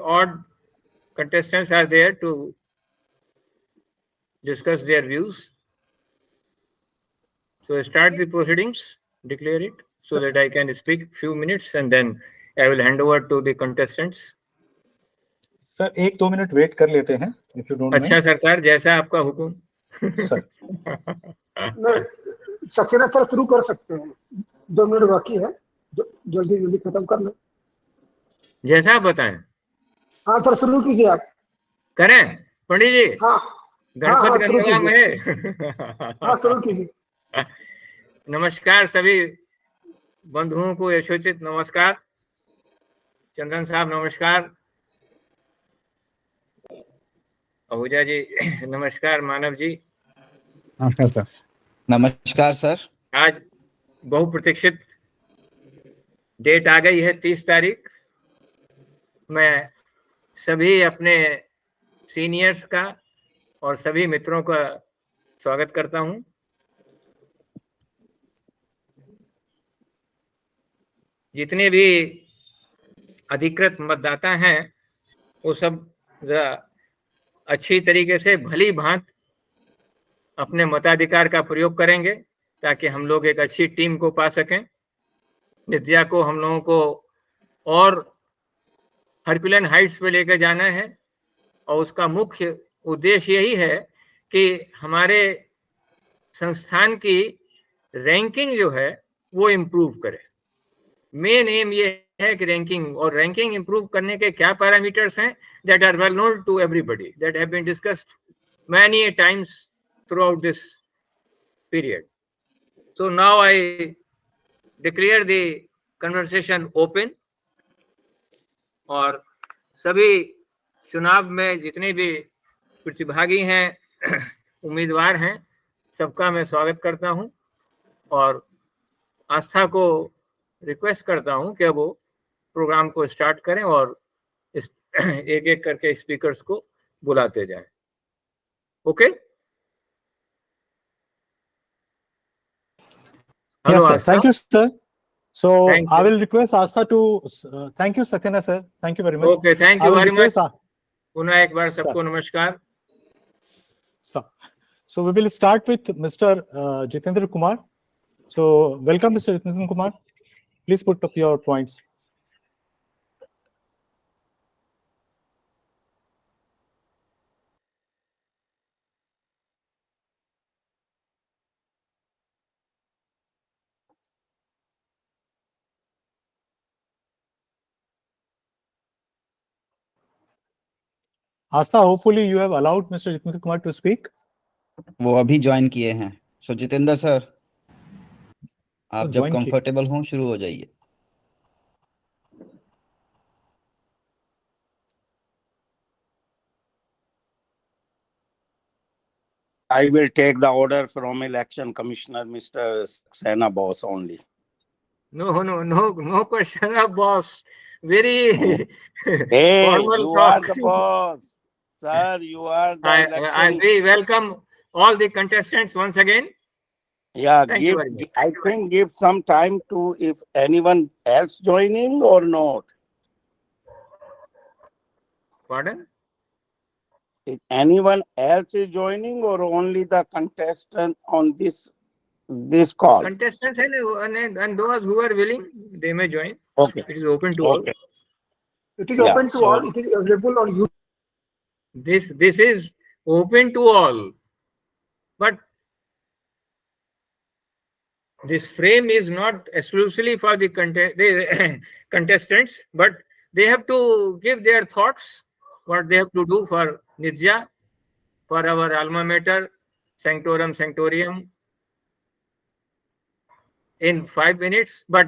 odd contestants are there to discuss their views. So start the proceedings, declare it, so that I can speak few minutes and then I will hand over to the contestants. Sir, 1-2 minute wait कर लेते हैं, if you don't mind. अच्छा सरकार, जैसा आपका हुक्म. Sir Saxena sir शुरू कर सकते हैं, 2 मिनट बाकी है, जल्दी जल्दी खत्म कर लो. जैसा आप बताएं. हाँ सर, शुरू कीजिए आप. करें पंडित जी? हाँ, गणपति शुरू गंगा में. हाँ, शुरू कीजिए. नमस्कार सभी बंधुओं को यशोचित नमस्कार. चंदन साहब नमस्कार. आहूजा जी नमस्कार. मानव जी नमस्कार सर. नमस्कार सर. आज बहुप्रतीक्षित डेट आ गई है, 30 तारीख. मैं सभी अपने सीनियर्स का और सभी मित्रों का स्वागत करता हूं. जितने भी अधिकृत मतदाता हैं वो सब अच्छी तरीके से भली भांत अपने मताधिकार का प्रयोग करेंगे ताकि हम लोग एक अच्छी टीम को पा सकें. नित्या को हम लोगों को और हरकुलन हाइट्स पे लेकर जाना है और उसका मुख्य उद्देश्य यही है कि हमारे संस्थान की रैंकिंग जो है वो इम्प्रूव करे. मेन एम ये है कि रैंकिंग इम्प्रूव करने के क्या पैरामीटर्स हैं, that are well known to everybody, that have been discussed many times throughout this period. So now I declare the conversation open और सभी चुनाव में जितने भी प्रतिभागी हैं, उम्मीदवार हैं, सबका मैं स्वागत करता हूं और आस्था को रिक्वेस्ट करता हूं कि वो प्रोग्राम को स्टार्ट करें और एक एक करके स्पीकर्स को बुलाते जाएं. Okay? Yes, sir. Thank you, sir. So Thank I you. will request Astha to thank you, Satyana sir. Thank you very much. Okay, thank I you will very much. request पुनः एक बार सबको नमस्कार. Sir. So we will start with Mr. Jitendra Kumar. So welcome, Mr. Jitendra Kumar. Please put up your points. Astha, hopefully you have allowed Mr. Jitendra Kumar to speak. वो अभी join किए हैं. सो Jitendra sir, आप जब join comfortable हों शुरू हो जाइए. I will take the order from Election Commissioner Mr. Saxena boss only. No question of boss. Very Hey, formal you talk. are the boss. Sir, you are the election. We welcome all the contestants once again. Yeah, Thank you very much. I think give some time to if anyone else joining or not. Pardon? If anyone else is joining or only the contestant on this call? Contestants and those who are willing, they may join. Okay. It is open to all. Okay. It is Yeah, open to so- all. It is available on YouTube. This is open to all, but this frame is not exclusively for the contestants, but they have to give their thoughts, what they have to do for NITJAA, for our alma mater, Sanctorum Sanctorium, in 5 minutes, but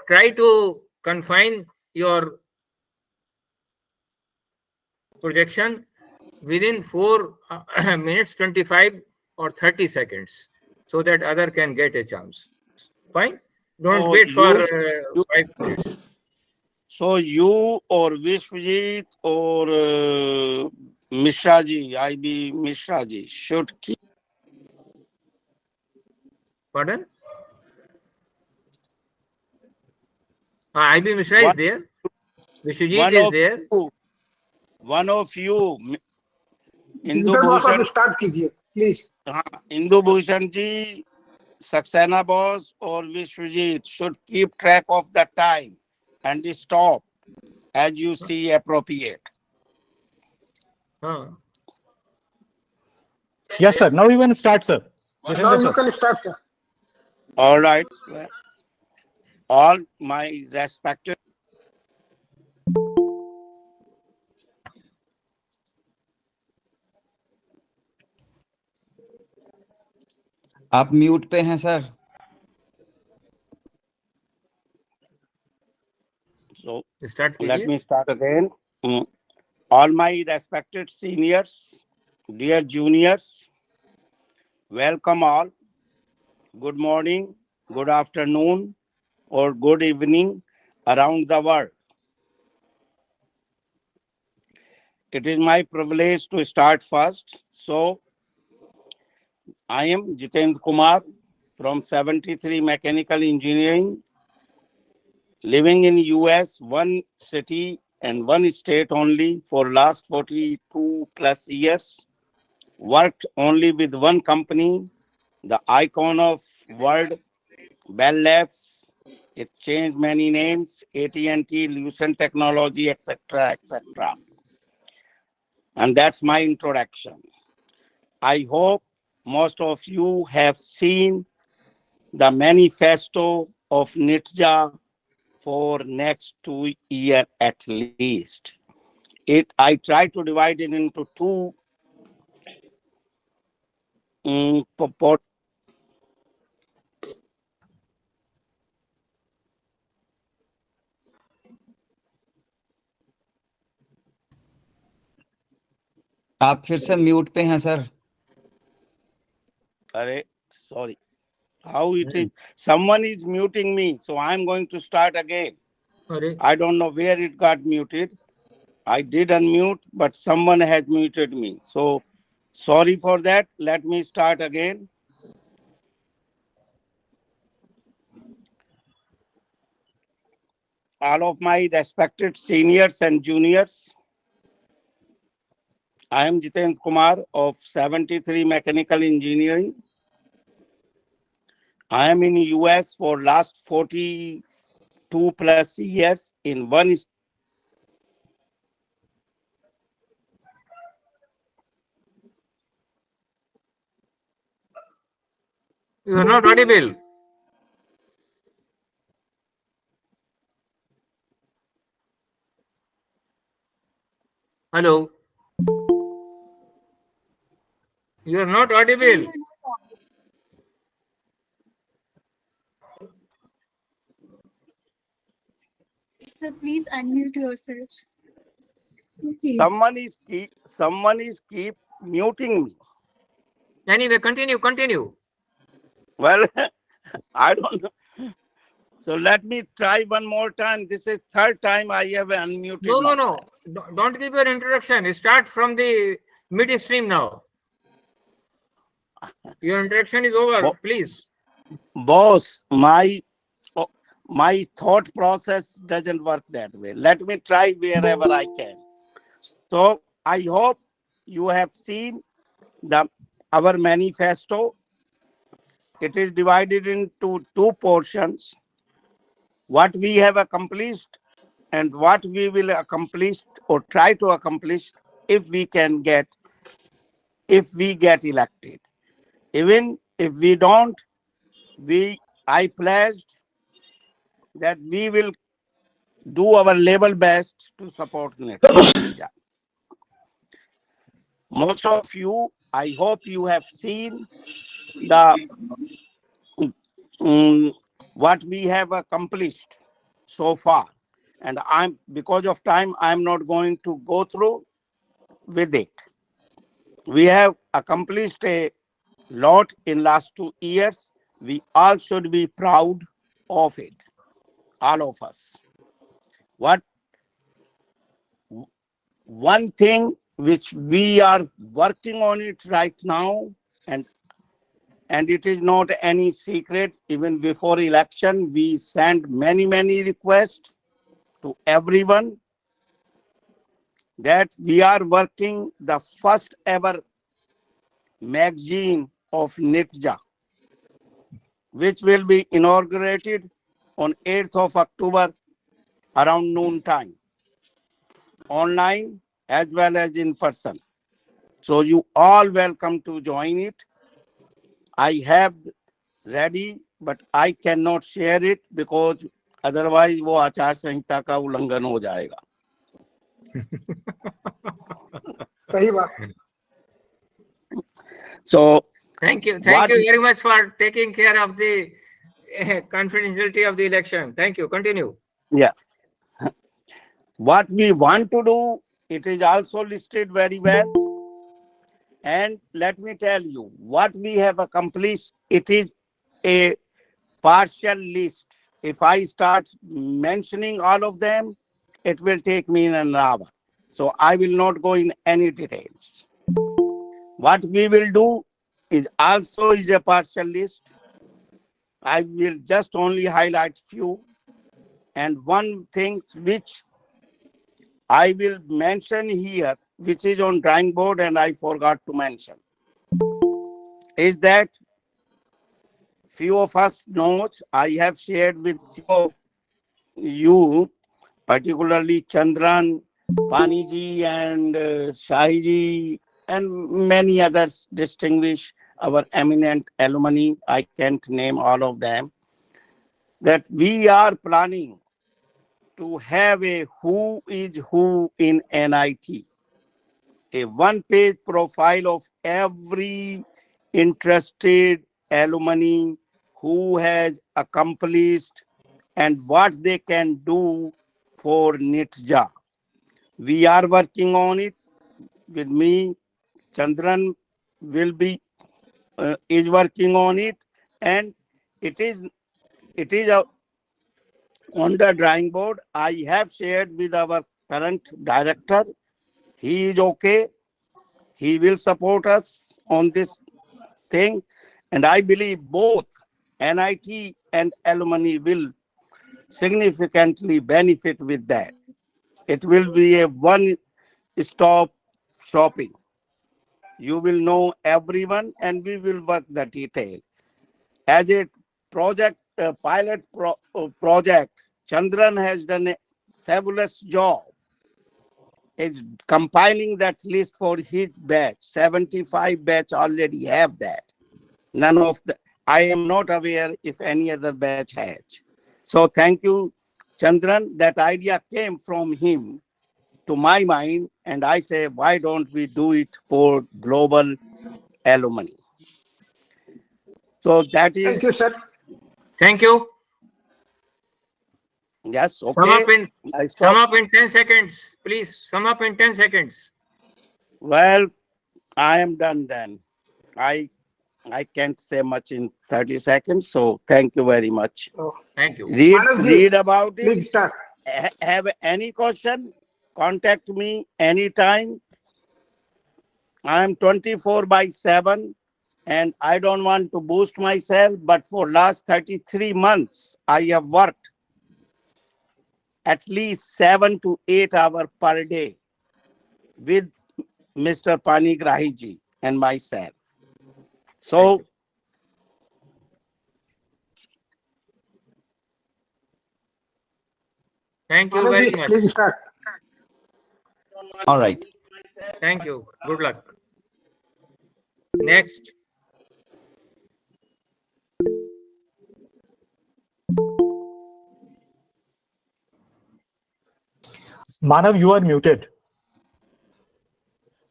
try to confine your projection within 4 minutes 25 or 30 seconds so that other can get a chance. Fine? Don't So wait for you- 5 minutes. So you or Vishwajit or Mishra ji, IB Mishra ji should keep. Pardon? IB Mishra is What? there. Vishwajit is there. One of you, Indu Jitendra Babu Bhushan, आप start कीजिए please. Indu Bhushan ji, Saxena boss or Vishwajit should keep track of the time and stop as you see appropriate. हाँ. Yes, sir. Now you can start, sir. Now Jitendra, you sir. Can start sir. All right. All my respected. आप mute पे हैं sir. So Start let कीजिए. me start again. All my respected seniors, dear juniors, welcome all. Good morning, good afternoon, or good evening around the world. It is my privilege to start first. So, I am Jitendra Kumar from 73 Mechanical Engineering, living in US, one city and one state only for last 42 plus years. Worked only with one company, the icon of world, Bell Labs. It changed many names, AT&T, Lucent Technology, etc., etc. And that's my introduction. I hope most of you have seen the manifesto of NITJAA for next 2 years at least. I try to divide it into two purport. आप फिर से mute पे हैं sir. Sorry. How it is? Someone is muting me, so I'm going to start again. अरे. I don't know where it got muted. I did unmute, but someone has muted me. So sorry for that. Let me start again. All of my respected seniors and juniors, I am Jitendra Kumar of 73 Mechanical Engineering. I am in US for last 42 plus years in one. You are not audible. Hello. You are not audible. Sir, please unmute yourself. Okay. Someone is keep muting me. Anyway, continue. Well, I don't know. So let me try one more time. This is third time I have unmuted myself. No. Don't give your introduction. Start from the midstream now. Your introduction is over, please. Boss, my thought process doesn't work that way. Let me try wherever I can. So I hope you have seen our manifesto. It is divided into two portions. What we have accomplished and what we will accomplish or try to accomplish if we get elected. Even if we don't, I pledged that we will do our level best to support NITJAA. Most of you, I hope you have seen what we have accomplished so far. And because of time, I'm not going to go through with it. We have accomplished a lot in last 2 years. We all should be proud of it, all of us. One thing which we are working on it right now, and it is not any secret, even before election, we sent many requests to everyone that we are working the first ever magazine of NITJAA, which will be inaugurated on 8th of October around noon time, online as well as in person. So you all welcome to join it. I have ready, but I cannot share it because otherwise वो आचार संहिता का उल्लंघन हो जाएगा. सही बात. So Thank you What- very much for taking care of the confidentiality of the election. Thank you. Continue. yeah, what we want to do, it is also listed very well. And let me tell you what we have accomplished. It is a partial list. If I start mentioning all of them, it will take me an hour. So I will not go in any details. What we will do is also is a partial list. I will just only highlight few. And one thing which I will mention here, which is on drawing board and I forgot to mention, is that few of us knows, I have shared with few of you, particularly Chandran, Paniji and Shahiji and many others distinguished, our eminent alumni, I can't name all of them, that we are planning to have a who is who in NIT, a one-page profile of every interested alumni who has accomplished and what they can do for NITJAA. We are working on it with me. Chandran will be is working on it, and it is on the drawing board. I have shared with our current director. He is okay. He will support us on this thing, and I believe both NIT and alumni will significantly benefit with that. It will be a one-stop shopping. You will know everyone, and we will work the detail. As a project, project, Chandran has done a fabulous job. Is compiling that list for his batch. 75 batch already have that. None of the, I am not aware if any other batch has. So thank you, Chandran. That idea came from him to my mind, and I say, why don't we do it for global alumni? So that is. Thank you, sir. Thank you. Yes, okay. Sum up in 10 seconds. Please sum up in 10 seconds. Well, I am done then. I can't say much in 30 seconds. So thank you very much. Oh, Thank you. Read about it. please start. Have any question? Contact me anytime. I am 24/7 and I don't want to boost myself, but for last 33 months, I have worked at least 7 to 8 hours per day with Mr. Pani Grahiji and myself. So, thank you very much. Please start. All right. Thank you. Good luck. Next. Manav, you are muted.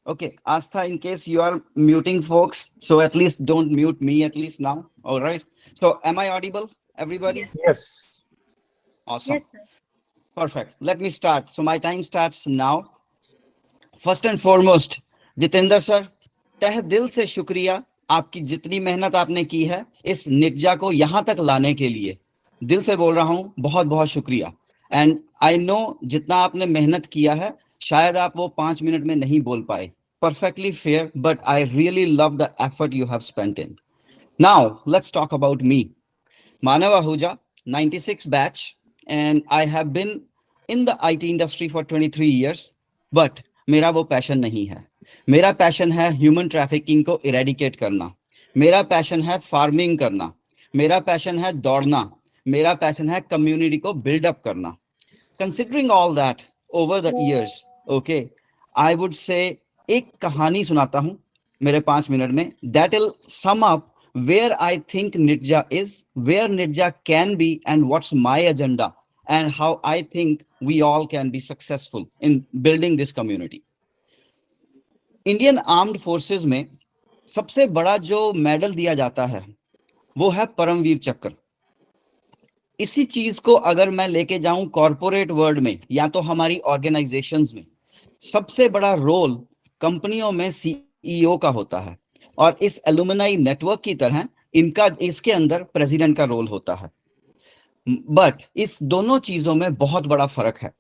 Okay, Astha, in case you are muting folks, so at least don't mute me at least now. All right. So am I audible, everybody? Yes. Yes. Awesome. Yes, sir. Perfect. Let me start. So my time starts now. First and foremost, Jitendra sir, तहे दिल से शुक्रिया आपकी जितनी मेहनत आपने की है इस निटजा को यहाँ तक लाने के लिए. दिल से बोल रहा हूँ, बहुत बहुत शुक्रिया. एंड आई नो जितना आपने मेहनत किया है शायद आप वो 5 मिनट में नहीं बोल पाए. Perfectly fair, but I really love the effort you have spent in. Now, let's talk about me. Manav Ahuja, 96 batch, and I have been in the IT industry for 23 years, but मेरा वो passion नहीं है। मेरा passion है human trafficking को eradicate करना, मेरा passion है फार्मिंग करना, मेरा पैशन है दौड़ना, मेरा पैशन है कम्युनिटी को बिल्डअप करना। Considering all that over the years, okay, I would say एक कहानी सुनाता हूं मेरे 5 मिनट में, that will sum up where I think NITJAA is, where NITJAA can be, and what's my agenda, and how I think we all can be successful in building this community. Indian armed forces में सबसे बड़ा जो medal दिया जाता है वो है परमवीर चक्र। इसी चीज को अगर मैं लेके जाऊं कॉर्पोरेट वर्ल्ड में या तो हमारी ऑर्गेनाइजेशंस में, सबसे बड़ा रोल कंपनियों में सीईओ का होता है, और इस एलुमनाई नेटवर्क की तरह इसके अंदर प्रेसिडेंट का रोल होता है। बट इस दोनों चीजों में बहुत बड़ा फर्क है।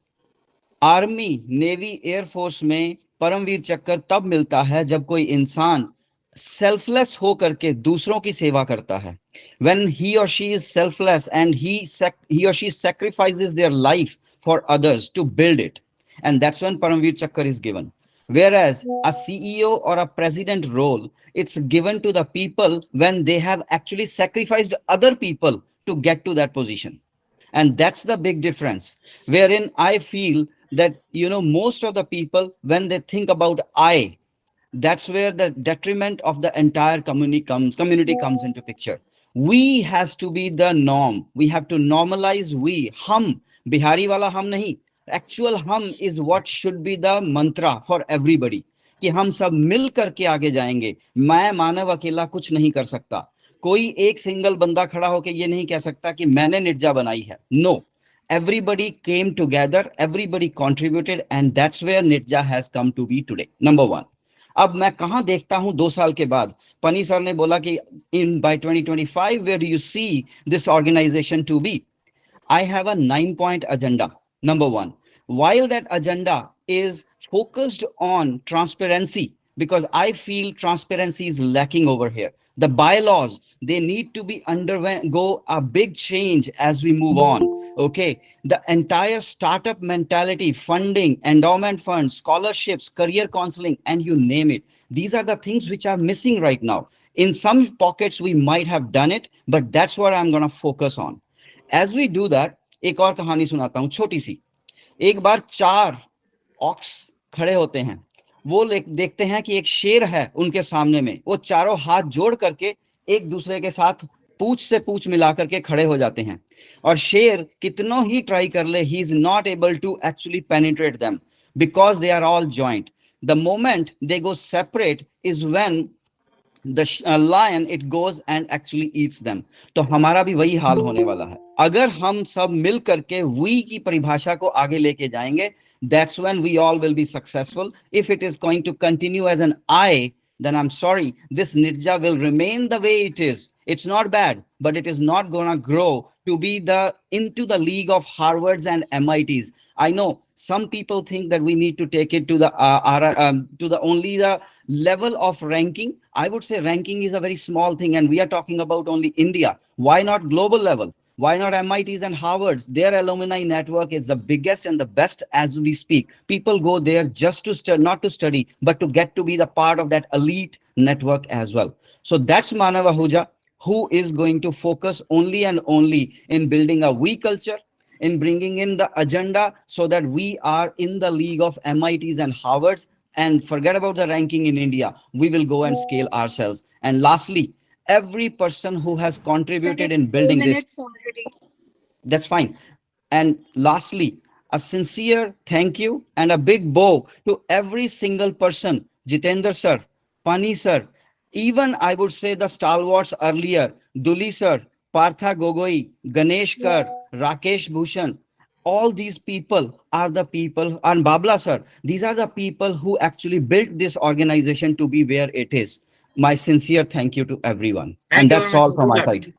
आर्मी, नेवी, एयरफोर्स में परमवीर चक्र तब मिलता है जब कोई इंसान सेल्फलेस हो करके दूसरों की सेवा करता है। When he or she is selfless and he or she sacrifices their life for others to build it, and that's when Paramveer Chakra is given. Whereas a CEO or a president role, it's given to the people when they have actually sacrificed other people to get to that position. And that's the big difference, wherein I feel that, you know, most of the people, when they think about I, that's where the detriment of the entire community comes into picture. We has to be the norm. We have to normalize we. Hum, Bihari wala hum nahi. Actual hum is what should be the mantra for everybody. कि हम सब मिल करके आगे जाएंगे। मैं मानव अकेला कुछ नहीं कर सकता। कोई एक सिंगल बंदा खड़ा होके ये नहीं कह सकता कि मैंने निटजा बनाई है। No. Everybody came together, everybody contributed, and that's where NITJAA has come to be today. Number one. अब मैं कहां देखता हूं 2 साल के बाद? पनी सर ने बोला कि in by 2025 where do you see this organization to be? I have a 9-point agenda. Number one, while that agenda is focused on transparency, because I feel transparency is lacking over here. The bylaws, they need to be undergo a big change as we move on. Okay, the entire startup mentality, funding, endowment funds, scholarships, career counseling, and you name it. These are the things which are missing right now. In some pockets, we might have done it, but that's what I'm going to focus on. As we do that, एक और कहानी सुनाता हूं छोटी सी। एक बार 4 aux खड़े होते हैं, वो देखते हैं कि एक शेर है उनके सामने में, वो चारों हाथ जोड़ करके एक दूसरे के साथ पूछ से पूछ मिला करके खड़े हो जाते हैं, और शेर कितनों ही ट्राई कर ले, he is not able to actually penetrate them because they are all joined. The moment they go separate is when the lion, it goes and actually eats them. तो हमारा भी वही हाल होने वाला है। अगर हम सब मिल करके we की परिभाषा को आगे लेके जाएंगे, that's when we all will be successful. If it is going to continue as an I, then I'm sorry, this NITJAA will remain the way it is. It's not bad, but it is not gonna grow to be into the league of Harvards and MITs. I know some people think that we need to take it to the only the level of ranking. I would say ranking is a very small thing, and we are talking about only India. Why not global level? Why not MITs and Harvards? Their alumni network is the biggest and the best as we speak. People go there just to not to study, but to get to be the part of that elite network as well. So that's Manav Ahuja, who is going to focus only and only in building a we culture, in bringing in the agenda so that we are in the league of MITs and Harvards, and forget about the ranking in India. We will go and scale ourselves. And lastly, every person who has contributed in building this. Already. That's fine. And lastly, a sincere thank you and a big bow to every single person, Jitendra sir, Pani sir, even I would say the stalwarts earlier, Duli sir, Partha Gogoi, Ganesh Kar, Rakesh Bhushan, all these people are the people, and Babla sir, these are the people who actually built this organization to be where it is. My sincere thank you to everyone. And that's all from my side.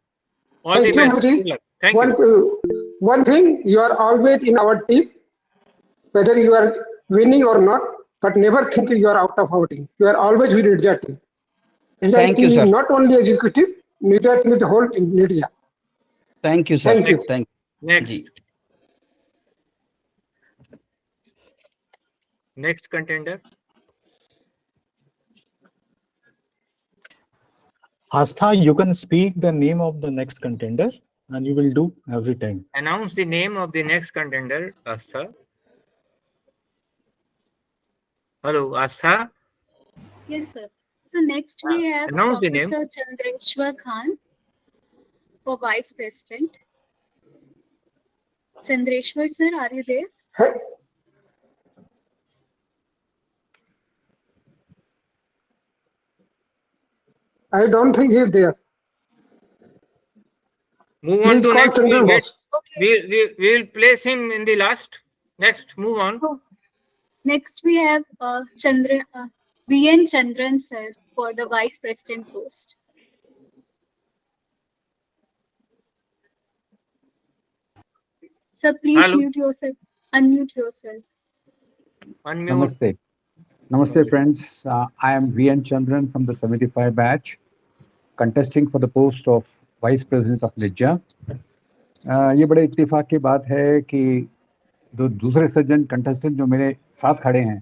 All the Thank you, best. Muji. Good luck. Thank you. One thing, you are always in our team, whether you are winning or not, but never think you are out of our team. You are always with NITJAA team. Thank you, sir. Not only executive, NITJAA team is the whole NITJAA. Thank you, sir. Thank you. Thank you. Next. Ji. next contender. Astha, you can speak the name of the next contender and you will do every time. Announce the name of the next contender, Astha. Hello, Astha. Yes, sir. So next we have Announce the name. Professor Chandreshwar Khan for Vice President. Chandreshwar sir, are you there? Hey, I don't think he's there. Move on Please to call next. Chandran boss. Okay. We'll place him in the last. Next, move on. So next we have VN Chandran sir for the Vice President post. Sir, please Hello. mute yourself. Unmute yourself. Unmute. Namaste. Namaste, friends. I am VN Chandran from the 75 batch, contesting for the post of Vice President of NITJAA. ये बड़े इत्तेफाक की बात है कि जो दूसरे सज्जन contestant जो मेरे साथ खड़े हैं,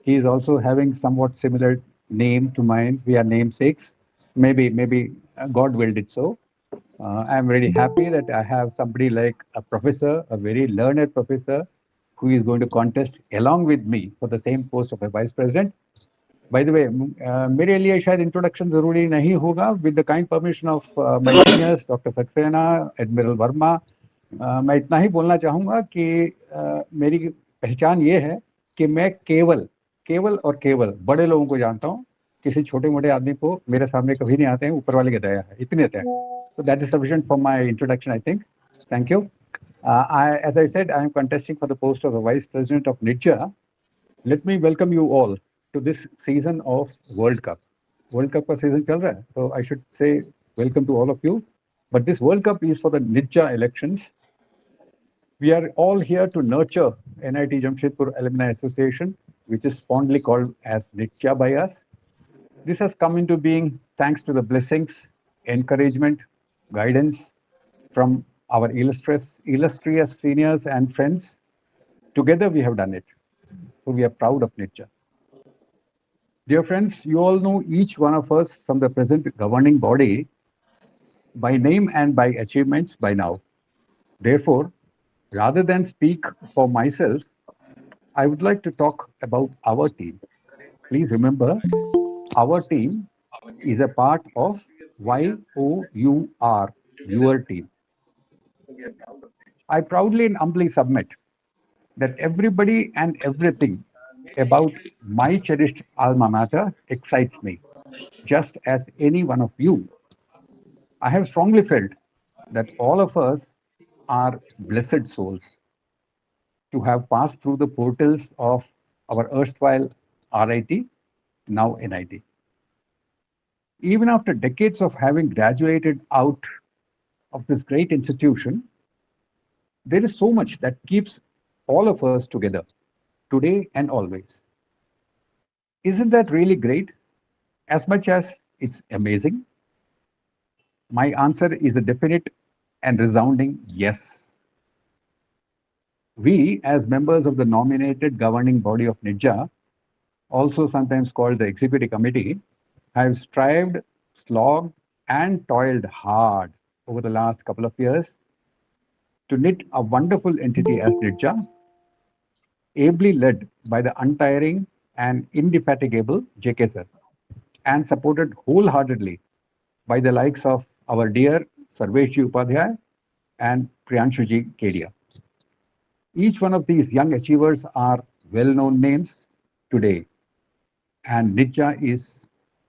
he is also having somewhat similar name to mine. We are namesakes. Maybe God willed it so. I am very happy that I have somebody like a professor, a very learned professor, who is going to contest along with me for the same post of a vice president. By the way, मेरे लिए शायद introduction जरूरी नहीं होगा. With the kind permission of my seniors, Dr. Saxena, Admiral Verma, मैं इतना ही बोलना चाहूँगा कि मेरी पहचान ये है कि मैं केवल और केवल बड़े लोगों को जानता हूँ. किसी छोटे मोटे आदमी को मेरे सामने कभी नहीं आते हैं. ऊपर वाले की दया है, इतनी दया. So that is sufficient for my introduction, I think. Thank you. As I said, I am contesting for the post of the Vice President of NITJAA. Let me welcome you all to this season of World Cup. World Cup का season चल रहा है, so I should say welcome to all of you. But this World Cup is for the NITJAA elections. We are all here to nurture NIT Jamshedpur Alumni Association, which is fondly called as NITJAA by us. This has come into being thanks to the blessings, encouragement, guidance from our illustrious seniors and friends. Together we have done it. So we are proud of NITJAA. Dear friends, you all know each one of us from the present governing body by name and by achievements by now. Therefore, rather than speak for myself, I would like to talk about our team. Please remember, our team is a part of YOUR, your team. I proudly and humbly submit that everybody and everything about my cherished alma mater excites me, just as any one of you. I have strongly felt that all of us are blessed souls to have passed through the portals of our erstwhile RIT, now NIT. Even after decades of having graduated out of this great institution, there is so much that keeps all of us together, today and always. Isn't that really great? As much as it's amazing? My answer is a definite and resounding yes. We, as members of the nominated governing body of NITJAA, also sometimes called the executive committee, have strived, slogged, and toiled hard over the last couple of years to knit a wonderful entity as NITJAA, ably led by the untiring and indefatigable JK sir, and supported wholeheartedly by the likes of our dear Sarveshji Upadhyay and Priyanshuji Kedia. Each one of these young achievers are well-known names today, and NITJAA is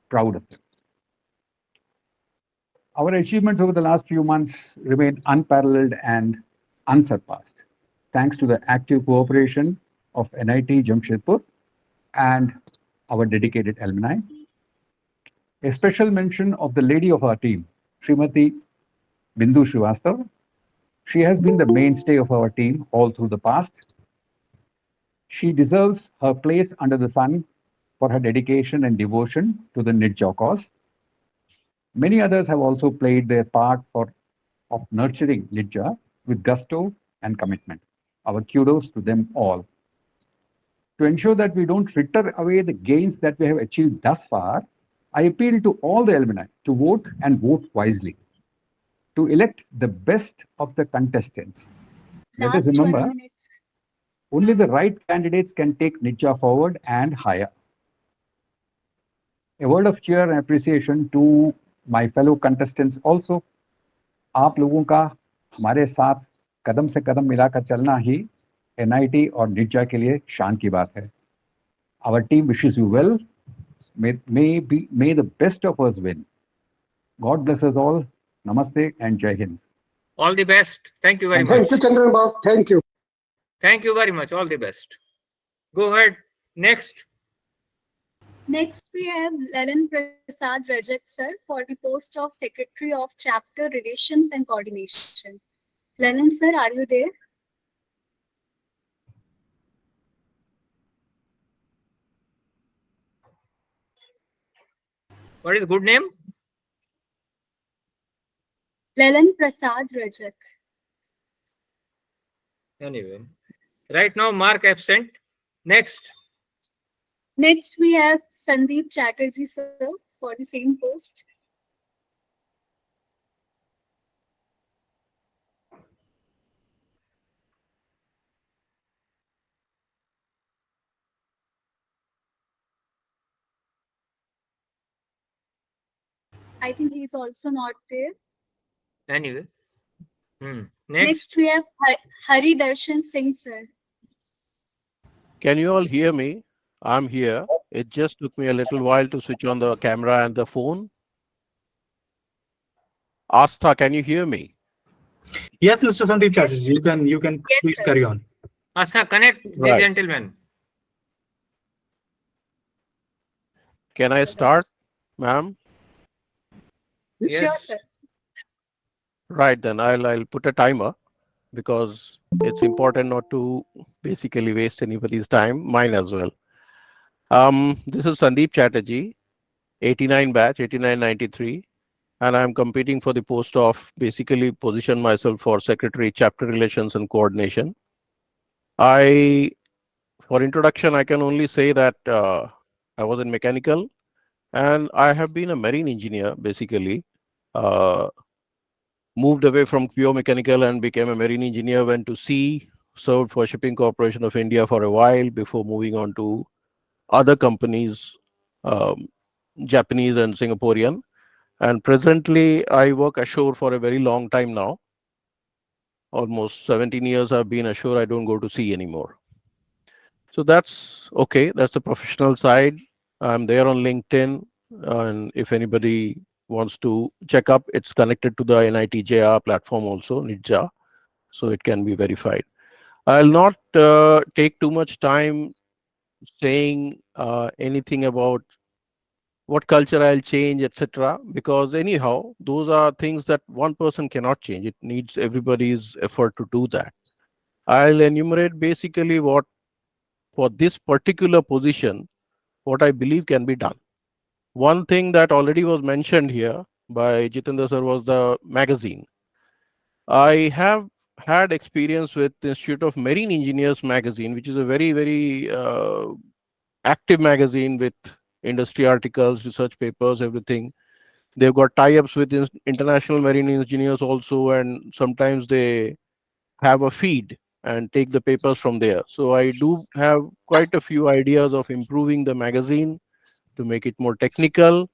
proud of them. Our achievements over the last few months remain unparalleled and unsurpassed, thanks to the active cooperation of NIT Jamshedpur and our dedicated alumni. A special mention of the lady of our team, Srimati Bindu Srivastav. She has been the mainstay of our team all through the past. She deserves her place under the sun for her dedication and devotion to the NITJAA cause. Many others have also played their part of nurturing NITJAA with gusto and commitment. Our kudos to them all. To ensure that we don't fritter away the gains that we have achieved thus far, I appeal to all the alumni to vote and vote wisely, to elect the best of the contestants. Let us Last 12 remember, minutes. only the right candidates can take NITJAA forward and higher. A word of cheer and appreciation to my fellow contestants also. आप लोगों का हमारे साथ कदम से कदम मिलाकर चलना ही NIT और NITJAA के लिए शान की बात है. Our team wishes you well. May the best of us win. God bless us all. Namaste and Jai Hind. All the best. Thank you very much. Thank you, Chandran boss. Thank you. Thank you very much. All the best. Go ahead. Next. Next, we have Lalan Prasad Rajak, sir, for the post of Secretary of Chapter Relations and Coordination. Lalan, sir, are you there? What is good name? Lalan Prasad Rajak. Anyway, right now mark absent. Next. Next, we have Sandeep Chatterjee, sir, for the same post. I think he is also not there. Anyway. Next. Next, we have Hari Darshan Singh, sir. Can you all hear me? I'm here. It just took me a little while to switch on the camera and the phone. Astha, can you hear me? Yes, Mr. Sandeep Chatterjee, you can Yes, please sir. carry on. Asa, connect the Right. gentleman. Can I start, ma'am? Yes. Sure, sir. Right, then I'll put a timer because it's important not to basically waste anybody's time, mine as well. This is Sandeep Chatterjee, 89 batch, 8993, and I'm competing for the post of basically position myself for Secretary, Chapter Relations and Coordination. For introduction, I can only say that I was in mechanical and I have been a marine engineer basically. Moved away from pure mechanical and became a marine engineer, went to sea, served for Shipping Corporation of India for a while before moving on to other companies, um, Japanese and Singaporean. And presently, I work ashore for a very long time now. Almost 17 years I've been ashore. I don't go to sea anymore. So that's okay. That's the professional side. I'm there on LinkedIn. And if anybody wants to check up, it's connected to the NITJAA platform also, NITJAA. So it can be verified. I'll not take too much time saying anything about what culture I'll change, etc. Because anyhow, those are things that one person cannot change. It needs everybody's effort to do that. I'll enumerate basically what, for this particular position, what I believe can be done. One thing that already was mentioned here by Jitendra sir was the magazine. I have had experience with the Institute of Marine Engineers magazine, which is a very, very active magazine with industry articles, research papers, everything. They've got tie-ups with international marine engineers also, and sometimes they have a feed and take the papers from there. So I do have quite a few ideas of improving the magazine to make it more technical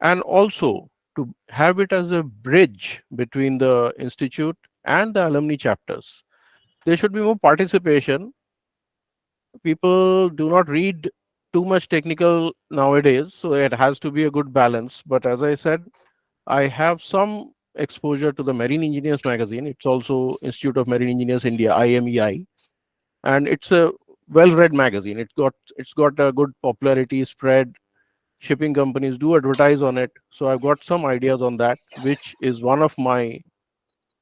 and also to have it as a bridge between the institute and the alumni chapters. There should be more participation. People do not read too much technical nowadays, so it has to be a good balance. But as I said, I have some exposure to the Marine Engineers magazine. It's also Institute of Marine Engineers India, IMEI, and it's a well-read magazine. It's got a good popularity spread. Shipping companies do advertise on it, so I've got some ideas on that, which is one of my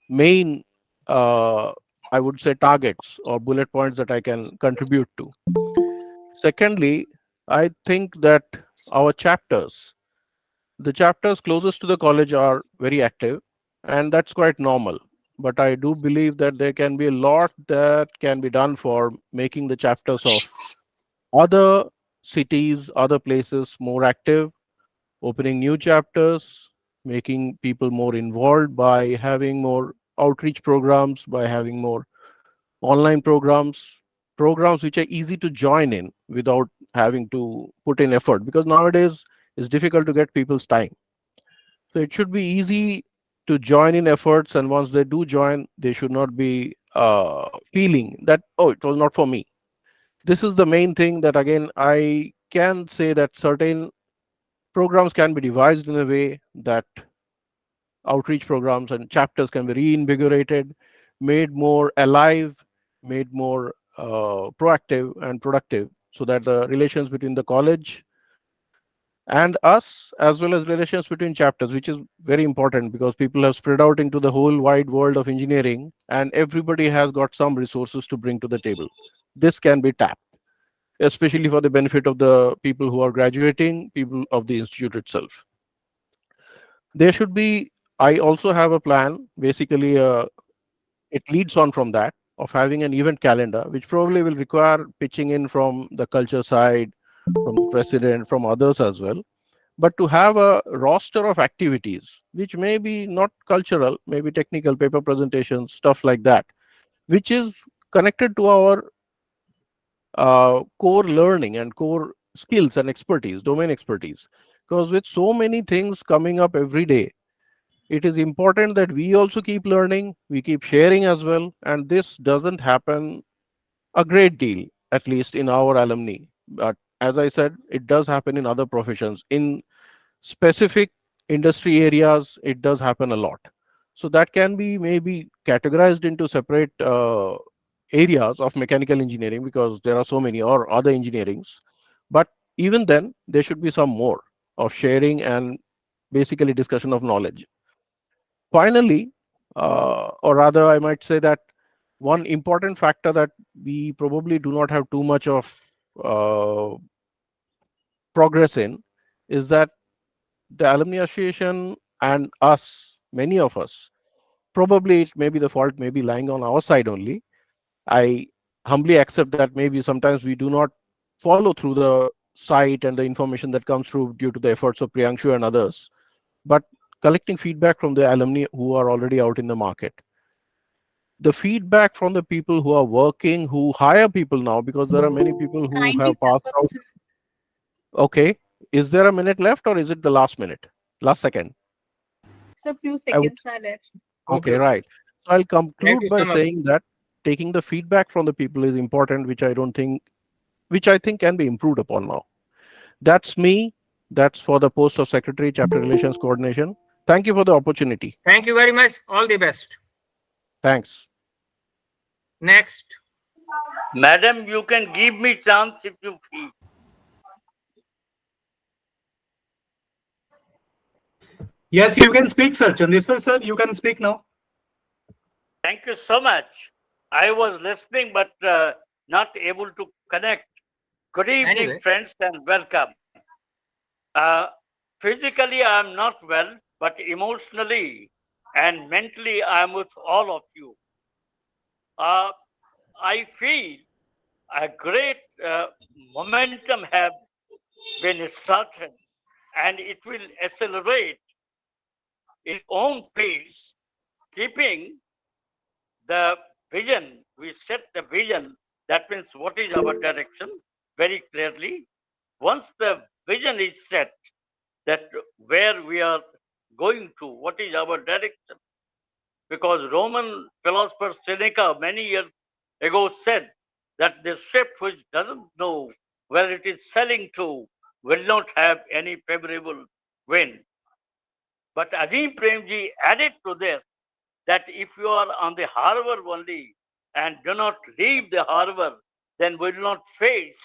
main, I would say, targets or bullet points that I can contribute to. Secondly, I think that our chapters, the chapters closest to the college are very active, and that's quite normal. But I do believe that there can be a lot that can be done for making the chapters of other cities, other places more active, opening new chapters, making people more involved by having more outreach programs, by having more online programs, programs which are easy to join in without having to put in effort, because nowadays it's difficult to get people's time. So it should be easy to join in efforts, and once they do join, they should not be feeling that, oh, it was not for me. This is the main thing, that again I can say that certain programs can be devised in a way that outreach programs and chapters can be reinvigorated, made more alive, made more proactive and productive, so that the relations between the college and us, as well as relations between chapters, which is very important because people have spread out into the whole wide world of engineering and everybody has got some resources to bring to the table. This can be tapped, especially for the benefit of the people who are graduating, people of the institute itself. There should be, I also have a plan, basically, it leads on from that, of having an event calendar, which probably will require pitching in from the culture side, from the president, from others as well. But to have a roster of activities, which may be not cultural, maybe technical, paper presentations, stuff like that, which is connected to our core learning and core skills and expertise, domain expertise. Because with so many things coming up every day, it is important that we also keep learning, we keep sharing as well, and this doesn't happen a great deal, at least in our alumni. But as I said, it does happen in other professions. In specific industry areas, it does happen a lot. So that can be maybe categorized into separate areas of mechanical engineering, because there are so many, or other engineerings. But even then, there should be some more of sharing and basically discussion of knowledge. Finally, or rather, I might say that one important factor that we probably do not have too much of uh, progress in is that the alumni association and us, many of us, probably it may be the fault may be lying on our side only. I humbly accept that maybe sometimes we do not follow through the site and the information that comes through due to the efforts of Priyanshu and others. But collecting feedback from the alumni who are already out in the market, the feedback from the people who are working, who hire people now, because there are many people who Kindly have wrap passed up, out. sir. Okay, is there a minute left or is it the last minute, last second? So few I would, seconds are left. okay, Okay. right. So I'll Thank conclude you by so much. saying that taking the feedback from the people is important, which I think can be improved upon now. That's me. That's for the post of secretary, chapter relations coordination. Thank you for the opportunity. Thank you very much. All the best. Thanks. Next. Madam, you can give me chance if you feel. Yes, you can speak, sir. Chandeshwar, sir, you can speak now. Thank you so much. I was listening but not able to connect. Good evening, Anyway, friends, and welcome. Uh, Physically, I am not well, but emotionally and mentally, I am with all of you. Uh, I feel a great momentum have been started, and it will accelerate its own pace, keeping the vision. We set the vision. That means what is our direction very clearly. Once the vision is set, that where we are going to, what is our direction. Because Roman philosopher Seneca many years ago said that the ship which doesn't know where it is sailing to will not have any favorable wind. But Azim Premji added to this that if you are on the harbor only and do not leave the harbor, then will not face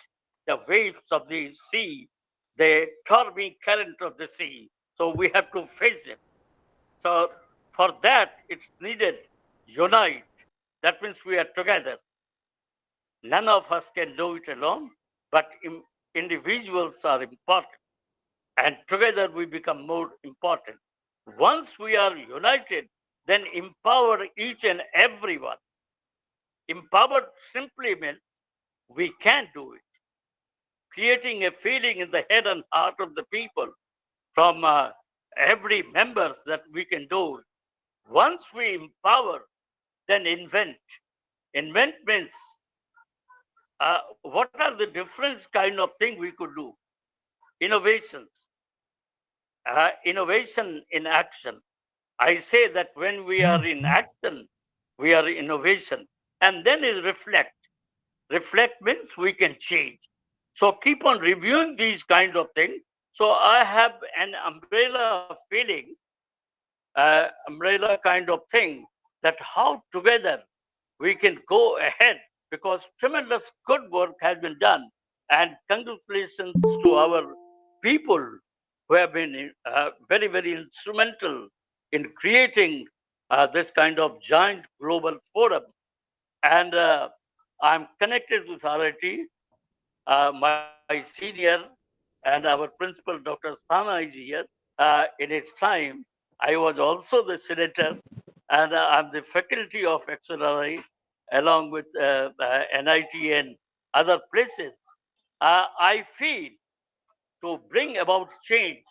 the waves of the sea, the stormy current of the sea. So we have to face it. So for that, it's needed unite. That means we are together. None of us can do it alone, but individuals are important, and together we become more important. Once we are united, then empower each and everyone. Empowered simply means we can do it. creating a feeling in the head and heart of the people from every member that we can do. Once we empower, then invent. Invent means what are the different kind of thing we could do? Innovations. Innovation in action. I say that when we are in action, we are innovation. And then is reflect. Reflect means we can change. So keep on reviewing these kinds of things. So I have an umbrella feeling, umbrella kind of thing, that how together we can go ahead, because tremendous good work has been done. And congratulations to our people who have been very, very instrumental in creating this kind of giant global forum. And I'm connected with RIT. My senior and our principal, Dr. Sana, is here. In its time, I was also the senator, and I'm the faculty of XLRI along with NIT and other places. I feel to bring about change.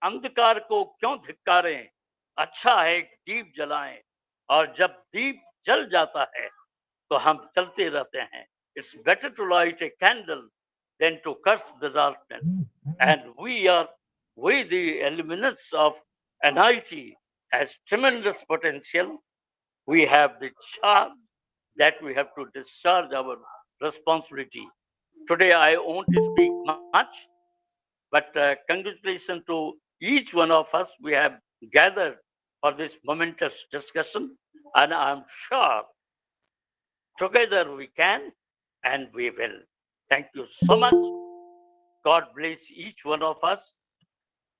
अंधकार को क्यों धिक्कारें, अच्छा है एक दीप जलाएं, और जब दीप जल जाता है तो हम चलते रहते हैं. It's better to light a candle than to curse the darkness. And we the alumnus of NIT has tremendous potential. We have the charge that we have to discharge our responsibility. Today I won't speak much, but congratulations to each one of us. We have gathered for this momentous discussion, and I'm sure together we can and we will. Thank you so much. God bless each one of us.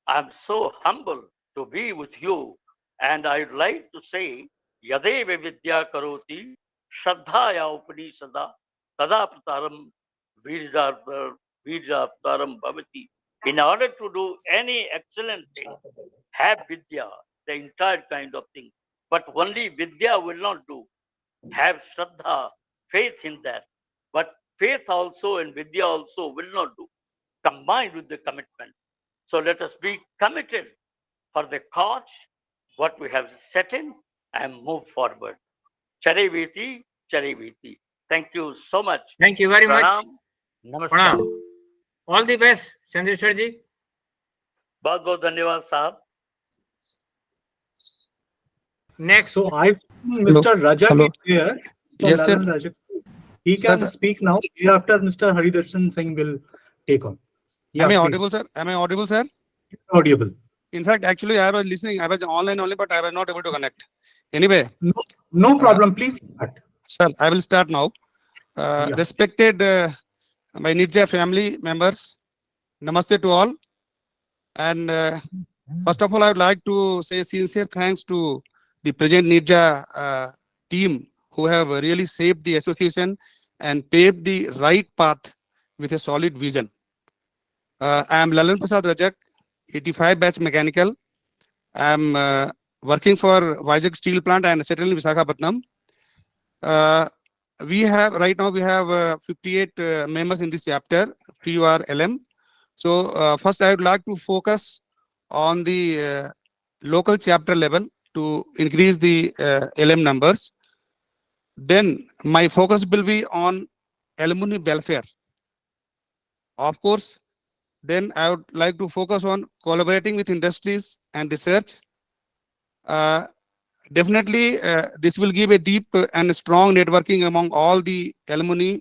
I'm so humble to be with you, and I'd like to say, Yadeva Vidya Karoti, Shraddhaya Upanishada, Tada Prataram Virjaptaram Bhavati. In order to do any excellent thing, have Vidya, the entire kind of thing. But only Vidya will not do. Have Shraddha, faith in that. But faith also and Vidya also will not do. Combined with the commitment. So let us be committed for the cause, what we have set in, and move forward. Chariviti, Chariviti. Thank you so much. Thank you very much. Namaskar. Pranam. All the best, Chandrashwar ji. बहुत बहुत धन्यवाद साहब. Next. So Mr. Rajak is here. Yes, sir. Rajak. He can speak now. Hereafter, Mr. Haridarshan Singh will take on. Yeah, am I please. audible, sir? Am I audible, sir? Audible. In fact, actually, I was listening. I was online only, but I was not able to connect. Anyway. No problem. Please start. Sir, I will start now. Respected my NITJAA family members, namaste to all. And first of all, I would like to say sincere thanks to the present NITJAA team who have really shaped the association and paved the right path with a solid vision. I am Lalan Prasad Rajak, 85 batch mechanical. I am working for Vizag Steel Plant and settled in Visakhapatnam. We have right now 58 members in this chapter. Few are LM. So first I would like to focus on the local chapter level to increase the LM numbers. Then my focus will be on alumni welfare. Of course, then I would like to focus on collaborating with industries and research. Definitely, this will give a deep and strong networking among all the alumni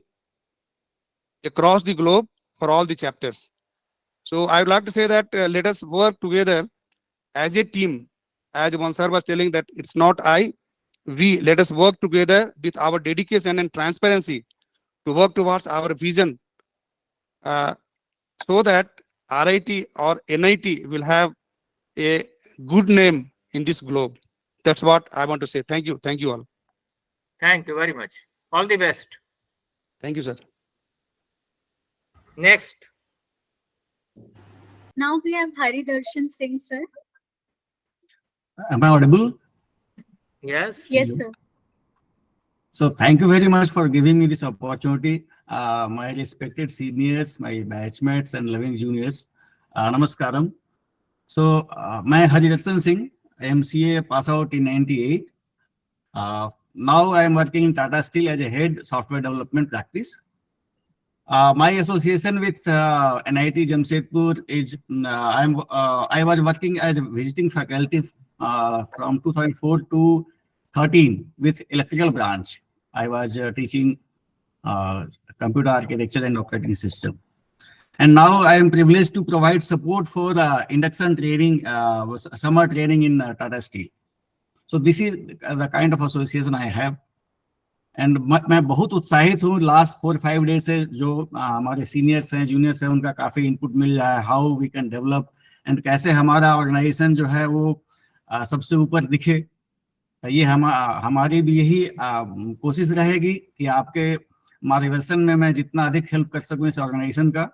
across the globe for all the chapters. So I would like to say that let us work together as a team. As one sir was telling that it's not I, we. Let us work together with our dedication and transparency to work towards our vision, so that RIT or NIT will have a good name in this globe. That's what I want to say. Thank you. Thank you all. Thank you very much. All the best. Thank you, sir. Next. Now we have Haridarshan Singh, sir. Am I audible? Yes. Yes, sir. So thank you very much for giving me this opportunity. my respected seniors, my batchmates and loving juniors, namaskaram. So, मैं Haridarshan Singh, MCA pass out in 98. Now I am working in Tata Steel as a head software development practice. My association with NIT Jamshedpur is I was working as a visiting faculty from 2004 to 13 with electrical branch. I was teaching computer architecture and operating system. And now I am privileged to provide support for the induction training, summer training in Tata Steel. So this is the kind of association I have. And मैं बहुत उत्साहित हूँ last 4-5 days से जो हमारे seniors हैं juniors हैं उनका काफी इनपुट मिल रहा है how we can develop and कैसे हमारा ऑर्गेनाइजेशन जो है वो सबसे ऊपर दिखे ये हमारी भी यही कोशिश रहेगी कि आपके मार्गदर्शन में मैं जितना अधिक हेल्प कर सकूं इस ऑर्गेनाइजेशन का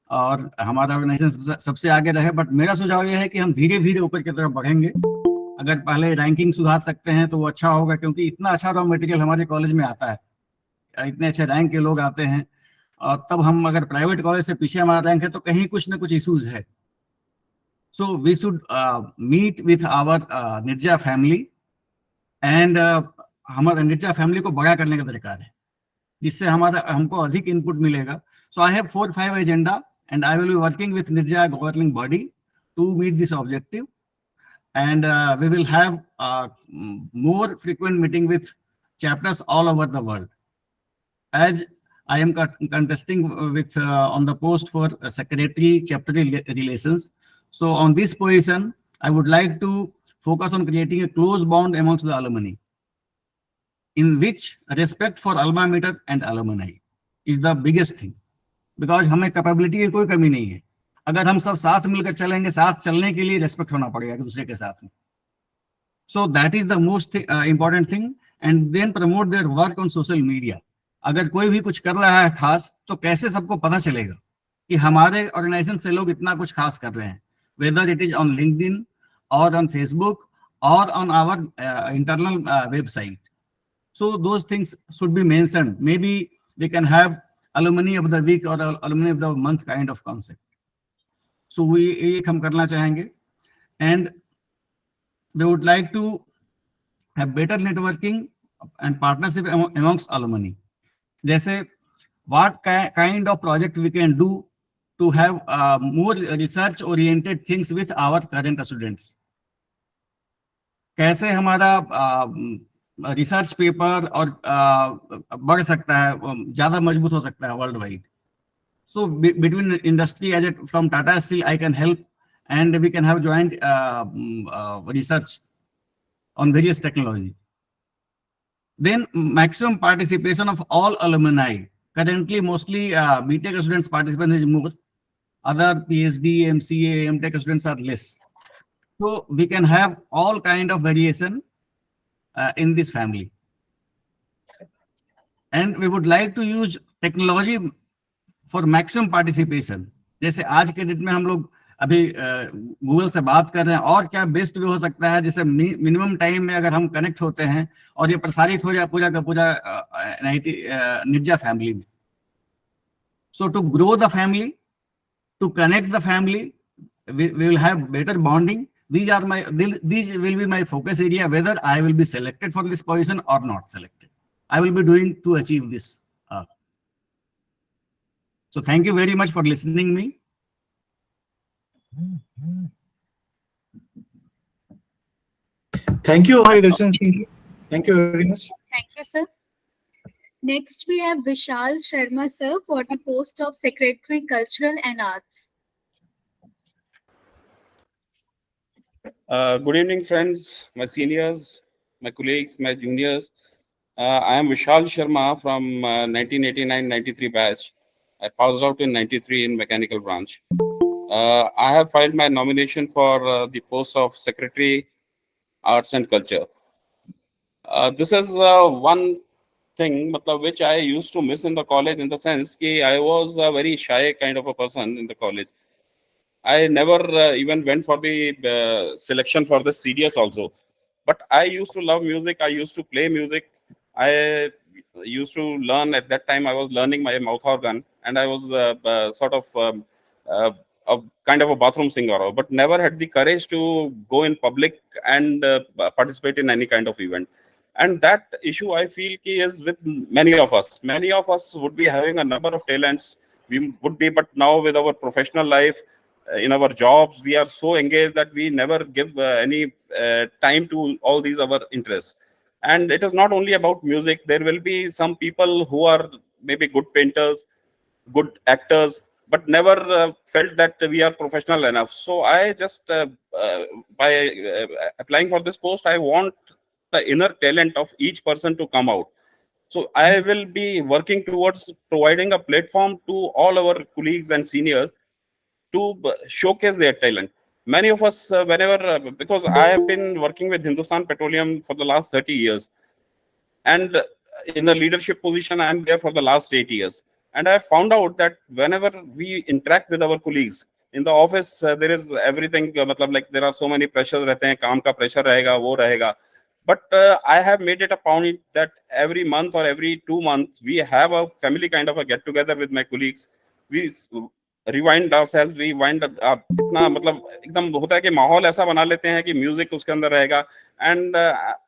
और हमारा ऑर्गेनाइजेशन सबसे आगे रहे बट मेरा सुझाव ये है कि हम धीरे धीरे ऊपर की तरफ बढ़ेंगे अगर पहले रैंकिंग सुधार सकते हैं तो वो अच्छा होगा क्योंकि इतना अच्छा रॉ मटेरियल हमारे कॉलेज में आता है इतने अच्छे रैंक के लोग आते हैं और तब हम अगर प्राइवेट कॉलेज से पीछे हमारा रैंक है तो कहीं कुछ ना कुछ इश्यूज है so we should meet with our Nitja family and हमारे निटजा फैमिली को बड़ा करने का तरीका है जिससे हमको अधिक इनपुट मिलेगा so I have 4-5 agenda and I will be working with Nitja governing body to meet this objective and we will have more frequent meeting with chapters all over the world as I am contesting with on the post for secretary chapter relations so on this position I would like to focus on creating a close bond amongst the alumni in which respect for alma mater and alumni is the biggest thing because हमें capability की कोई कमी नहीं है अगर हम सब साथ मिलकर चलेंगे साथ चलने के लिए रेस्पेक्ट होना पड़ेगा एक दूसरे के साथ में so that is the most important thing and then promote their work on social media अगर कोई भी कुछ कर रहा है खास तो कैसे सबको पता चलेगा कि हमारे ऑर्गेनाइजेशन से लोग इतना कुछ खास कर रहे हैं whether it is on LinkedIn और ऑन फेसबुक और on our internal website so those things should be mentioned maybe we can have alumni of the week or alumni of the month kind of concept so we एक हम करना चाहेंगे and we would like to have better networking and partnership amongst alumni जैसे what kind of project we can do to have more research oriented things with our current students कैसे हमारा research paper और बढ़ सकता है ज्यादा मजबूत हो सकता है world wide So between industry as from Tata Steel, I can help, and we can have joint research on various technology. Then maximum participation of all alumni. Currently, mostly BTech students participation is more. Other PhD, MCA, MTech students are less. So we can have all kind of variation in this family. And we would like to use technology for maximum participation जैसे आज के date में हम लोग अभी Google से बात कर रहे हैं और क्या बेस्ट भी हो सकता है जैसे मिनिमम टाइम में अगर हम कनेक्ट होते हैं और ये प्रसारित हो जाए पूरा का पूरा निटजा फैमिली में so to grow the family to connect the family we will have better bonding these will be my focus area whether I will be selected for this position or not selected I will be doing to achieve this So thank you very much for listening me. Thank you, Haridarshan Singh. Thank you very much. Thank you, sir. Next, we have Vishal Sharma, sir, for the post of Secretary, Cultural and Arts. Good evening, friends, my seniors, my colleagues, my juniors. I am Vishal Sharma from 1989-93 batch. I passed out in 93 in mechanical branch. I have filed my nomination for the post of Secretary, Arts and Culture. This is one thing which I used to miss in the college in the sense that I was a very shy kind of a person in the college. I never even went for the selection for the CDS also. But I used to love music. I used to play music. I used to learn. At that time, I was learning my mouth organ, and I was sort of a kind of a bathroom singer, but never had the courage to go in public and participate in any kind of event. And that issue, I feel, is with many of us. Many of us would be having a number of talents. We would be, but now with our professional life, in our jobs, we are so engaged that we never give any time to all these our interests. And it is not only about music. There will be some people who are maybe good painters, good actors, but never felt that we are professional enough. So I just by applying for this post, I want the inner talent of each person to come out. So I will be working towards providing a platform to all our colleagues and seniors to showcase their talent. Many of us, whenever, because I have been working with Hindustan Petroleum for the last 30 years, and in the leadership position, I am there for the last 8 years. And I found out that whenever we interact with our colleagues in the office, there is everything, matlab, like there are so many pressures, rehte hain, kaam ka pressure rahega, wo rahega. But I have made it a point that every month or every 2 months, we have a family kind of a get together with my colleagues. We rewind ourselves, we wind up इतना मतलब एकदम होता है कि माहौल ऐसा बना लेते हैं कि म्यूजिक उसके अंदर रहेगा. And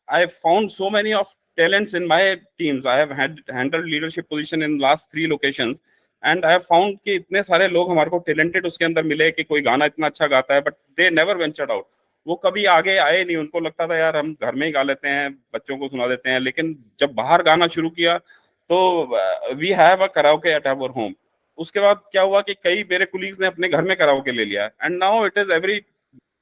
I found so many of talents in my teams. I have handled leadership position in last 3 locations, and I have found कि इतने सारे लोग हमारे को talented उसके अंदर मिले कि कोई गाना इतना अच्छा गाता है, but they never ventured out. वो कभी आगे आए नहीं. उनको लगता था यार हम घर में ही गा लेते हैं, बच्चों को सुना देते हैं. लेकिन जब बाहर गाना शुरू किया तो we have a karaoke at our home. उसके बाद क्या हुआ कि कई मेरे colleagues ने अपने घर में karaoke ले लिया. And now it is every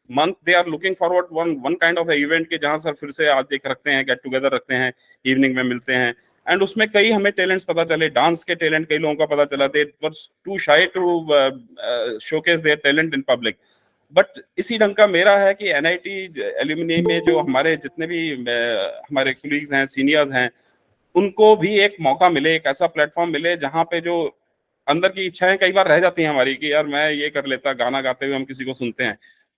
month they are looking forward one kind of a event के जहां सर फिर से आज एक रखते हैं, get together रखते हैं, evening में मिलते हैं. And उसमें कई हमें talents पता चले, dance के talent कई लोगों का पता चला. They were too shy to showcase their talent in public. But इसी ढंग का मेरा है कि NIT एल्यूमिनी में जो हमारे जितने भी हमारे colleagues हैं, seniors हैं, उनको भी एक मौका मिले, एक ऐसा प्लेटफॉर्म मिले जहां पे जो अंदर की इच्छाएं कई बार रह जाती हैं हमारी कि यार मैं ये कर लेता, गाना गाते हुए हम किसी को सुनते हैं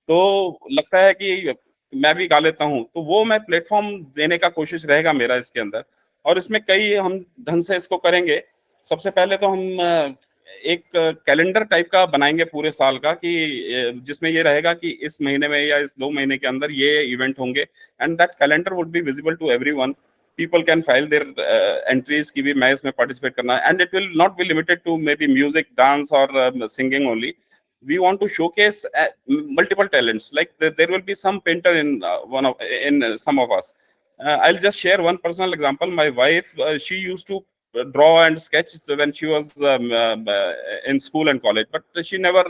तो लगता है कि मैं भी गा लेता हूं. तो वो मैं प्लेटफॉर्म देने का कोशिश रहेगा मेरा इसके अंदर. और इसमें कई हम ढंग से इसको करेंगे. सबसे पहले तो हम एक कैलेंडर टाइप का बनाएंगे पूरे साल का कि जिसमें ये रहेगा कि इस महीने में या इस 2 महीने के अंदर ये इवेंट होंगे. And that calendar would be visible to everyone. People can file their entries कि भी मैं इसमें participate करना है. And it will not be limited to maybe music, dance or singing only. We want to showcase multiple talents. Like there will be some painter in some of us. I'll just share one personal example. My wife, she used to draw and sketch when she was in school and college, but she never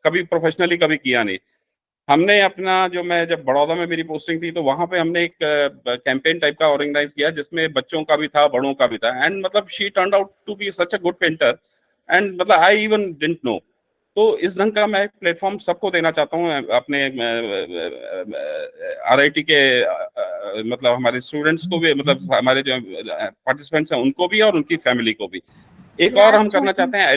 कभी professionally कभी किया नहीं. हमने अपना जो मैं जब बड़ौदा में मेरी पोस्टिंग थी तो वहां पे हमने एक कैंपेन टाइप का ऑर्गेनाइज किया जिसमें बच्चों का भी था, बड़ों का भी था. एंड मतलब she turned out to be such a good painter and मतलब आई इवन डिडंट नो. तो इस ढंग का मैं प्लेटफॉर्म सबको देना चाहता हूँ अपने RIT के मतलब हमारे स्टूडेंट्स को भी, मतलब हमारे जो पार्टिसिपेंट्स हैं उनको भी और उनकी फैमिली को भी. एक और हम करना चाहते हैं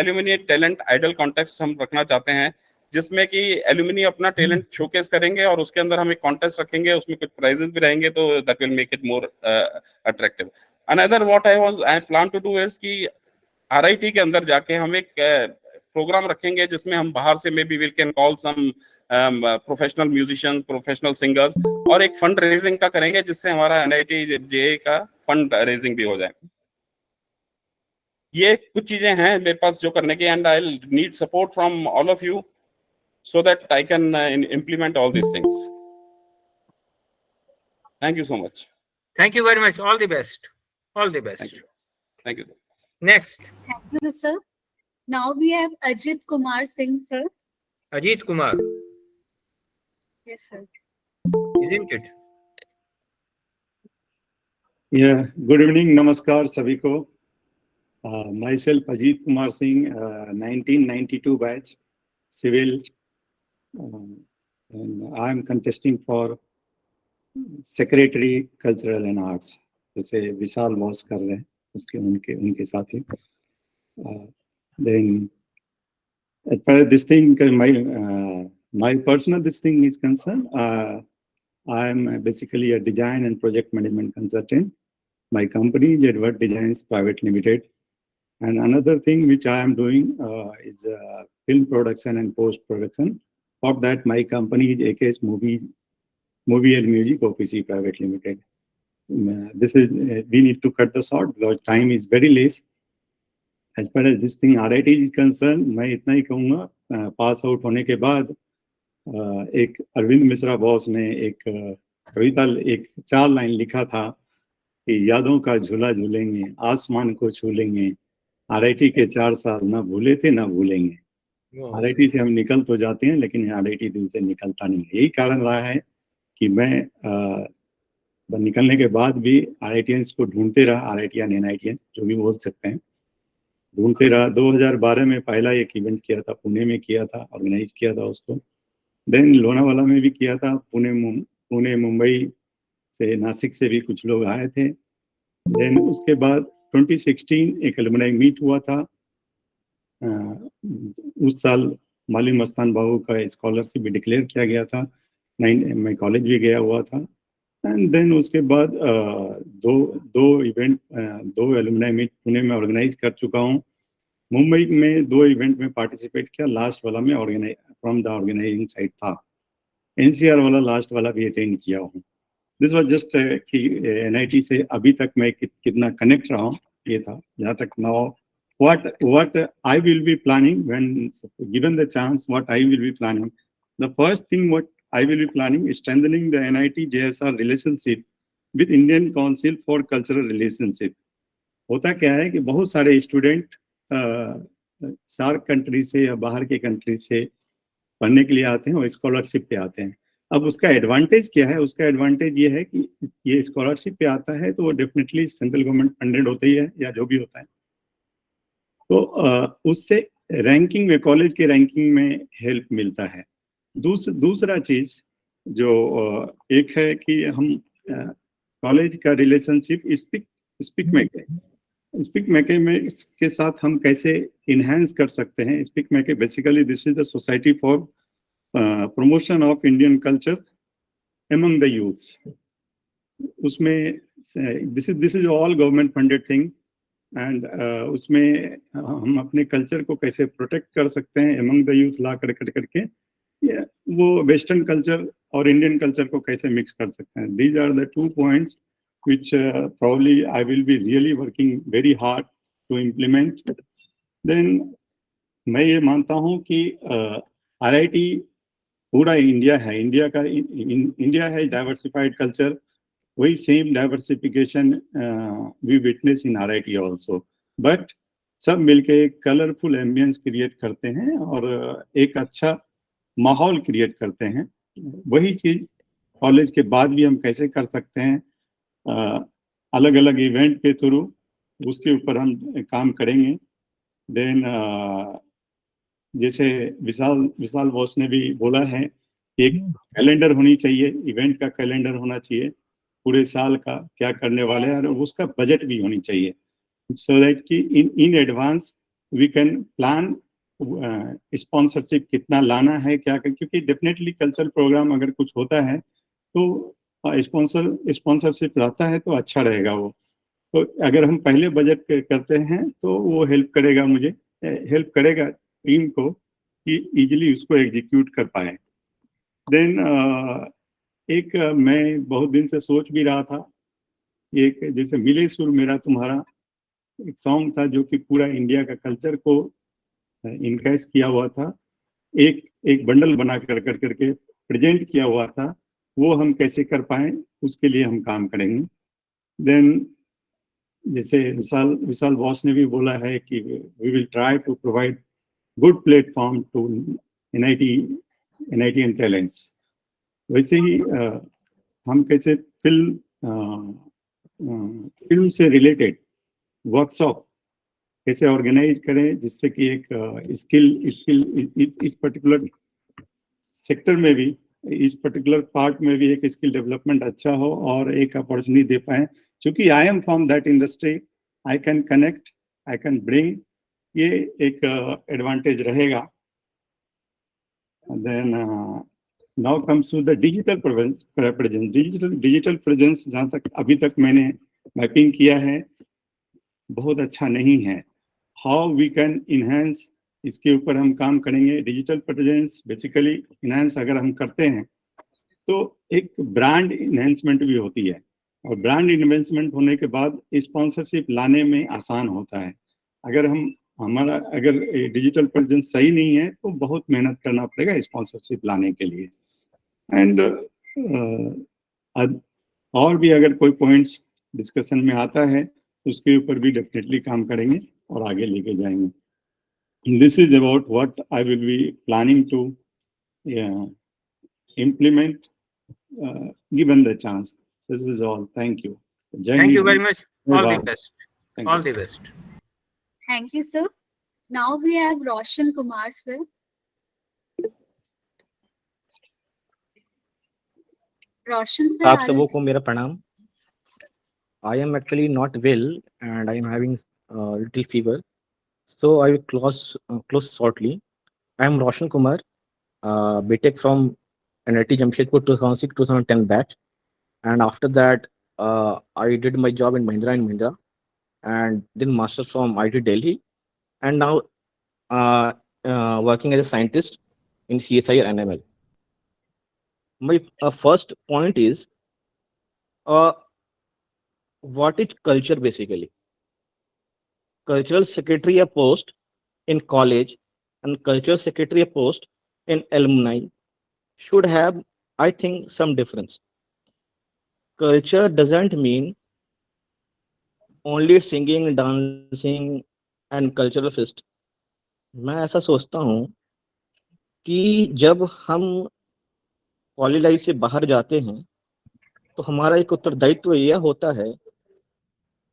एल्यूमिनी टैलेंट आइडल कॉन्टेस्ट हम रखना चाहते हैं जिसमें कि एल्यूमिनी अपना टैलेंट शोकेस करेंगे और उसके अंदर हम एक कॉन्टेस्ट रखेंगे. उसमें कुछ प्राइजेस भी रहेंगे तो that will make it more attractive. Another what I plan to do is कि RIT के अंदर जाके हम एक प्रोग्राम रखेंगे जिसमें हम बाहर से maybe will can call some professional musicians, professional singers और एक फंड रेजिंग का करेंगे जिससे हमारा NITJAA का फंड रेजिंग भी हो जाए. ये कुछ चीजें हैं मेरे पास जो करने की. And I need support from all of you so that I can implement all these things. Thank you so much. Thank you very much. All the best. All the best. Thank you. Thank you, sir. Next. Thank you, sir. Now we have Ajit Kumar Singh, sir. Ajit Kumar. Yes, sir. Isn't it? Yeah. Good evening. Namaskar sabhi ko. Myself Ajit Kumar Singh, 1992 batch, civil. And I am contesting for Secretary Cultural and Arts. जैसे विशाल boss कर रहे हैं उसके उनके साथ ही. Then as far as this thing my personal this thing is concerned, I am basically a design and project management consultant. My company is Edward Designs Private Limited. And another thing which I am doing is film production and post-production. For that, my company is AKS Movie and Music OPC Private Limited. This is, we need to cut the short because time is very less. As far as this thing RIT is concerned, मैं इतना ही कहूँगा, pass out होने के बाद एक Arvind Mishra boss ने एक कविता, एक 4 लाइन लिखा था कि यादों का झूला झूलेंगे, आसमान को छू लेंगे, RIT के 4 साल ना भूले थे ना भूलेंगे। RIT से हम निकल तो जाते हैं लेकिन RIT दिल से निकलता नहीं है। यही कारण रहा है कि मैं निकलने के बाद भी RITians को ढूंढते रहा, RITian NITian जो भी बोल सकते हैं, ढूंढते रहा। 2012 में पहला एक इवेंट किया था, पुणे में किया था, ऑर्गेनाइज किया था उसको। देन लोनावाला में भी किया था, पुणे मुंबई से, नासिक से भी कुछ लोग आए थे। देन उसके बाद 2016 एक अलुमनाई मीट हुआ था। उस साल मालिक मस्तान बाबू का स्कॉलरशिप भी डिक्लेयर किया गया था। मैं कॉलेज भी गया हुआ था। एंड देन उसके बाद दो एलुमनाई मीट पुणे में ऑर्गेनाइज कर चुका हूँ। मुंबई में 2 इवेंट में पार्टिसिपेट किया, लास्ट वाला में organise from the organising side था। NCR वाला लास्ट वाला भी अटेंड किया हूँ। दिस वाज जस्ट कि NIT से अभी तक मैं कितना कनेक्ट रहा हूँ, ये था। जहाँ तक now what I will be planning when given the chance, what I will be planning, the first thing what I will be planning is strengthening the NIT JSR relationship with Indian Council for Cultural Relationship. होता क्या है कि बहुत सारे student SAARC country से या बाहर के कंट्री से पढ़ने के लिए आते हैं और स्कॉलरशिप पे आते हैं। अब उसका एडवांटेज क्या है? उसका एडवांटेज ये है कि ये स्कॉलरशिप पे आता है तो वो डेफिनेटली सेंट्रल गवर्नमेंट फंडेड होती है या जो भी होता है, तो उससे रैंकिंग में, कॉलेज के रैंकिंग में हेल्प मिलता है। दूसरा चीज जो एक है कि हम कॉलेज का रिलेशनशिप स्पीक मैके में के साथ हम कैसे इनहेंस कर सकते हैं। SPIC MACAY basically this is the society for promotion of Indian culture among the youth. उसमें this is all government funded thing and उसमें हम अपने कल्चर को कैसे प्रोटेक्ट कर सकते हैं एमंग द यूथ ला करके वो वेस्टर्न कल्चर और इंडियन कल्चर को कैसे मिक्स कर सकते हैं। These are the 2 points which probably I will be really working very hard to implement. Then मैं ये मानता हूँ कि RIT पूरा इंडिया है, इंडिया है डाइवर्सिफाइड कल्चर, वही same diversification we witness in RIT also, but सब मिलके एक कलरफुल एम्बियंस क्रिएट करते हैं और एक अच्छा माहौल क्रिएट करते हैं। वही चीज कॉलेज के बाद भी हम कैसे कर सकते हैं, अलग अलग इवेंट के थ्रू, उसके ऊपर हम काम करेंगे। देन जैसे विशाल बॉस ने भी बोला है, एक कैलेंडर होनी चाहिए, इवेंट का कैलेंडर होना चाहिए पूरे साल का, क्या करने वाले हैं, और उसका बजट भी होनी चाहिए, सो दैट कि in advance we can plan sponsorship कितना लाना है, क्या क्योंकि डेफिनेटली कल्चरल प्रोग्राम अगर कुछ होता है तो स्पॉन्सरशिप रहता है तो अच्छा रहेगा वो। तो अगर हम पहले बजट करते हैं तो वो हेल्प करेगा टीम को कि इजीली उसको एग्जीक्यूट कर पाए। देन एक मैं बहुत दिन से सोच भी रहा था, एक जैसे मिले सुर मेरा तुम्हारा एक सॉन्ग था जो कि पूरा इंडिया का कल्चर को इनकैश किया हुआ था, एक बंडल बना करके प्रेजेंट किया हुआ था, वो हम कैसे कर पाए उसके लिए हम काम करेंगे। देन जैसे विशाल बॉस ने भी बोला है कि we will try to provide good platform to NIT and talents. वैसे ही हम कैसे फिल्म से रिलेटेड वर्कशॉप कैसे ऑर्गेनाइज करें जिससे कि एक स्किल इस पर्टिकुलर सेक्टर में भी, इस पर्टिकुलर पार्ट में भी एक स्किल डेवलपमेंट अच्छा हो और एक अपॉर्चुनिटी दे पाए। क्योंकि I am from that industry, I can connect, I can bring, ये एक एडवांटेज रहेगा। Then now comes to the digital presence. Digital presence जहाँ तक अभी तक मैंने मैपिंग किया है बहुत अच्छा नहीं है। हाउ वी कैन इनहेंस, इसके ऊपर हम काम करेंगे। डिजिटल प्रेजेंस बेसिकली इनहेंस अगर हम करते हैं तो एक ब्रांड इनहेंसमेंट भी होती है, और ब्रांड इन्वेस्टमेंट होने के बाद स्पॉन्सरशिप लाने में आसान होता है। अगर हमारा अगर डिजिटल प्रेजेंस सही नहीं है तो बहुत मेहनत करना पड़ेगा स्पॉन्सरशिप लाने के लिए। एंड और भी अगर कोई पॉइंट्स डिस्कशन में आता है तो उसके ऊपर भी डेफिनेटली काम करेंगे और आगे लेके जाएंगे। This is about what I will be planning to implement given the chance. This is all. Thank you. Thank you very much. Jai All the Bharat. best. Thank All you. the best. Thank you, sir. Now we have Roshan Kumar, sir. Roshan, sir, आप are सबों you को मेरा प्रणाम। I am actually not well and I am having little fever, so I will close shortly. I am Roshan Kumar, BTech from NIT Jamshedpur 2006-2010 batch, and after that I did my job in Mahindra and Mahindra, and then masters from IT Delhi, and now working as a scientist in CSI or NML. My first point is uh, what is culture basically? Cultural secretary a post in college and cultural secretary a post in alumni should have, I think, some difference. Culture doesn't mean only singing, dancing and cultural fest. मैं ऐसा सोचता हूँ कि जब हम college life से बाहर जाते हैं तो हमारा एक उत्तरदायित्व यह होता है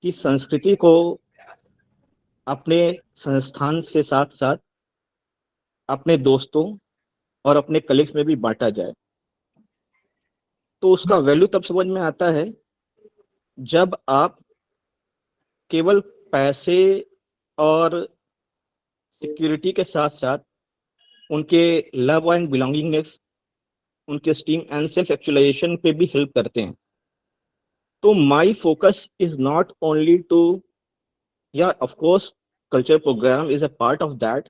कि संस्कृति को अपने संस्थान से साथ साथ अपने दोस्तों और अपने कलीग्स में भी बांटा जाए। तो उसका वैल्यू तब समझ में आता है जब आप केवल पैसे और सिक्योरिटी के साथ साथ उनके लव एंड बिलोंगिंगनेस, उनके स्टीम एंड सेल्फ एक्चुअलाइजेशन पे भी हेल्प करते हैं। तो my focus is not only to, या of course culture program is a part of that,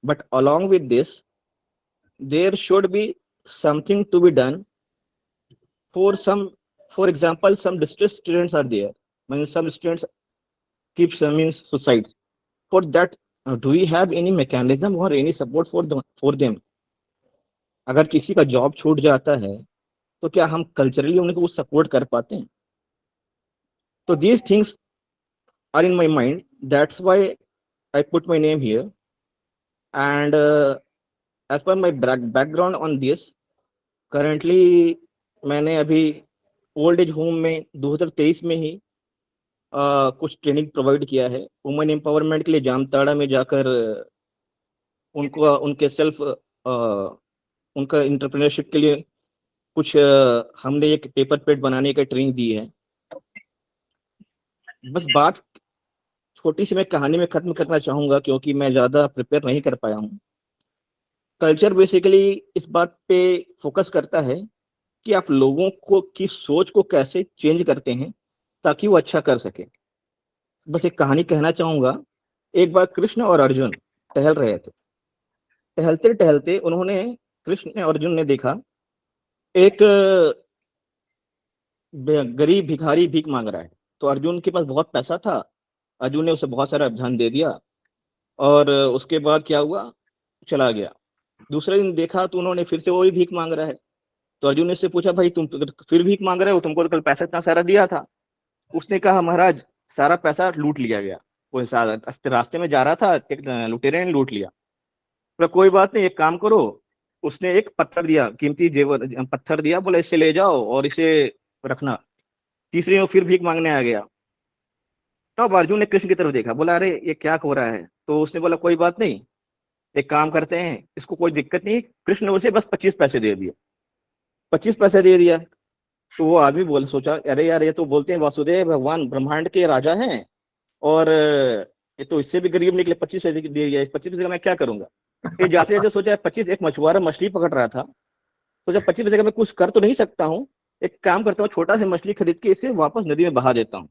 but along with this there should be something to be done for some, for example some distressed students are there, when some students keep some means suicides. For that, do we have any mechanism or any support for them? अगर किसी का job छूट जाता है तो क्या हम culturally उनको सपोर्ट कर पाते हैं? तो these things are in my mind, that's why I put my name here. And as per my background on this, currently मैंने अभी ओल्ड एज होम में 2023 में ही कुछ ट्रेनिंग प्रोवाइड किया है वुमेन एम्पावरमेंट के लिए। जामताड़ा में जाकर उनको उनके सेल्फ उनका इंटरप्रेन्योरशिप के लिए कुछ हमने एक पेपर प्लेट बनाने का ट्रेनिंग दी है। बस बात छोटी सी मैं कहानी में खत्म करना चाहूंगा क्योंकि मैं ज़्यादा प्रिपेयर नहीं कर पाया हूँ। कल्चर बेसिकली इस बात पे फोकस करता है कि आप लोगों को की सोच को कैसे चेंज करते हैं ताकि वो अच्छा कर सके। बस एक कहानी कहना चाहूंगा। एक बार कृष्ण और अर्जुन टहल रहे थे। टहलते टहलते उन्होंने, कृष्ण और अर्जुन ने देखा एक गरीब भिखारी भीख मांग रहा है। तो अर्जुन के पास बहुत पैसा था, अर्जुन ने उसे बहुत सारा धन दे दिया और उसके बाद क्या हुआ, चला गया। दूसरे दिन देखा तो उन्होंने फिर से वही भीख मांग रहा है। तो अर्जुन ने उससे पूछा, भाई तुम फिर भीख मांग रहे हो, तुमको तो कल पैसा इतना सारा दिया था। उसने कहा, महाराज सारा पैसा लूट लिया गया, वो रास्ते में जा रहा था, एक लुटेरे ने लूट लिया। तो कोई बात नहीं, एक काम करो। उसने एक पत्थर दिया, कीमती जेवर पत्थर दिया, बोला इसे ले जाओ और इसे रखना। तीसरे दिन वो फिर भीख मांगने आ गया। तब अर्जुन ने कृष्ण की तरफ देखा, बोला अरे ये क्या हो रहा है। तो उसने बोला कोई बात नहीं, एक काम करते हैं, इसको कोई दिक्कत नहीं। कृष्ण ने उसे बस 25 पैसे दे दिए। 25 पैसे दे दिया तो वो आदमी बोल सोचा, अरे यार ये तो बोलते हैं वासुदेव भगवान ब्रह्मांड के राजा हैं और ये तो इससे भी गरीब निकले, 25 पैसे दे दिया, इस 25 पैसे का मैं क्या करूंगा। ये जाते जाते सोचा 25, एक मछुआरा मछली पकड़ रहा था, तो जब 25 पैसे का मैं कुछ कर तो नहीं सकता हूँ, एक काम करता हूँ, छोटा सा मछली खरीद के इसे वापस नदी में बहा देता हूँ,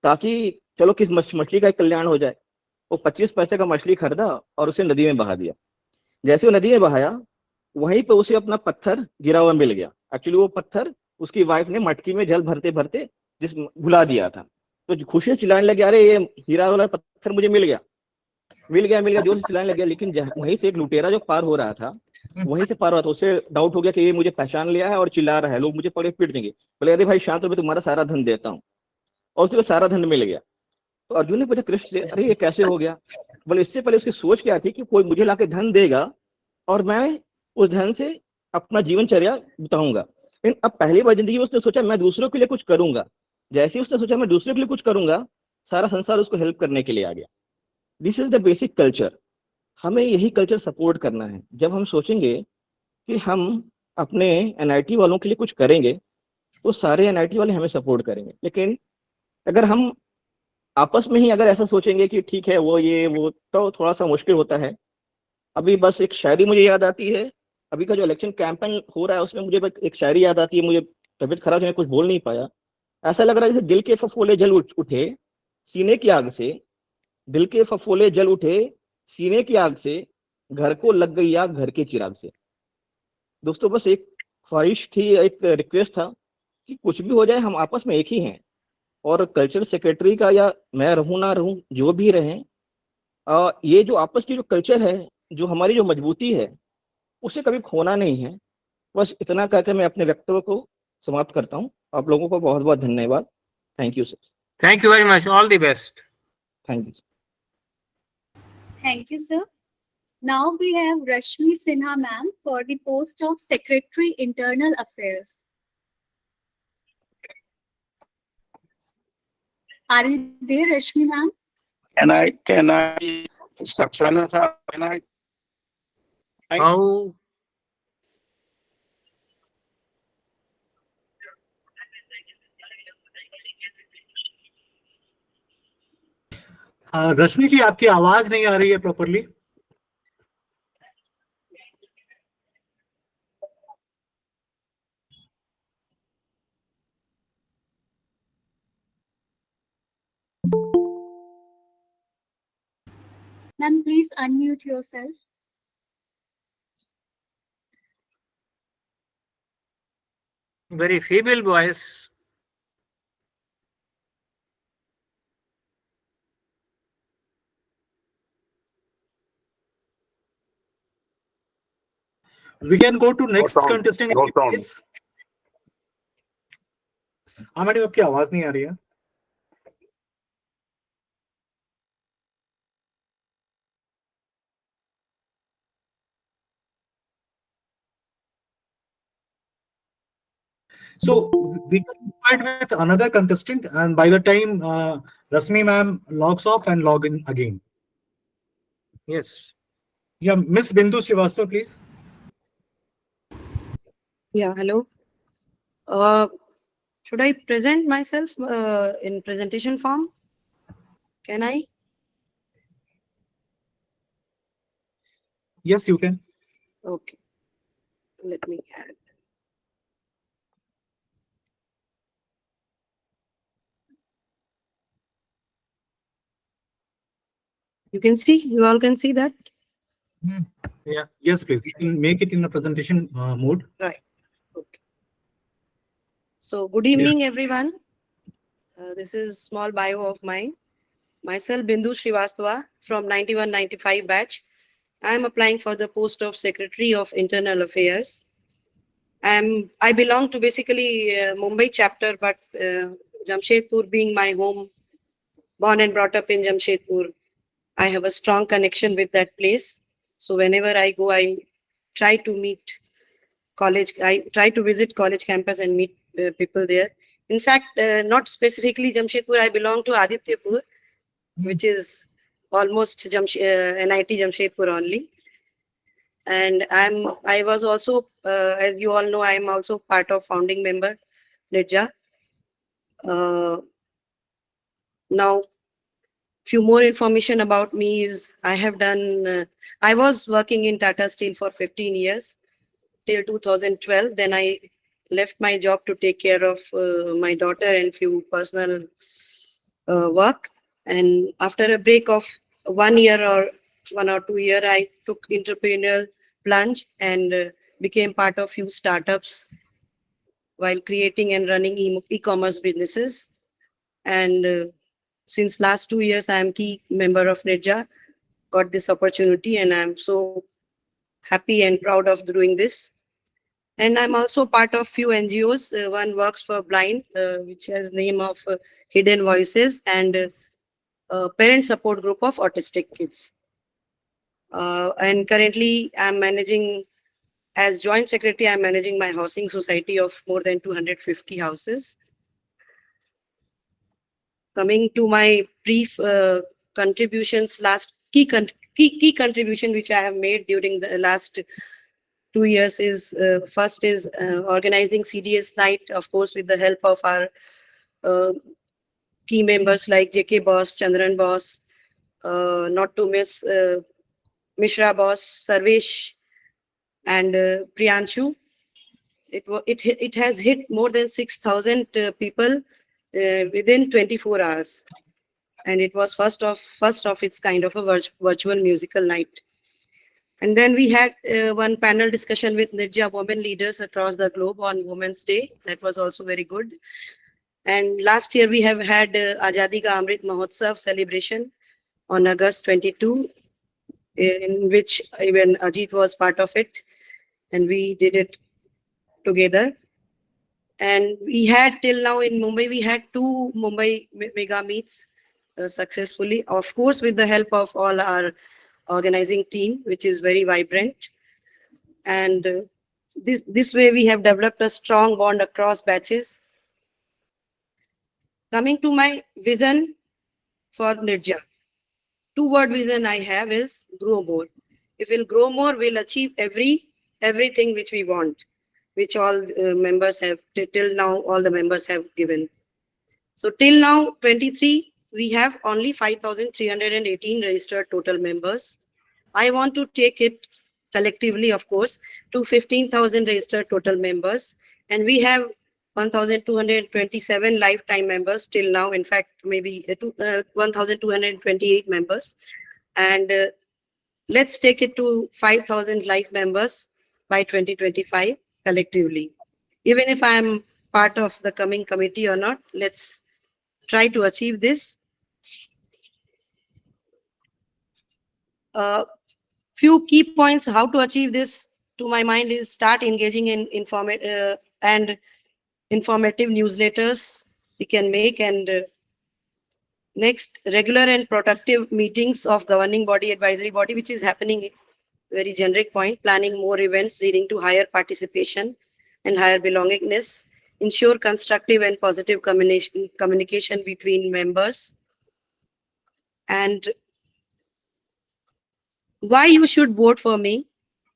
ताकि चलो किस मछली का कल्याण हो जाए। वो 25 पैसे का मछली खरीदा और उसे नदी में बहा दिया। जैसे वो नदी में बहाया, वहीं पे उसे अपना पत्थर गिरा हुआ मिल गया। एक्चुअली वो पत्थर उसकी वाइफ ने मटकी में जल भरते भरते जिस भुला दिया था। तो खुशी से चिल्लाने लगे, अरे ये हीरा वाला पत्थर मुझे मिल गया, मिल गया, मिल गया, जोर से चिल्लाने लग गया। लेकिन वहीं से एक लुटेरा जो पार हो रहा था, वहीं से पार हो रहा था, उसे डाउट हो गया कि ये मुझे पहचान लिया है और चिल्ला रहा है, लोग मुझे पड़े पीट देंगे। बोले अरे भाई शांत हो, मैं तुम्हारा सारा धन देता हूँ। और उसे सारा धन मिल गया। तो अर्जुन ने पूछा कृष्ण से, अरे ये कैसे हो गया? बोले इससे पहले उसकी सोच क्या थी कि कोई मुझे लाके धन देगा और मैं उस धन से अपना जीवनचर्या बिताऊंगा। लेकिन अब पहली बार जिंदगी में उसने सोचा मैं दूसरों के लिए कुछ करूंगा। जैसे ही उसने सोचा मैं दूसरों के लिए कुछ करूंगा, सारा संसार उसको हेल्प करने के लिए आ गया। This is the basic culture. हमें यही कल्चर सपोर्ट करना है। जब हम सोचेंगे कि हम अपने एनआईटी वालों के लिए कुछ करेंगे, तो सारे एनआईटी वाले हमें सपोर्ट करेंगे। लेकिन अगर हम आपस में ही अगर ऐसा सोचेंगे कि ठीक है वो ये वो, तो थोड़ा सा मुश्किल होता है। अभी बस एक शायरी मुझे याद आती है, अभी का जो इलेक्शन कैंपेन हो रहा है उसमें मुझे बस एक शायरी याद आती है। मुझे तबीयत खराब है, मैं कुछ बोल नहीं पाया। ऐसा लग रहा है जैसे दिल के फफोले जल उठे सीने की आग से, दिल के फफोले जल उठे सीने की आग से, घर को लग गई आग घर के चिराग से। दोस्तों बस एक ख्वाहिश थी, एक रिक्वेस्ट था कि कुछ भी हो जाए हम आपस में एक ही हैं। और कल्चर सेक्रेटरी का या मैं रहूं ना रहूं, जो भी रहे, ये जो आपस की जो कल्चर है, जो हमारी जो मजबूती है, उसे कभी खोना नहीं है। बस इतना कहकर मैं अपने वक्तव्य को समाप्त करता हूँ। आप लोगों को बहुत बहुत धन्यवाद। Thank you sir. Thank you very much. All the best. Thank you. Thank you, sir. Now we have Rashmi Sinha ma'am for the post of Secretary Internal Affairs. Are you there, Rashmi ma'am? Can I, Saxena sir, can I? How? रश्मि जी आपकी आवाज नहीं आ रही है properly. Ma'am, please unmute yourself. Very feeble voice. We can go to next contestant. हाँ madam आपकी आवाज नहीं आ रही है। So we can start with another contestant, and by the time Rasmi ma'am logs off and log in again. Yes. Yeah, Miss Bindu Srivastava, please. Yeah, hello. Should I present myself in presentation form? Can I? Yes, you can. Okay. Let me add. You can see, you all can see that? Yeah. Yes, please. You can make it in the presentation mode. Right. Okay. So good evening, everyone. This is small bio of mine. Myself, Bindu Srivastava from 91-95 batch. I am applying for the post of Secretary of Internal Affairs. I belong to basically Mumbai chapter, but Jamshedpur being my home, born and brought up in Jamshedpur, I have a strong connection with that place. So whenever I go, I try to meet college. I try to visit college campus and meet people there. In fact, not specifically Jamshedpur, I belong to Adityapur, which is almost NIT Jamshedpur only. And I was also, as you all know, I am also part of founding member NITJAA. Now, few more information about me is I have done, I was working in Tata Steel for 15 years. till 2012. Then I left my job to take care of my daughter and few personal work. And after a break of 1 or 2 years, I took entrepreneurial plunge and became part of few startups while creating and running e-commerce businesses. And since last 2 years, I am key member of NITJAA, got this opportunity, and I'm so happy and proud of doing this. And I'm also part of few NGOs. One works for blind, which has name of Hidden Voices, and parent support group of autistic kids. And currently, I'm managing, as joint secretary, I'm managing my housing society of more than 250 houses. Coming to my brief contributions, last key contribution which I have made during the last 2 years is first is organizing CDS night, of course, with the help of our key members like JK Boss, Chandran Boss, not to miss Mishra Boss, Sarvesh, and Priyanshu. It has hit more than 6,000 people within 24 hours, and it was first of its kind of a virtual musical night. And then we had one panel discussion with NITJAA women leaders across the globe on Women's Day. That was also very good. And last year we have had Azadi Ka Amrit Mahotsav celebration on August 22, in which even Ajit was part of it, and we did it together. And we had till now in Mumbai, we had 2 Mumbai mega meets successfully, of course, with the help of all our organizing team, which is very vibrant. And this way we have developed a strong bond across batches. Coming to my vision for NITJAA, 2-word vision I have is grow more. If we'll grow more, we'll achieve everything which we want, which all members have till now, all the members have given. So till now 23, we have only 5,318 registered total members. I want to take it collectively, of course, to 15,000 registered total members, and we have 1,227 lifetime members till now. In fact, maybe 1,228 members, and let's take it to 5,000 life members by 2025 collectively. Even if I am part of the coming committee or not, let's try to achieve this. Few key points how to achieve this, to my mind, is start engaging in informative newsletters we can make, and next, regular and productive meetings of governing body, advisory body, which is happening, very generic point, planning more events leading to higher participation and higher belongingness, ensure constructive and positive communication between members. And why you should vote for me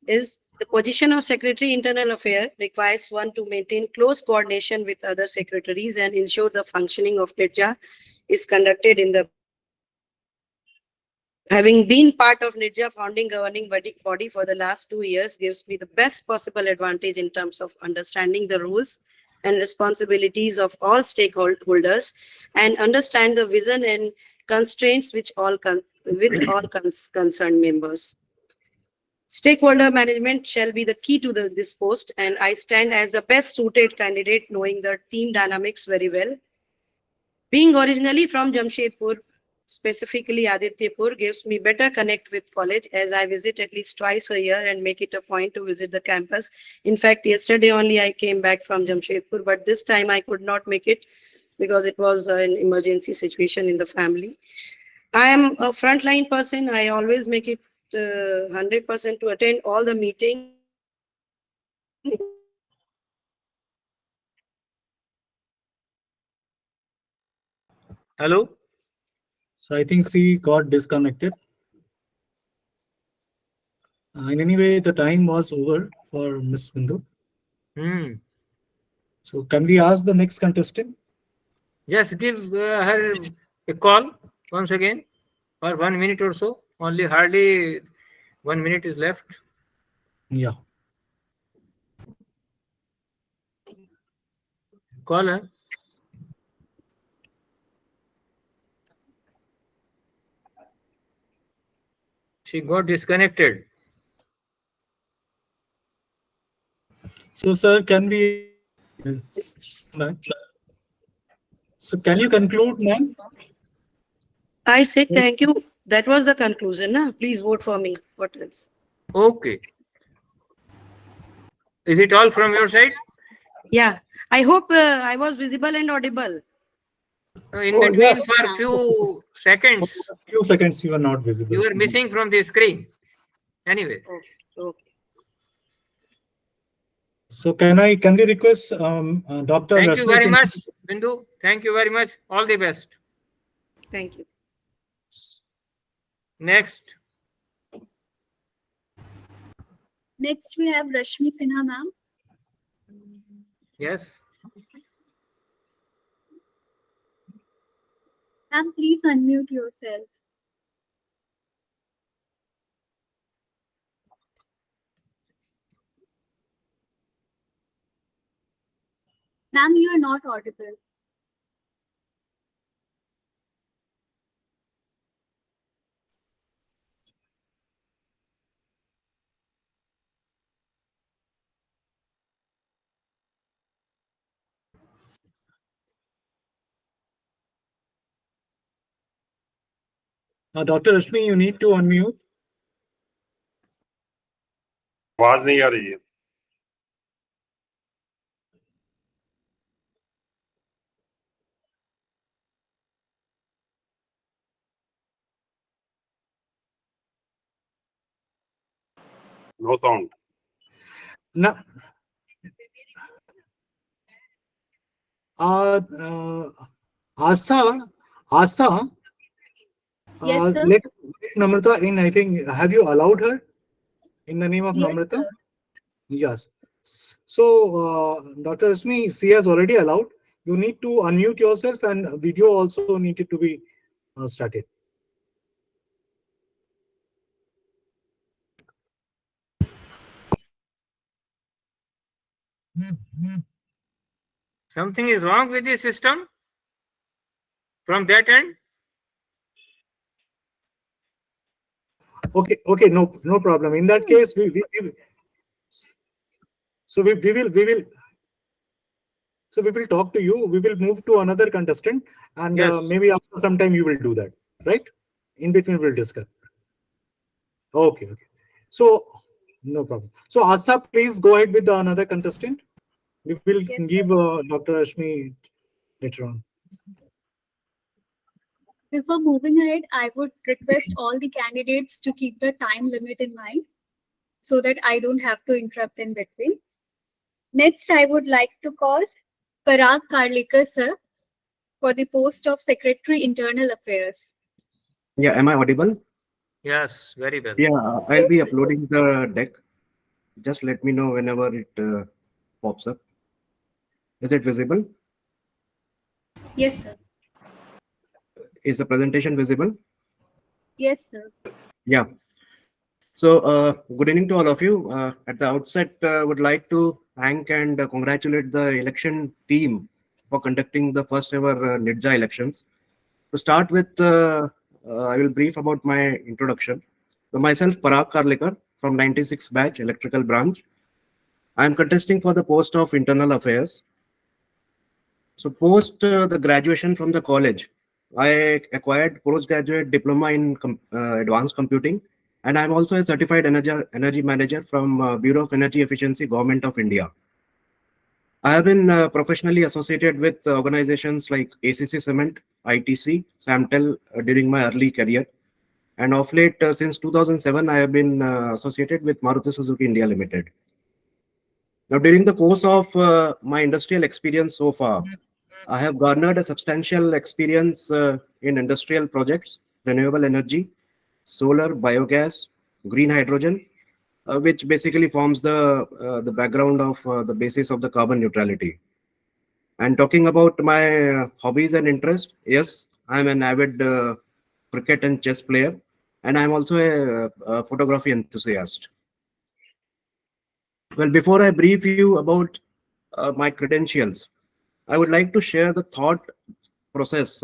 is the position of Secretary Internal Affairs requires one to maintain close coordination with other secretaries and ensure the functioning of NITJAA is conducted in the Having been part of NITJAA founding governing body for the last 2 years gives me the best possible advantage in terms of understanding the rules and responsibilities of all stakeholders and understand the vision and constraints which concerned members. Stakeholder management shall be the key to this post, and I stand as the best suited candidate knowing the team dynamics very well. Being originally from Jamshedpur, specifically Adityapur, gives me better connect with college as I visit at least twice a year and make it a point to visit the campus. In fact, yesterday only I came back from Jamshedpur, but this time I could not make it because it was an emergency situation in the family. I am a frontline person. I always make it 100% to attend all the meetings. Hello? So I think she got disconnected. In any way, the time was over for Ms. Bindu. So can we ask the next contestant? Yes, give her a call once again for 1 minute or so. Only hardly 1 minute is left. Yeah. Call her. She got disconnected. So, sir, can we? So, can you conclude, ma'am? I say thank you. That was the conclusion. Na? Please vote for me. What else? Okay. Is it all from your side? Yeah. I hope I was visible and audible. In between for few seconds. Few seconds you are not visible. You are missing from the screen. Anyway. Okay. So can we request Dr. Thank you very Rashmi much, Bindu. Thank you very much. All the best. Thank you. Next. Next, we have Rashmi Sinha, ma'am. Yes. Ma'am, please unmute yourself. Ma'am, you are not audible. Dr. Rashmi, you need to unmute. आवाज नहीं आ रही है. No sound. No. Asa. Yes, sir. Let Namrata in. I think, have you allowed her in the name of Yes, Namrata? sir. Yes. So, Dr. Rashmi, she has already allowed. You need to unmute yourself, and video also needed to be started. Something is wrong with the system from that end. Okay, no problem. In that case, we will. So we will talk to you. We will move to another contestant, and Yes. maybe after some time you will do that, right? In between we'll discuss. Okay. So no problem. So Asa, please go ahead with another contestant. We will give Dr. Rashmi later on. Before moving ahead, I would request all the candidates to keep the time limit in mind so that I don't have to interrupt in between. Next, I would like to call Parag Karlikar, sir, for the post of Secretary Internal Affairs. Yeah, am I audible? Yes, very well. Yeah, I'll be uploading the deck. Just let me know whenever it pops up. Is it visible? Yes, sir. Is the presentation visible? Yes, sir. Yeah. So good evening to all of you. At the outset, would like to thank and congratulate the election team for conducting the first ever NITJAA elections. To start with, I will brief about my introduction. So myself, Parag Karlikar from 96 batch electrical branch. I am contesting for the post of internal affairs. So post the graduation from the college, I acquired postgraduate diploma in advanced computing, and I'm also a certified energy manager from Bureau of Energy Efficiency, Government of India. I have been professionally associated with organizations like ACC Cement, ITC, Samtel during my early career. And of late, since 2007, I have been associated with Maruti Suzuki India Limited. Now, during the course of my industrial experience so far, I have garnered a substantial experience in industrial projects, renewable energy, solar, biogas, green hydrogen, which basically forms the background of the basis of the carbon neutrality. And talking about my hobbies and interests, yes, I'm an avid cricket and chess player, and I'm also a photography enthusiast. Well, before I brief you about my credentials, I would like to share the thought process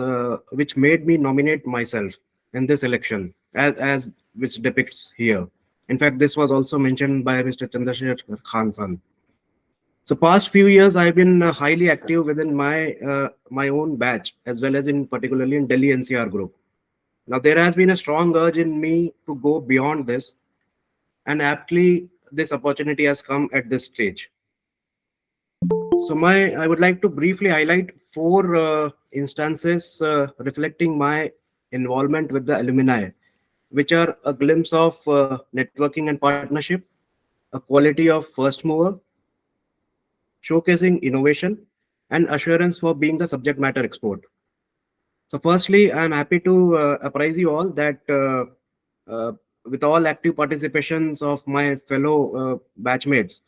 which made me nominate myself in this election, as which depicts here. In fact, this was also mentioned by Mr. Chandrasekhar Khan San. So past few years, I've been highly active within my own batch, as well as in particularly in Delhi NCR group. Now there has been a strong urge in me to go beyond this, and aptly this opportunity has come at this stage. So I would like to briefly highlight four instances reflecting my involvement with the alumni, which are a glimpse of networking and partnership, a quality of first mover, showcasing innovation, and assurance for being the subject matter expert. So firstly, I'm happy to apprise you all that with all active participations of my fellow batchmates,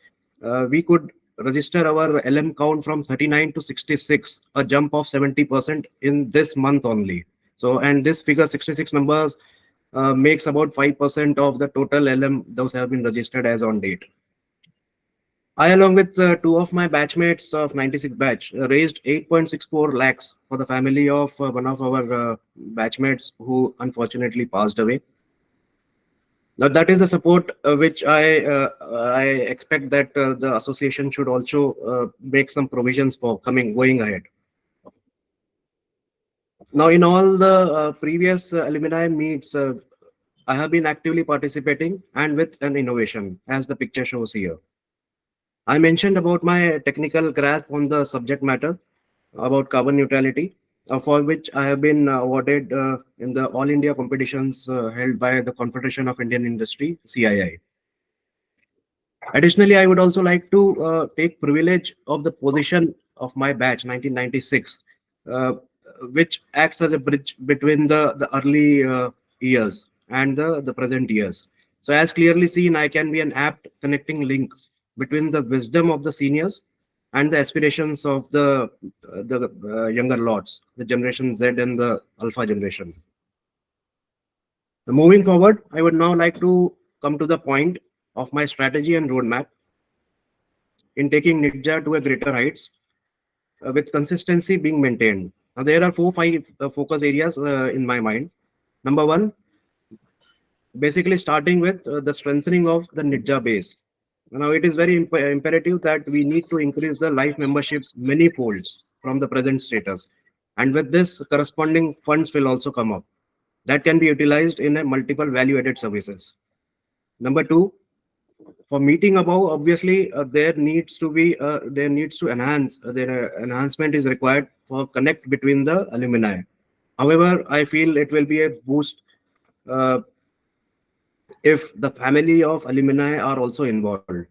we could register our LM count from 39 to 66, a jump of 70% in this month only. So, and this figure 66 numbers makes about 5% of the total LM those have been registered as on date. I, along with two of my batchmates of 96 batch, raised 8.64 lakhs for the family of one of our batchmates who unfortunately passed away. Now, that is a support which I expect that the association should also make some provisions for going ahead. Now, in all the previous alumni meets, I have been actively participating and with an innovation, as the picture shows here. I mentioned about my technical grasp on the subject matter about carbon neutrality, for which I have been awarded in the All India competitions held by the Confederation of Indian Industry, CII. Additionally, I would also like to take privilege of the position of my batch, 1996, which acts as a bridge between the early years and the present years. So as clearly seen, I can be an apt connecting link between the wisdom of the seniors and the aspirations of the younger lots, the Generation Z and the Alpha generation. Moving forward, I would now like to come to the point of my strategy and roadmap in taking NITJAA to a greater heights, with consistency being maintained. Now, there are 4-5 focus areas in my mind. Number one, basically starting with the strengthening of the NITJAA base. Now, it is very imperative that we need to increase the life membership many folds from the present status. And with this, corresponding funds will also come up that can be utilized in a multiple value-added services. Number two, for meeting above, obviously there needs to enhance enhancement is required for connect between the alumni. However, I feel it will be a boost if the family of alumni are also involved.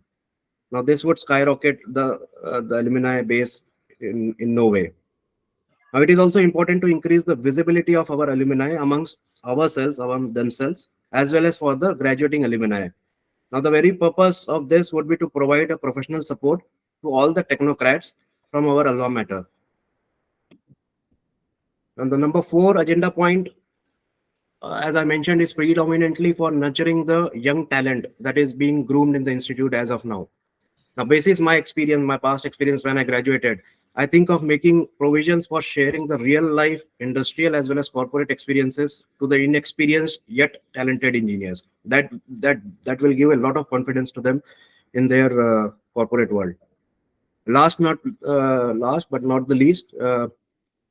Now, this would skyrocket the alumni base in no way. Now, it is also important to increase the visibility of our alumni amongst ourselves, among themselves, as well as for the graduating alumni. Now, the very purpose of this would be to provide a professional support to all the technocrats from our alma mater. And the number 4 agenda point, as I mentioned, is predominantly for nurturing the young talent that is being groomed in the institute as of now. Now, basis my experience, my past experience when I graduated, I think of making provisions for sharing the real life industrial as well as corporate experiences to the inexperienced yet talented engineers. That will give a lot of confidence to them in their corporate world. Last but not the least,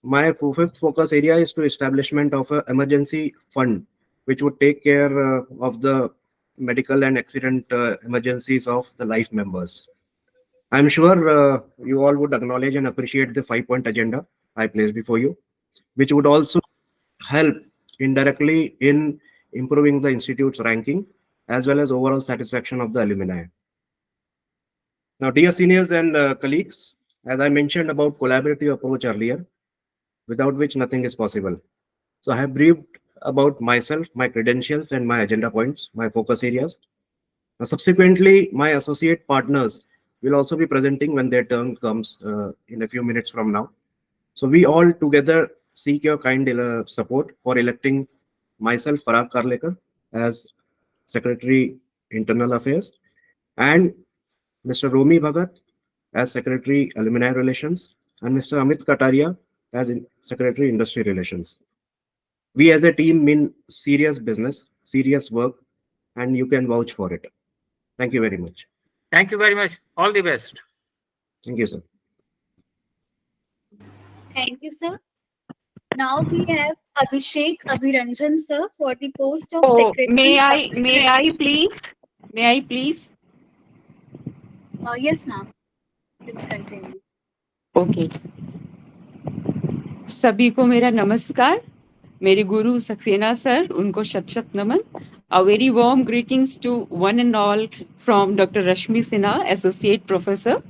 my 5th focus area is to establishment of an emergency fund, which would take care of the medical and accident emergencies of the life members. I'm sure you all would acknowledge and appreciate the 5-point agenda I placed before you, which would also help indirectly in improving the institute's ranking as well as overall satisfaction of the alumni. Now, dear seniors and colleagues, as I mentioned about collaborative approach earlier, without which nothing is possible. So I have briefed about myself, my credentials and my agenda points, my focus areas. Now, subsequently, my associate partners will also be presenting when their turn comes in a few minutes from now. So we all together seek your kind support for electing myself, Parag Karlekar, as Secretary Internal Affairs, and Mr. Romi Bhagat as Secretary Alumni Relations, and Mr. Amit Kataria as Secretary Industry Relations. We as a team mean serious business, serious work, and you can vouch for it. Thank you very much. Thank you very much. All the best. Thank you, sir. Thank you, sir. Now we have Abhishek Abhiranjan, sir, for the post of Oh, Secretary. may I please? May I please? Yes, ma'am. You may continue. Okay. सभी को मेरा नमस्कार. मेरे गुरु Saxena sir, उनको शत शत नमन. A very warm greetings to one and all from Dr. Rashmi Sinha, Associate Professor,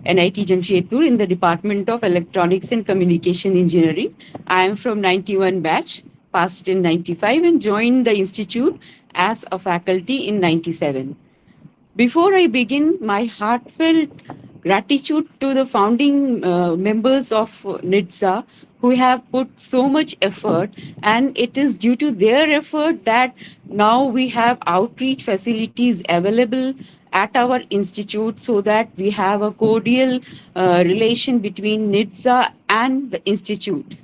NIT Jamshedpur in the Department of Electronics and Communication Engineering. I am from 91 batch, passed in 95 and joined the institute as a faculty in 97. Before I begin, my heartfelt gratitude to the founding members of NITJAA who have put so much effort, and it is due to their effort that now we have outreach facilities available at our institute so that we have a cordial relation between NITJAA and the institute.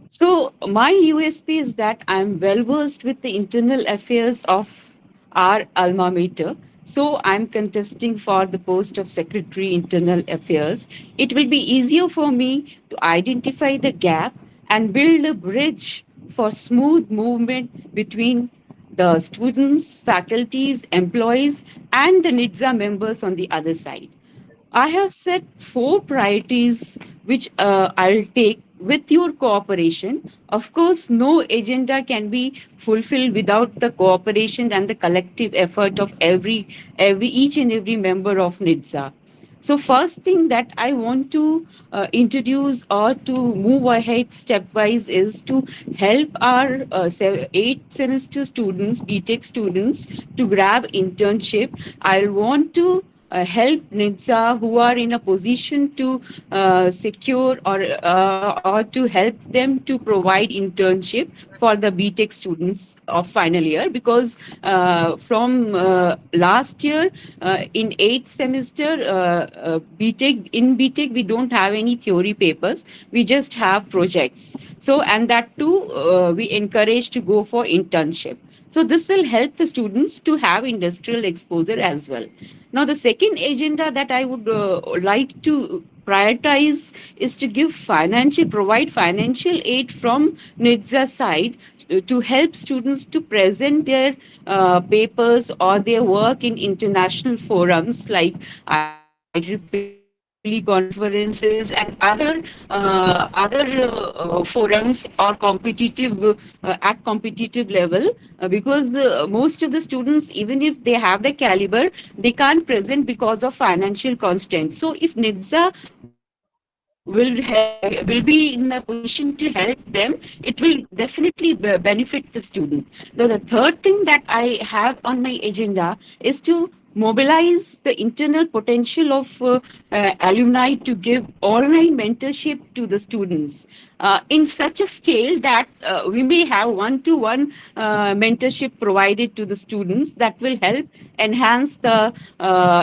So my USP is that I'm well versed with the internal affairs of our alma mater. So I'm contesting for the post of Secretary Internal Affairs. It will be easier for me to identify the gap and build a bridge for smooth movement between the students, faculties, employees, and the NITJAA members on the other side. I have set 4 priorities which I'll take with your cooperation. Of course, no agenda can be fulfilled without the cooperation and the collective effort of each and every member of NITJAA. So first thing that I want to introduce or to move ahead stepwise is to help our 8th semester students, BTech students, to grab internship. I want to help NITJAA who are in a position to secure or to help them to provide internship for the BTech students of final year, because from last year in 8th semester BTech we don't have any theory papers, we just have projects. So and that too we encourage to go for internship. So this will help the students to have industrial exposure as well. Now, the second agenda that I would like to prioritize is to provide financial aid from NITJAA side to help students to present their papers or their work in international forums like IEEE conferences and other forums or competitive at competitive level, because most of the students, even if they have the caliber, they can't present because of financial constraints. So if NITJAA will be in a position to help them, it will definitely benefit the students. Now, the third thing that I have on my agenda is to mobilize the internal potential of alumni to give online mentorship to the students in such a scale that we may have one-to-one mentorship provided to the students that will help enhance the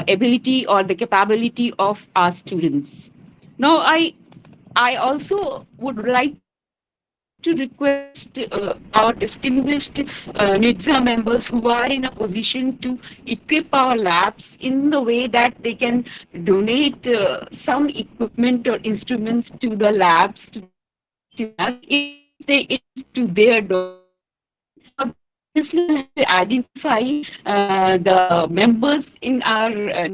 ability or the capability of our students. Now, I also would like to request our distinguished NITJAA members who are in a position to equip our labs in the way that they can donate some equipment or instruments to the labs, to the university labs, if it is to their domain. Now, this will help to identify the members in our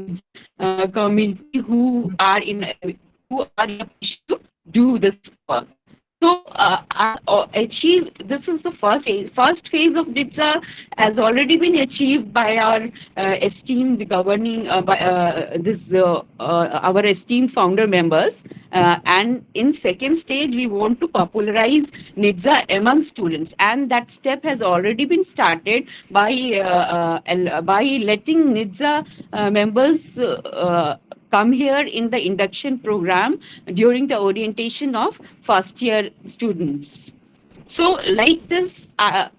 community who are in a position to do this work. So, this is the first phase. First phase of NITJAA has already been achieved by our esteemed governing, our esteemed founder members. And in second stage, we want to popularize NITJAA among students, and that step has already been started by letting NITJAA members come here in the induction program during the orientation of first year students. So like this,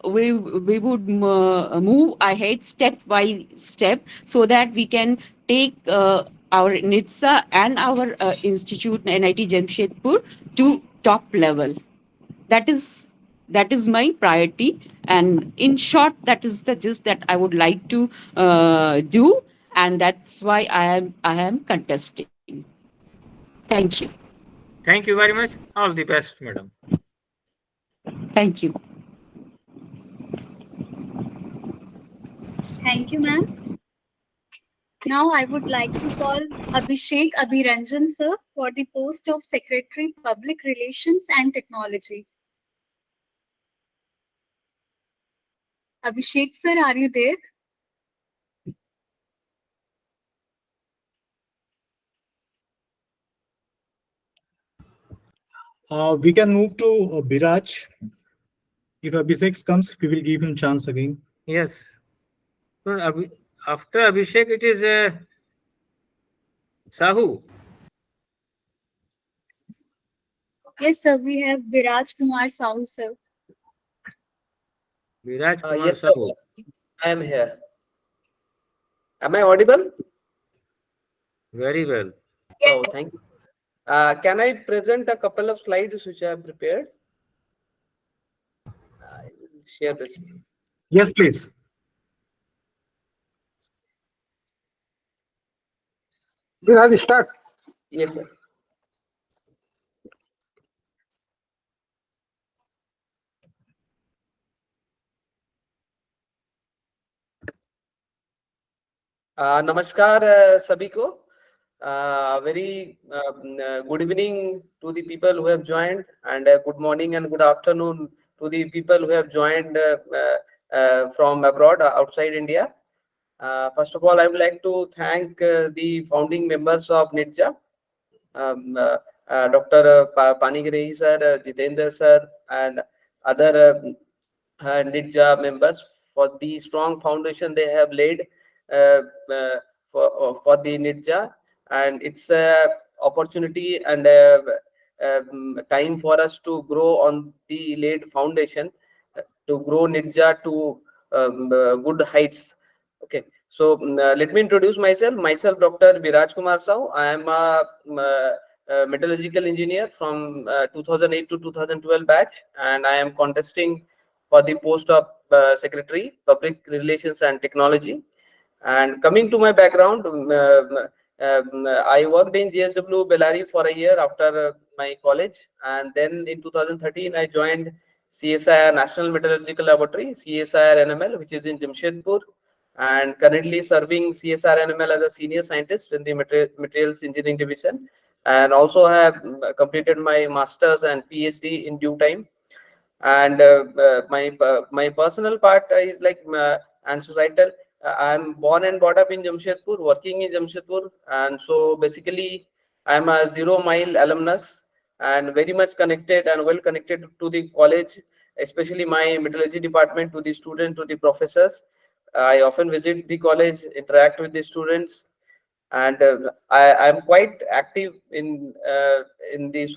we would move ahead step by step so that we can take our NITJAA and our institute NIT Jamshedpur to top level. That is my priority, and in short, that is the gist that I would like to do, and that's why I am contesting. Thank you. Thank you very much. All the best, madam. Thank you. Thank you, ma'am. Now I would like to call Abhishek Abhiranjan sir for the post of Secretary Public Relations and Technology. Abhishek sir, are you there? We can move to Biraj. If Abhishek comes, we will give him chance again. Yes. So after Abhishek, it is Sahu. Yes, sir. We have Viraj Kumar Sahu, sir. Viraj Kumar Yes, sir. Sahu. I am here. Am I audible? Very well. Oh, thank you. Can I present a couple of slides which I have prepared? I will share this. Yes, please. Viraj, start. Yes, sir. नमस्कार सभी को. Very good evening to the people who have joined, and good morning and good afternoon to the people who have joined from abroad, outside India. First of all, I would like to thank the founding members of NITJAA, Dr. Panigrahi sir, Jitendra sir, and other NITJAA members for the strong foundation they have laid for the NITJAA, and it's a opportunity and time for us to grow on the laid foundation, to grow NITJAA to good heights. Okay, so let me introduce myself. Myself, Dr. Viraj Kumar Sahu. I am a metallurgical engineer from 2008 to 2012 batch, and I am contesting for the post of Secretary, Public Relations and Technology. And coming to my background, I worked in JSW Bellary for a year after my college, and then in 2013 I joined CSIR National Metallurgical Laboratory, CSIR NML, which is in Jamshedpur, and currently serving CSIR NML as a senior scientist in the Materials Engineering Division, and also have completed my master's and PhD in due time. And my personal part is like and societal. I'm born and brought up in Jamshedpur, working in Jamshedpur, and so basically I'm a 0 mile alumnus and very much connected and well connected to the college, especially my metallurgy department, to the students, to the professors. I often visit the college, interact with the students, and I'm quite active in this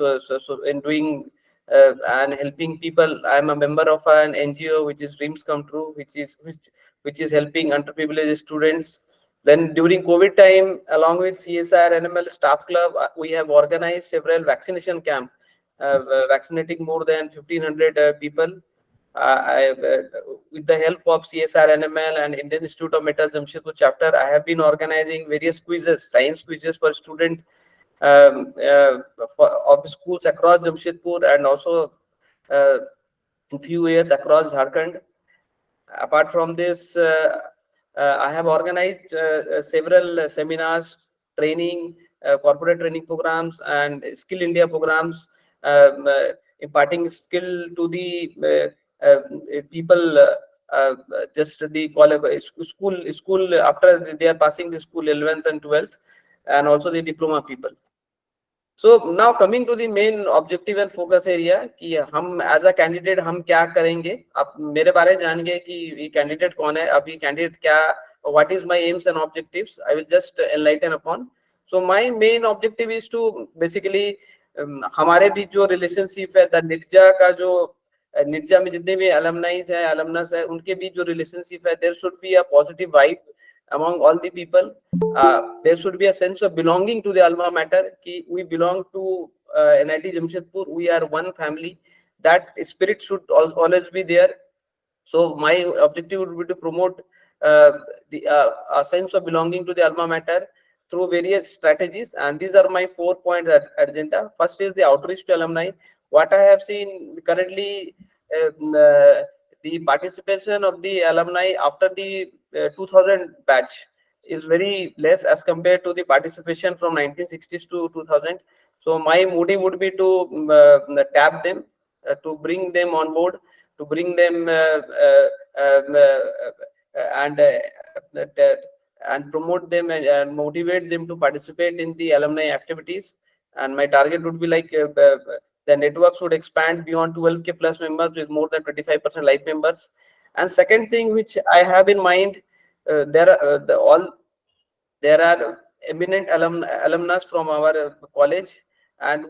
in doing and helping people. I'm a member of an NGO which is Dreams Come True, which is helping underprivileged students. Then during COVID time, along with CSIR NML Staff Club, we have organized several vaccination camp, vaccinating more than 1,500 people. With the help of CSIR NML and Indian Institute of Metals Jamshedpur chapter, I have been organizing various quizzes, science quizzes for students of schools across Jamshedpur, and also in few years across Jharkhand. Apart from this, I have organized several seminars, training, corporate training programs, and Skill India programs, imparting skill to the people just the school after they are passing the school 11th and 12th, and also the diploma people. So now coming to the main objective and focus area कि हम as a candidate हम क्या करेंगे. आप मेरे बारे में जानिए कि ये candidate कौन है, अभी candidate क्या, what is my aims and objectives. I will just enlighten upon. So my main objective is to basically हमारे बीच जो relationship है, the NITJAA का जो NITJAA में जितने भी alumni है, alumnus है, उनके बीच जो relationship है, there should be a positive vibe, among all the people. There should be a sense of belonging to the alma mater. We belong to NIT Jamshedpur. We are one family. That spirit should always be there. So my objective would be to promote a sense of belonging to the alma mater through various strategies, and these are my 4 points agenda. First is the outreach to alumni. What I have seen currently, the participation of the alumni after the 2000 batch is very less as compared to the participation from 1960s to 2000. So my motive would be to tap them, to bring them on board, to bring them and promote them and motivate them to participate in the alumni activities. And my target would be like the networks would expand beyond 12K plus members with more than 25% live members. And second thing which I have in mind, there are eminent alumnus from our college, and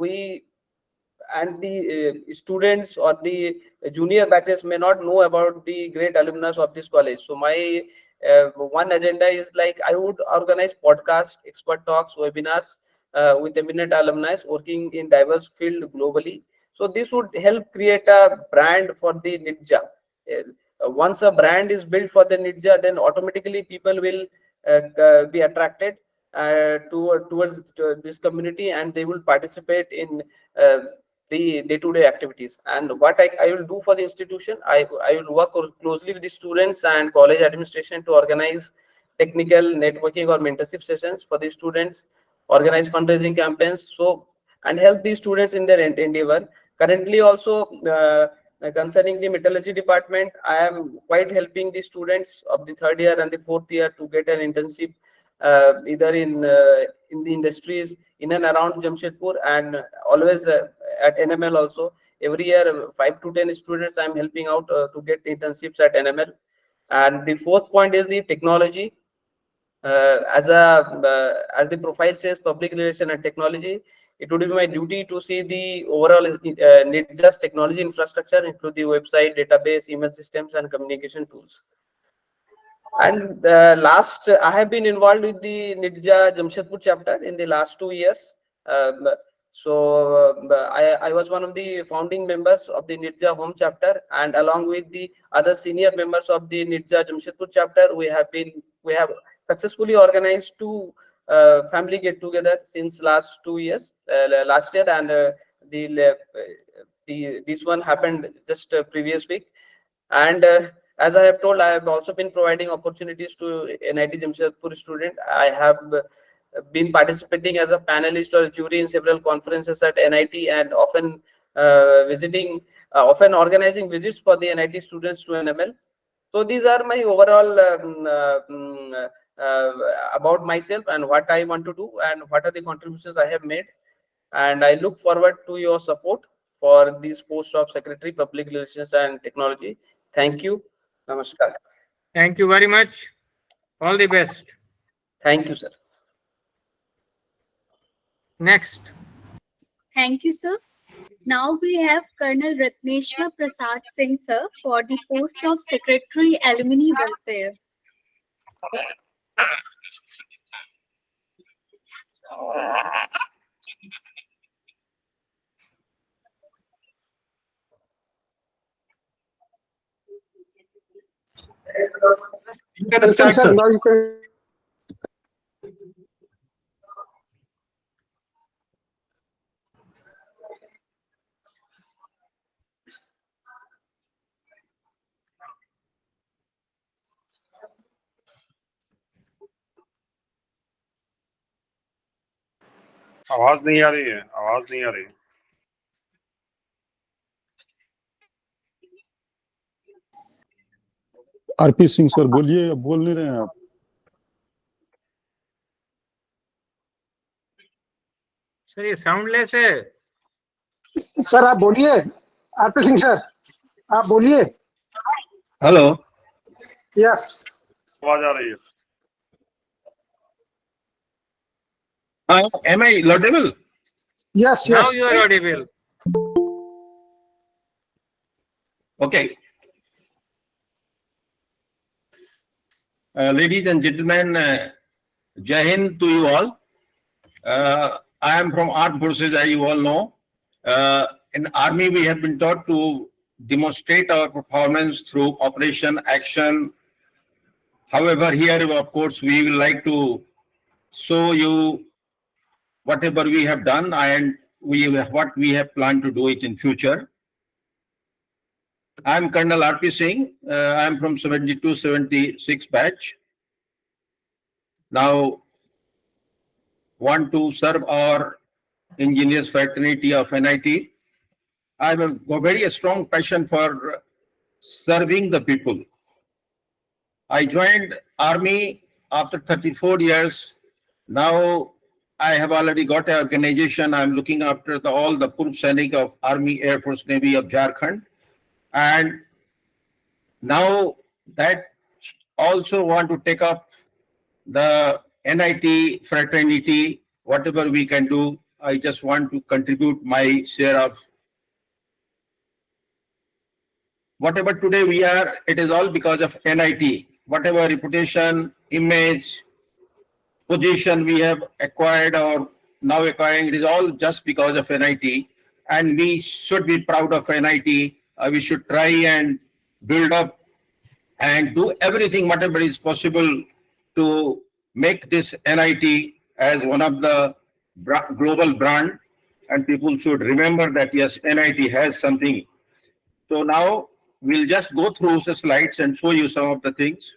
the students or the junior batches may not know about the great alumnus of this college. So my one agenda is like I would organize podcast, expert talks, webinars with eminent alumni working in diverse field globally. So this would help create a brand for the NITJAA. Once a brand is built for the NITJAA, then automatically people will be attracted towards this community, and they will participate in the day-to-day activities. And what I will do for the institution, I will work closely with the students and college administration to organize technical networking or mentorship sessions for the students, organize fundraising campaigns, so and help the students in their endeavor. Currently also concerning the metallurgy department, I am quite helping the students of the 3rd year and the 4th year to get an internship either in the industries in and around Jamshedpur, and always at NML also. Every year 5 to 10 students I am helping out to get internships at NML. And the 4th point is the technology. As the profile says, public relation and technology, it would be my duty to see the overall NITJAA's technology infrastructure, include the website, database, email systems, and communication tools. And last, I have been involved with the NITJAA Jamshedpur chapter in the last 2 years. I was one of the founding members of the NITJAA home chapter, and along with the other senior members of the NITJAA Jamshedpur chapter, we have successfully organized 2 family get-together since last 2 years. Last year, and this one happened just previous week. And as I have told, I have also been providing opportunities to NIT Jamshedpur student. I have been participating as a panelist or jury in several conferences at NIT, and often often organizing visits for the NIT students to NML. So these are my overall about myself and what I want to do and what are the contributions I have made. And I look forward to your support for this post of Secretary, Public Relations and Technology. Thank you. Namaskar. Thank you very much. All the best. Thank you, sir. Next. Thank you, sir. Now we have Colonel Ratneshwar Prasad Singh, sir, for the post of Secretary, Alumni Welfare. You can start, sir. Now you can. आवाज नहीं आ रही है, आवाज नहीं आ रही। RP Singh sir बोलिए, बोल नहीं रहे हैं आप। सर ये साउंडलेस है। सर आप बोलिए, आरपी सिंह सर आप बोलिए। हेलो। यस। आवाज आ रही है। Am I audible? Yes, Now yes. you are audible. Okay. Ladies and gentlemen, Jai Hind to you all. I am from Armed Forces, as you all know. In Army, we have been taught to demonstrate our performance through operation, action. However, here, of course, we will like to show you whatever we have done and what we have planned to do it in future. I am Colonel R.P. Singh. I am from 72-76 batch. Now, want to serve our engineers fraternity of NIT. I have a very strong passion for serving the people. I joined Army after 34 years. Now I have already got an organization. I'm looking after all the Purv Sainik of Army, Air Force, Navy of Jharkhand. And now that also want to take up the NIT fraternity, whatever we can do. I just want to contribute my share of whatever today we are. It is all because of NIT. Whatever reputation, image, position we have acquired or now acquiring, it is all just because of NIT. And we should be proud of NIT. We should try and build up and do everything whatever is possible to make this NIT as one of the global brand, and people should remember that yes, NIT has something. So now we'll just go through the slides and show you some of the things.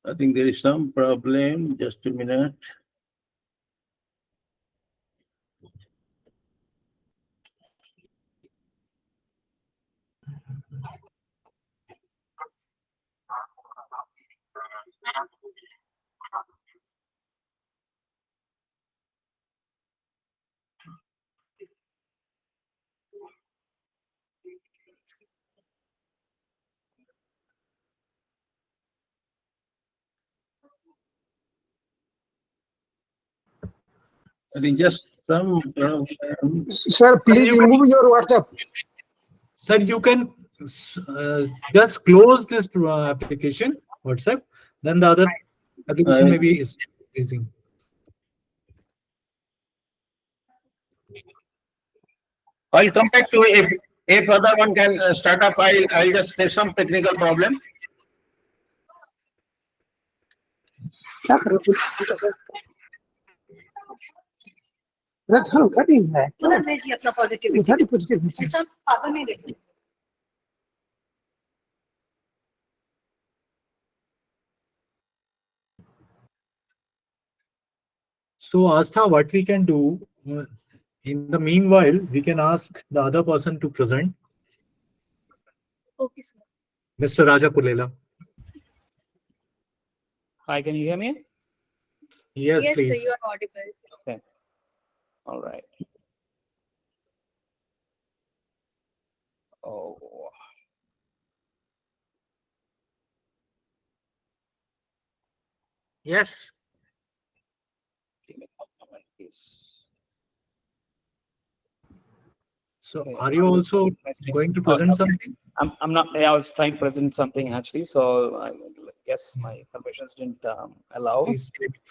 I think there is some problem. Just a minute. I think just some problem. Sir, please remove your WhatsApp. Sir, you can just close this application, WhatsApp. Then the other application maybe is using. I'll come back to if other one can start up. I'll just there's some technical problem. So Astha, what we can do, in the meanwhile, we can ask the other person to present. Okay, sir. Mr. Raja Pulela. Hi, can you hear me? Yes, Yes, please. sir, you are audible. Okay. All right. Oh. Yes. Give me a moment, please. So Okay. are you also going to present something? I'm not. I was trying to present something actually, so I guess my permissions didn't allow.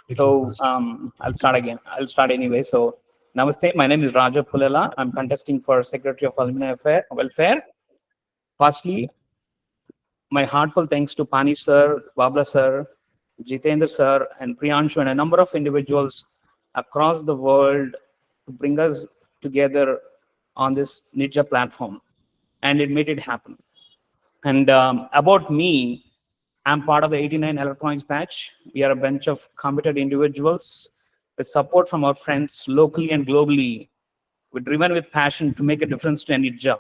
So I'll start again. I'll start anyway. So Namaste. My name is Raja Pulela. I'm contesting for Secretary of Alumni Welfare. Firstly, my heartfelt thanks to Pani sir, Babla sir, Jitendra sir, and Priyanshu, and a number of individuals across the world to bring us together on this NITJAA platform, and it made it happen. And about me, I'm part of the 89 electronics batch. We are a bunch of committed individuals with support from our friends locally and globally. We're driven with passion to make a difference to NITJAA.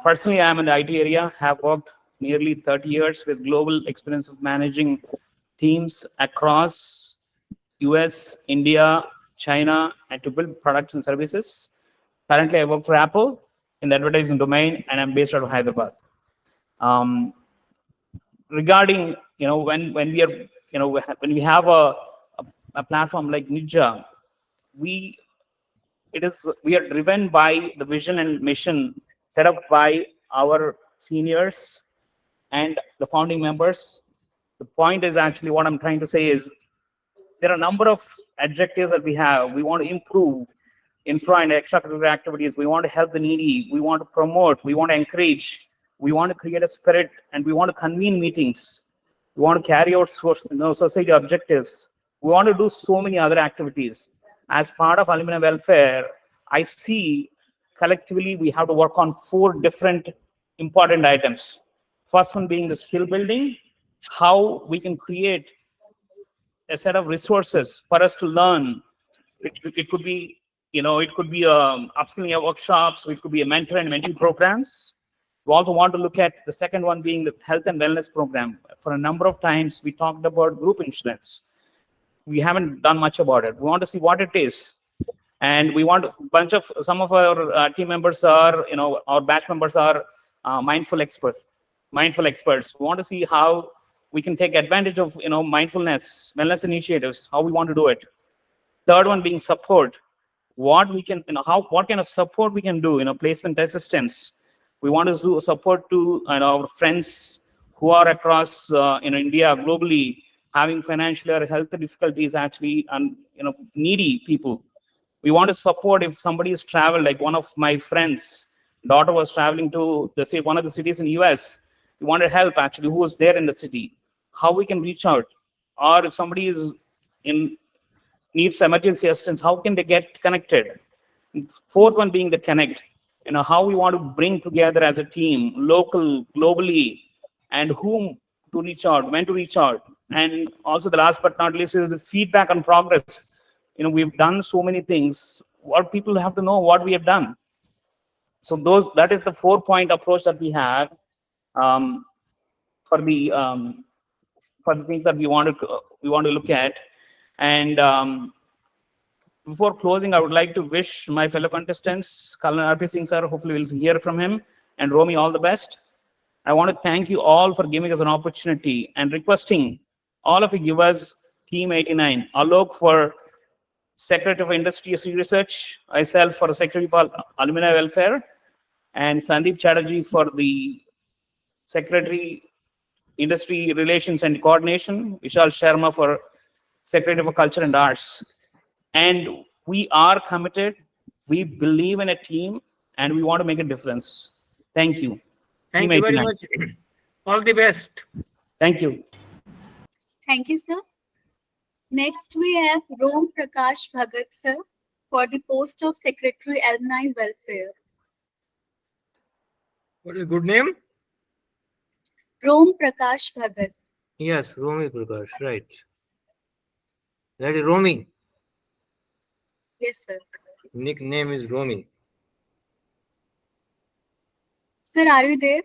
Personally, I'm in the IT area, have worked nearly 30 years with global experience of managing teams across US, India, China, and to build products and services. Currently, I work for Apple in the advertising domain, and I'm based out of Hyderabad. Regarding, when we are, when we have a platform like NITJAA, we are driven by the vision and mission set up by our seniors and the founding members. The point is actually what I'm trying to say is there are a number of objectives that we have. We want to improve infra and extracurricular activities. We want to help the needy. We want to promote. We want to encourage. We want to create a spirit, and we want to convene meetings. We want to carry out society objectives. We want to do so many other activities. As part of alumni welfare, I see collectively we have to work on 4 different important items. First one being the skill building, how we can create a set of resources for us to learn. It could be, it could be upskilling workshops, it could be a mentor and mentee programs. We also want to look at the second one being the health and wellness program. For a number of times, we talked about group insurance. We haven't done much about it. We want to see what it is. And we want some of our team members are, our batch members are mindful experts. We want to see how we can take advantage of, mindfulness, wellness initiatives, how we want to do it. Third one being support. What we can, what kind of support we can do, placement assistance. We want to do support to our friends who are across, India, globally, having financial or health difficulties, actually, and needy people. We want to support if somebody is traveled, like one of my friends' daughter was traveling to one of the cities in US. We want to help actually who was there in the city, how we can reach out, or if somebody is needs emergency assistance, how can they get connected? Fourth one being the connect, how we want to bring together as a team, local, globally, and whom to reach out, when to reach out. And also the last but not least is the feedback on progress. We've done so many things. What people have to know what we have done. So that is the 4-point approach that we have for the things that we want to look at. And before closing, I would like to wish my fellow contestants, Kalyan RP Singh sir, hopefully we'll hear from him, and Romy, all the best. I want to thank you all for giving us an opportunity and requesting all of you give us Team 89, Alok for Secretary for Industry Research, myself for Secretary for Alumni Welfare, and Sandeep Chatterjee for the Secretary Industry Relations and Coordination, Vishal Sharma for Secretary for Culture and Arts. And we are committed, we believe in a team, and we want to make a difference. Thank you. Thank you very much. All the best. Thank you. Thank you, sir. Next, we have Rom Prakash Bhagat, sir, for the post of Secretary Alumni Welfare. What is good name? Rom Prakash Bhagat. Yes, Romy Prakash, right. That is Romy. Yes, sir. Nickname is Romy. Sir, are you there?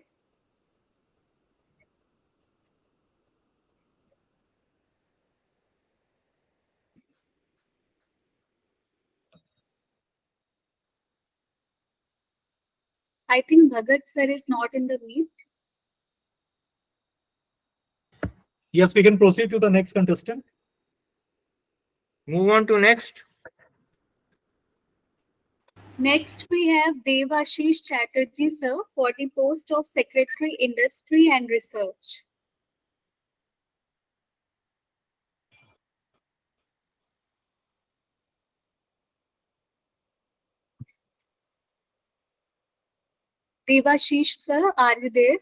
I think Bhagat sir is not in the meet. Yes, we can proceed to the next contestant. Move on to next. Next, we have Devashish Chatterjee, sir, for the post of Secretary Industry and Research. Devashish, sir, are you there?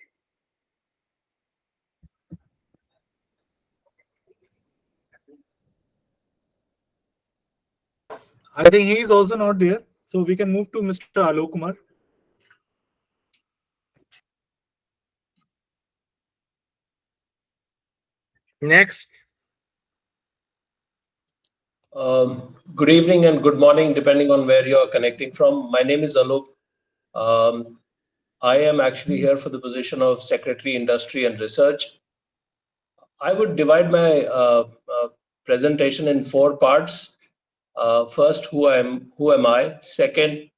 I think he is also not there. So we can move to Mr. Alok Kumar. Next. Good evening and good morning, depending on where you are connecting from. My name is Alok. I am actually here for the position of Secretary Industry and Research. I would divide my presentation in 4 parts. First, who am I? Second,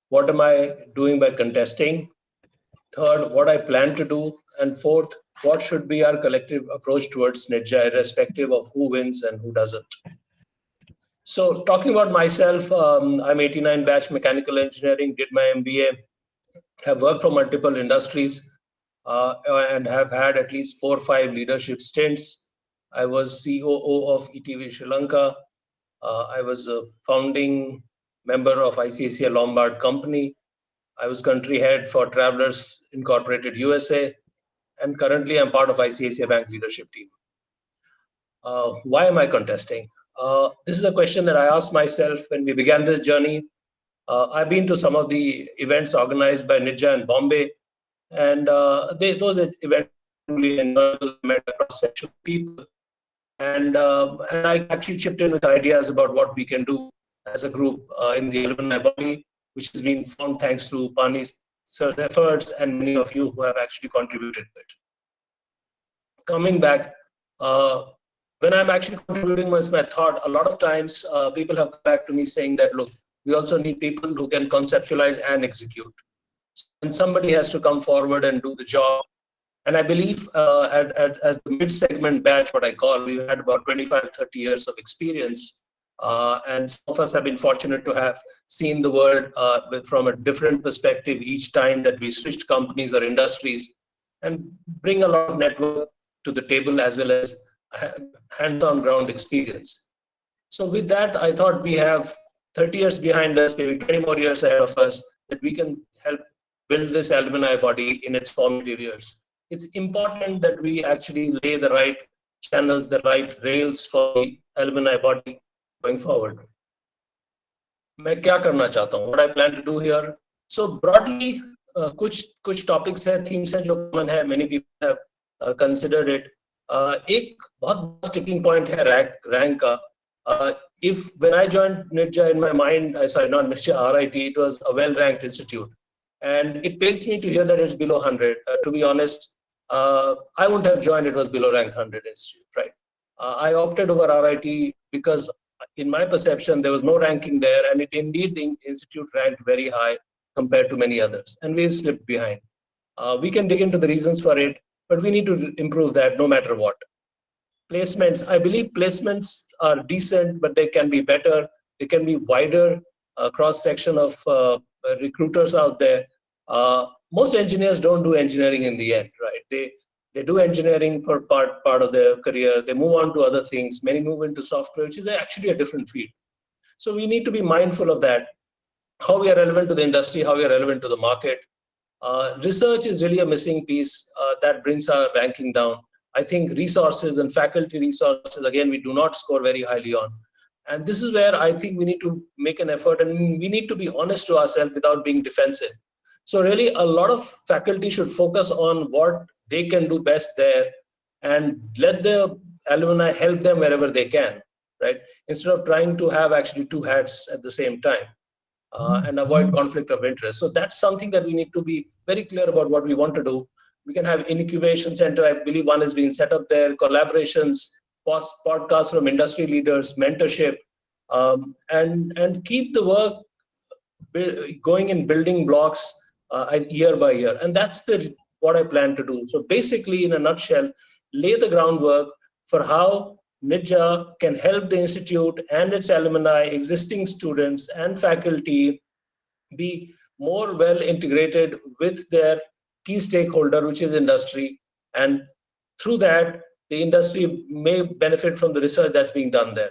what am I doing by contesting? Third, what I plan to do. And fourth, what should be our collective approach towards NITJAA, irrespective of who wins and who doesn't. So talking about myself, I'm 89 batch mechanical engineering, did my MBA, have worked for multiple industries, and have had at least 4 or 5 leadership stints. I was COO of ETV Sri Lanka. I was a founding member of ICICI Lombard Company. I was country head for Travelers Incorporated USA, and currently I'm part of ICICI Bank leadership team. Why am I contesting? This is a question that I asked myself when we began this journey. I've been to some of the events organized by NITJAA in Bombay, and those events really enjoyable, met a cross-section of people, and I actually chipped in with ideas about what we can do as a group in the alumni body, which has been formed thanks to Pani's efforts and many of you who have actually contributed to it. Coming back, when I'm actually contributing with my thought, a lot of times people have come back to me saying that, look, we also need people who can conceptualize and execute. And somebody has to come forward and do the job. And I believe as the mid-segment batch, what I call, we've had about 25, 30 years of experience. And some of us have been fortunate to have seen the world from a different perspective each time that we switched companies or industries, and bring a lot of network to the table as well as hands-on ground experience. So with that, I thought we have 30 years behind us, maybe 20 more years ahead of us, that we can help build this alumni body in its formative years. It's important that we actually lay the right channels, the right rails for the alumni body going forward. मैं क्या करना चाहता हूँ? What I plan to do here? So broadly, कुछ topics हैं, themes हैं जो common है. Many people have considered it. एक बहुत sticking point है rank का. If when I joined NITJAA, in my mind, sorry, not NITJAA, RIT, it was a well-ranked institute, and it pains me to hear that it's below 100. To be honest, I wouldn't have joined. It was below ranked 100 institute, right? I opted over RIT because, in my perception, there was no ranking there, and it indeed the institute ranked very high compared to many others, and we've slipped behind. We can dig into the reasons for it, but we need to improve that no matter what. Placements, I believe placements are decent, but they can be better. They can be wider, cross-section of recruiters out there. Most engineers don't do engineering in the end, right? They do engineering for part of their career. They move on to other things. Many move into software, which is actually a different field. So we need to be mindful of that, how we are relevant to the industry, how we are relevant to the market. Research is really a missing piece that brings our ranking down. I think resources and faculty resources, again, we do not score very highly on. And this is where I think we need to make an effort, and we need to be honest to ourselves without being defensive. So really, a lot of faculty should focus on what they can do best there, and let the alumni help them wherever they can, right? Instead of trying to have actually 2 hats at the same time, and avoid conflict of interest. So that's something that we need to be very clear about what we want to do. We can have incubation center. I believe one is being set up there, collaborations, podcasts from industry leaders, mentorship, and keep the work going in building blocks year by year. And that's what I plan to do. So basically, in a nutshell, lay the groundwork for how NITJAA can help the institute and its alumni, existing students and faculty be more well integrated with their key stakeholder, which is industry. And through that, the industry may benefit from the research that's being done there.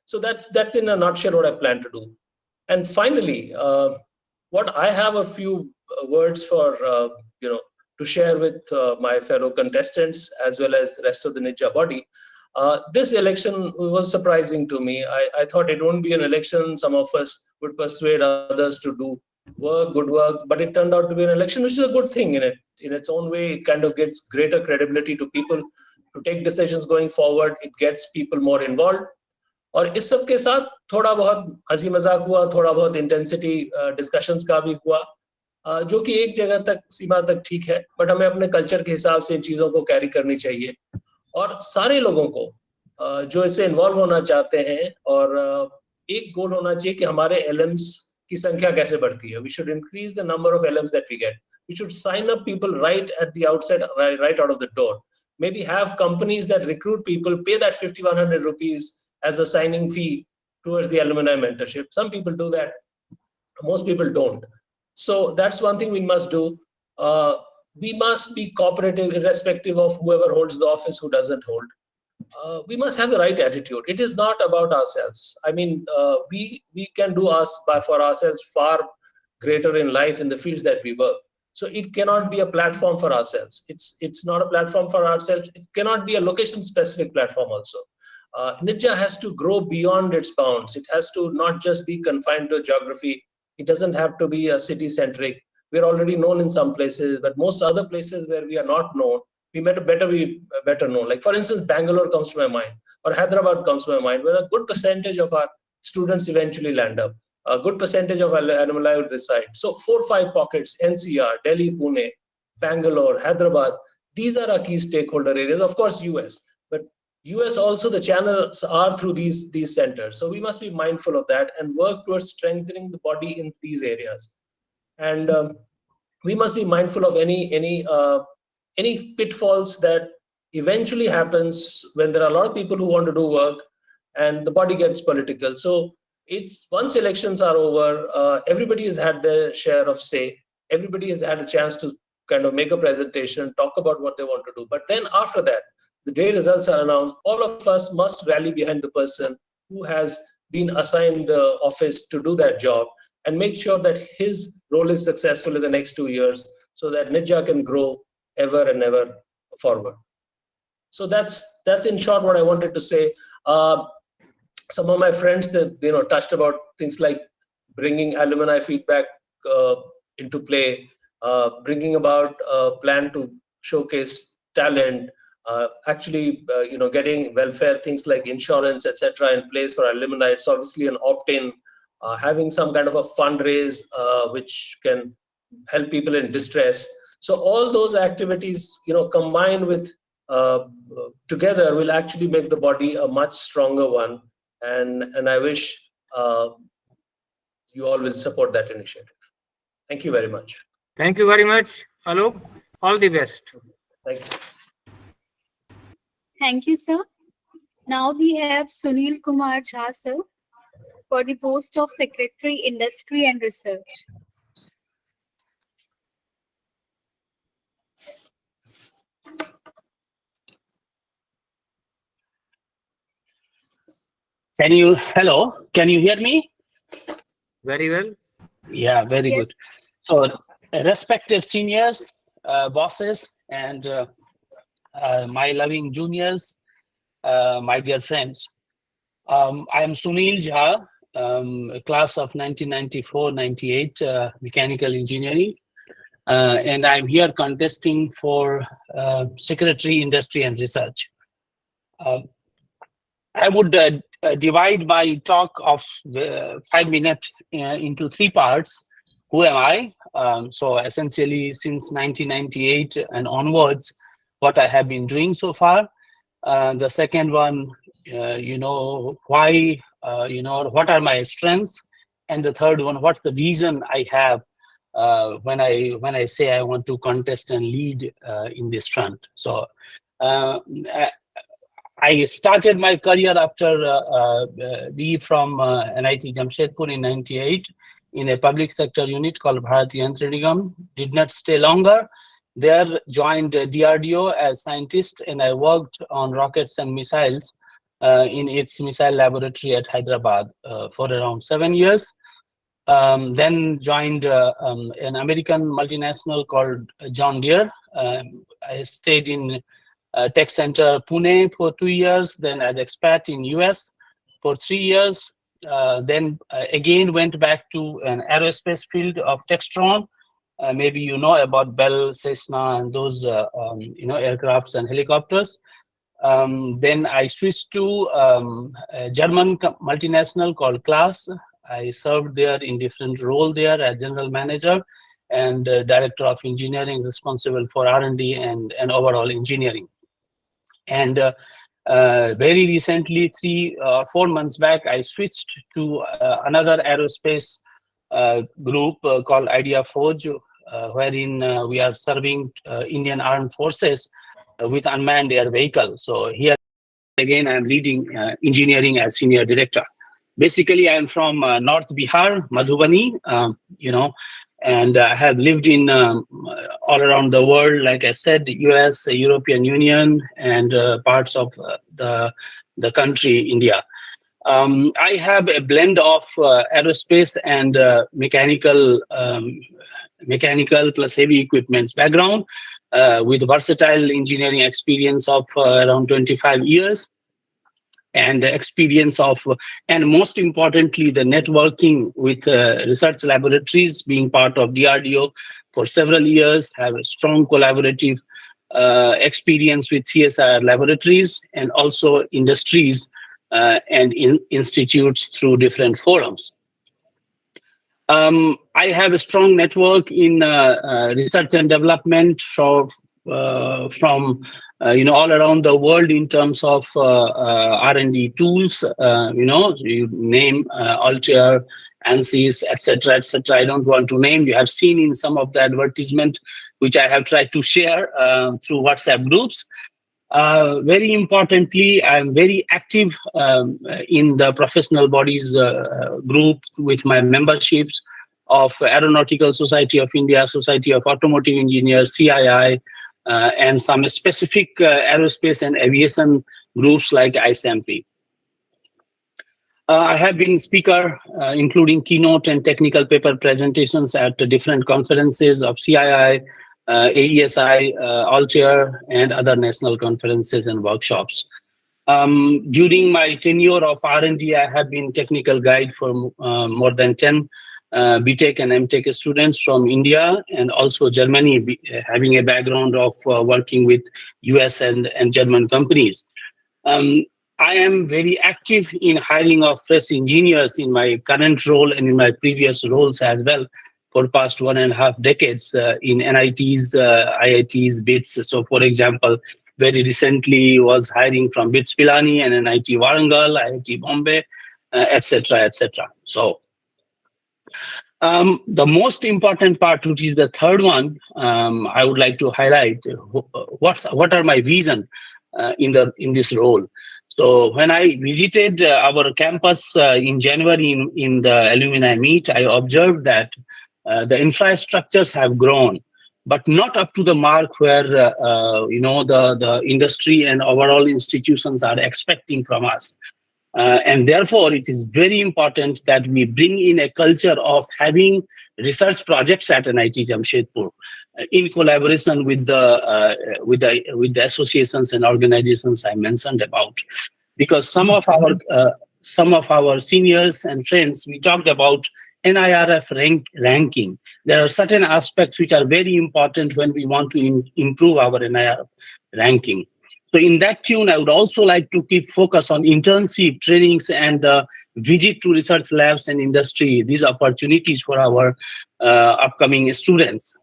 So that's in a nutshell what I plan to do. And finally, what I have a few words for, to share with my fellow contestants as well as the rest of the NITJAA body. This election was surprising to me. I thought it won't be an election. Some of us would persuade others to do good work, but it turned out to be an election, which is a good thing in its own way. It kind of gets greater credibility to people to take decisions going forward. It gets people more involved. और इस सब के साथ थोड़ा बहुत हंसी मजाक हुआ, थोड़ा बहुत इंटेंसिटी डिस्कशंस का भी हुआ, जो कि एक जगह तक सीमा तक ठीक है, बट हमें अपने कल्चर के हिसाब से इन चीज़ों को कैरी करनी चाहिए. और सारे लोगों को जो इससे इन्वॉल्व होना चाहते हैं, और एक गोल होना चाहिए कि हमारे एलएम्स की संख्या कैसे बढ़ती है. We should increase the number of LMs that we get. We should sign up people right at the outset, right out of the door. Maybe have companies that recruit people, pay that 5,100 rupees as a signing fee towards the alumni mentorship. Some people do that. Most people don't. So that's one thing we must do. We must be cooperative irrespective of whoever holds the office, who doesn't hold. We must have the right attitude. It is not about ourselves. I mean, we can do for ourselves far greater in life in the fields that we work. So it cannot be a platform for ourselves. It's not a platform for ourselves. It cannot be a location-specific platform also. NITJAA has to grow beyond its bounds. It has to not just be confined to geography. It doesn't have to be a city-centric. We're already known in some places, but most other places where we are not known, we better be better known. Like for instance, Bangalore comes to my mind, or Hyderabad comes to my mind, where a good percentage of our students eventually land up. A good percentage of alumni would reside. So 4 or 5 pockets: NCR, Delhi, Pune, Bangalore, Hyderabad. These are our key stakeholder areas. Of course, US, but US also, the channels are through these centers. So we must be mindful of that and work towards strengthening the body in these areas. And we must be mindful of any pitfalls that eventually happens when there are a lot of people who want to do work and the body gets political. So it's once elections are over, everybody has had their share of say. Everybody has had a chance to kind of make a presentation, talk about what they want to do. But then after that, the day results are announced, all of us must rally behind the person who has been assigned the office to do that job and make sure that his role is successful in the next 2 years so that NITJAA can grow ever and ever forward. So that's in short what I wanted to say. Some of my friends that touched about things like bringing alumni feedback into play, bringing about a plan to showcase talent, getting welfare things like insurance, etc., in place for alumni. It's obviously an opt-in. Having some kind of a fundraise which can help people in distress. So all those activities, combined with together, will actually make the body a much stronger one. And I wish you all will support that initiative. Thank you very much. Thank you very much, Alok. All the best. Thank you. Thank you, sir. Now we have Sunil Kumar Jha, sir, for the post of Secretary, Industry and Research. Hello, can you hear me? Very well. Yeah, very Yes. good. So, respected seniors, bosses, and my loving juniors, my dear friends. I am Sunil Jha, class of 1994-98, mechanical engineering. And I'm here contesting for Secretary, Industry and Research. I would divide my talk of 5 minutes into 3 parts. Who am I? So essentially, since 1998 and onwards, what I have been doing so far. The second one, why, what are my strengths? And the third one, what's the reason I have when I say I want to contest and lead in this front. So I started my career after leave from NIT Jamshedpur in 98 in a public sector unit called Bharati Yantra Nigam. Did not stay longer. There joined DRDO as scientist, and I worked on rockets and missiles in its missile laboratory at Hyderabad for around 7 years. Then joined an American multinational called John Deere. I stayed in Tech Center Pune for 2 years, then as expat in US for 3 years. Then again went back to an aerospace field of Textron. Maybe you know about Bell, Cessna, and those aircrafts and helicopters. Then I switched to a German multinational called Class. I served there in different role there as general manager and director of engineering, responsible for R&D and overall engineering. And very recently, 3 or 4 months back, I switched to another aerospace group called Idea Forge, wherein we are serving Indian Armed Forces with unmanned air vehicle. So here again, I'm leading engineering as senior director. Basically, I'm from North Bihar, Madhubani, and I have lived in all around the world, like I said, US, European Union, and parts of the country, India. I have a blend of aerospace and mechanical plus heavy equipments background with versatile engineering experience of around 25 years. And experience of, and most importantly, the networking with research laboratories, being part of DRDO for several years, have a strong collaborative experience with CSIR laboratories and also industries and institutes through different forums. I have a strong network in research and development from all around the world in terms of R&D tools. You name Altair, ANSYS, etc., etc. I don't want to name. You have seen in some of the advertisement which I have tried to share through WhatsApp groups. Very importantly, I'm very active in the professional bodies group with my memberships of Aeronautical Society of India, Society of Automotive Engineers, CII, and some specific aerospace and aviation groups like ICMP. I have been speaker, including keynote and technical paper presentations at different conferences of CII, AESI, Altair, and other national conferences and workshops. During my tenure of R&D, I have been technical guide for more than 10 BTech and MTech students from India and also Germany, having a background of working with US and German companies. I am very active in hiring of fresh engineers in my current role and in my previous roles as well for past 1.5 decades in NITs, IITs, BITS. So for example, very recently was hiring from BITS Pilani and NIT Warangal, IIT Bombay, etc., etc. So the most important part, which is the third one, I would like to highlight what are my vision in this role. So when I visited our campus in January in the alumni meet, I observed that the infrastructures have grown, but not up to the mark where the industry and overall institutions are expecting from us. And therefore, it is very important that we bring in a culture of having research projects at NIT Jamshedpur in collaboration with the associations and organizations I mentioned about. Because some of our seniors and friends, we talked about NIRF ranking. There are certain aspects which are very important when we want to improve our NIRF ranking. So in that tune, I would also like to keep focus on internship trainings and visit to research labs and industry, these opportunities for our upcoming students.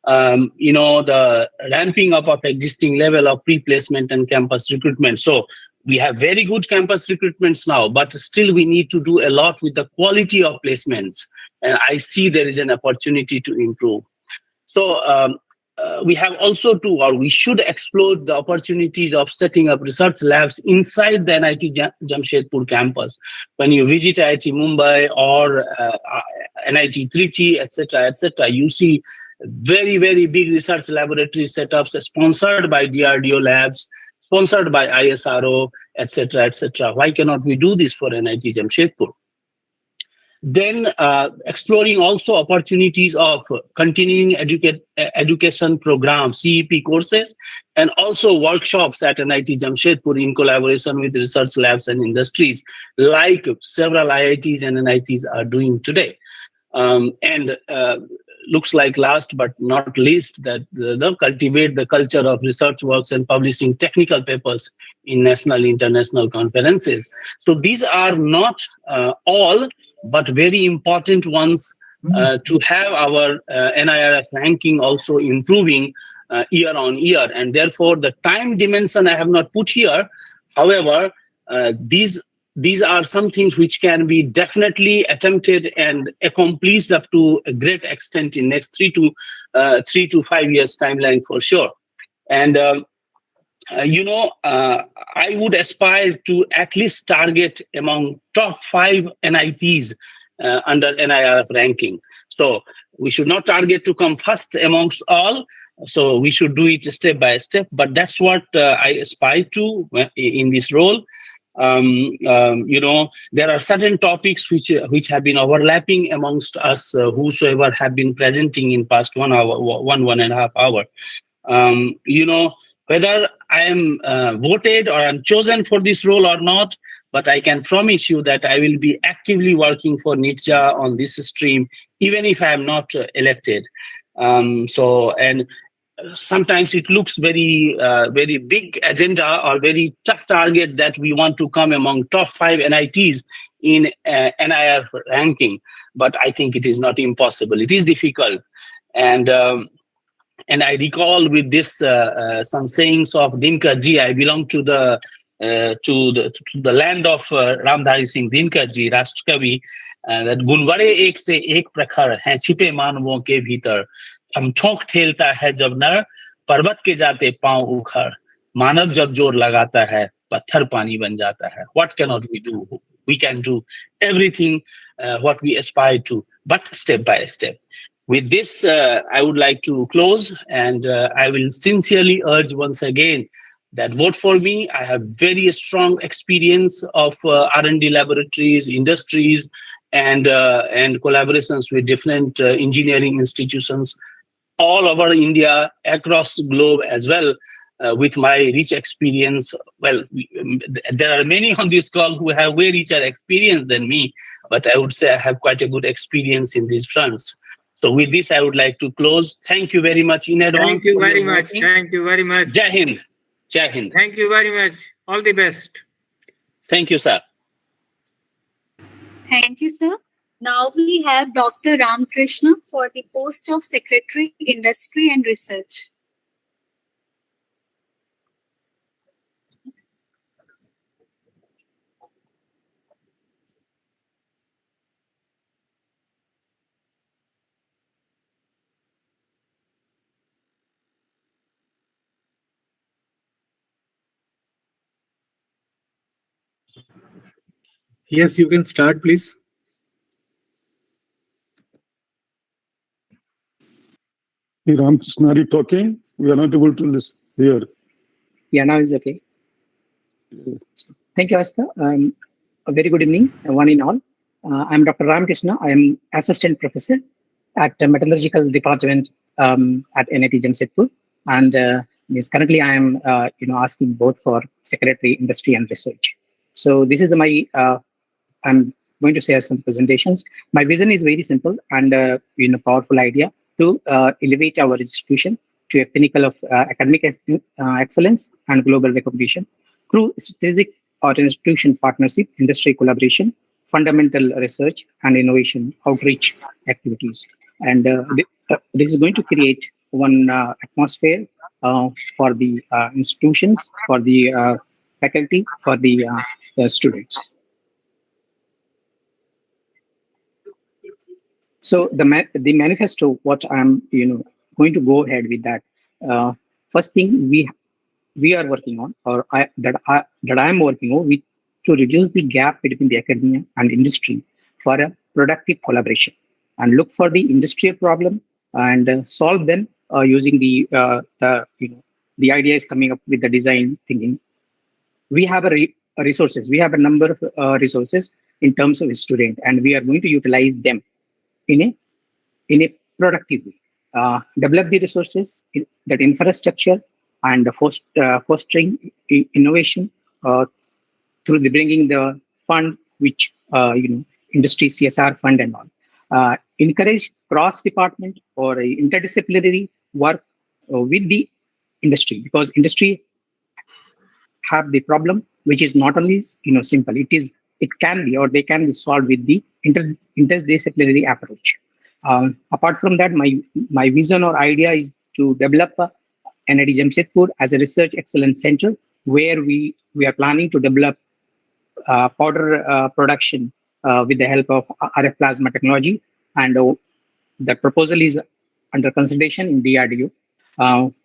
The ramping up of existing level of pre-placement and campus recruitment. So we have very good campus recruitments now, but still we need to do a lot with the quality of placements. And I see there is an opportunity to improve. So we have also we should explore the opportunities of setting up research labs inside the NIT Jamshedpur campus. When you visit IIT Mumbai or NIT Trichy, etc., you see very, very big research laboratory setups sponsored by DRDO labs, sponsored by ISRO, etc., etc. Why cannot we do this for NIT Jamshedpur? Then exploring also opportunities of continuing education programs, CEP courses, and also workshops at NIT Jamshedpur in collaboration with research labs and industries, like several IITs and NITs are doing today. And looks like last but not least, that cultivate the culture of research works and publishing technical papers in national, international conferences. So these are not all, but very important ones to have our NIRF ranking also improving year on year. And therefore, the time dimension I have not put here. However, these these are some things which can be definitely attempted and accomplished up to a great extent in next 3 to 5 years timeline for sure. And I would aspire to at least target among top 5 NIPs under NIRF ranking. So we should not target to come first amongst all. So we should do it step by step. But that's what I aspire to in this role. There are certain topics which have been overlapping amongst us, whosoever have been presenting in past 1 hour, 1.5 hour. Whether I am voted or I'm chosen for this role or not, but I can promise you that I will be actively working for NITJAA on this stream, even if I am not elected. And sometimes it looks very big agenda or very tough target that we want to come among top 5 NITs in NIR ranking. But I think it is not impossible. It is difficult. And I recall with this some sayings of Dinkar ji. I belong to the land of Ramdhari Singh Dinkar ji, Rashtrakavi, that गुणवड़े एक से एक प्रखर हैं छिपे मानवों के भीतर हम ठोंक ठेलता है जब नर पर्वत के जाते पांव उखड़ मानव जब जोर लगाता है पत्थर पानी बन जाता है. What cannot we do? We can do everything what we aspire to, but step by step. With this, I would like to close, and I will sincerely urge once again that vote for me. I have very strong experience of R&D laboratories, industries, and collaborations with different engineering institutions all over India, across the globe as well. With my rich experience, well, there are many on this call who have way richer experience than me, but I would say I have quite a good experience in these fronts. So with this, I would like to close. Thank you very much in advance. Thank you very much. Thank you very much. Jai Hind. Jai Hind. Thank you very much. All the best. Thank you, sir. Thank you, sir. Now we have Dr. Ramakrishna for the post of Secretary, Industry and Research. Yes, you can start, please. Ramakrishna, are you talking? We are not able to hear. Yeah, now it's okay. Thank you, Asta. A very good evening, one in all. I'm Dr. Ramakrishna. I am Assistant Professor at the Metallurgical Department at NIT Jamshedpur. And yes, currently I am asking both for Secretary, Industry and Research. So this is I'm going to share some presentations. My vision is very simple and powerful idea to elevate our institution to a pinnacle of academic excellence and global recognition through strategic or institution partnership, industry collaboration, fundamental research and innovation outreach activities. And this is going to create one atmosphere for the institutions, for the faculty, for the students. So the manifesto, what I'm going to go ahead with that. First thing we are working on, or I am working on, to reduce the gap between the academia and industry for a productive collaboration and look for the industrial problem and solve them using the ideas coming up with the design thinking. We have resources. We have a number of resources in terms of student, and we are going to utilize them in a productive way. Develop the resources, that infrastructure, and fostering innovation through the bringing the fund, which industry CSR fund and all. Encourage cross-department or interdisciplinary work with the industry, because industry have the problem which is not only simple. It can be, or they can be solved with the interdisciplinary approach. Apart from that, my vision or idea is to develop NIT Jamshedpur as a research excellence center, where we are planning to develop powder production with the help of RF plasma technology, and the proposal is under consideration in DRDO.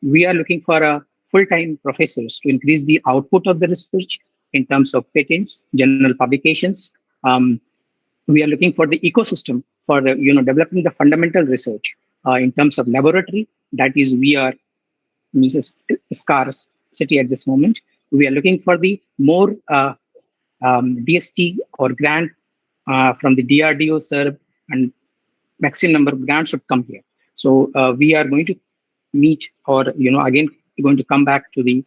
We are looking for full-time professors to increase the output of the research in terms of patents, journal publications. We are looking for the ecosystem for developing the fundamental research in terms of laboratory. That is, we are scarcity at this moment. We are looking for the more DST or grant from the DRDO, SERB, and maximum number of grants should come here. So we are going to meet, or again going to come back to the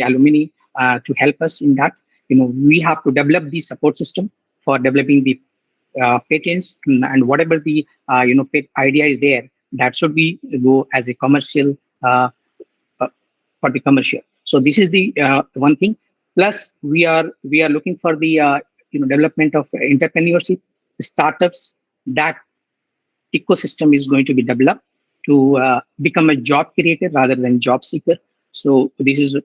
alumni to help us in that. We have to develop the support system for developing the patents, and whatever the idea is there, that should be go as a commercial for the commercial. So this is the one thing. Plus, we are looking for the development of entrepreneurship startups. That ecosystem is going to be developed to become a job creator rather than job seeker. So this is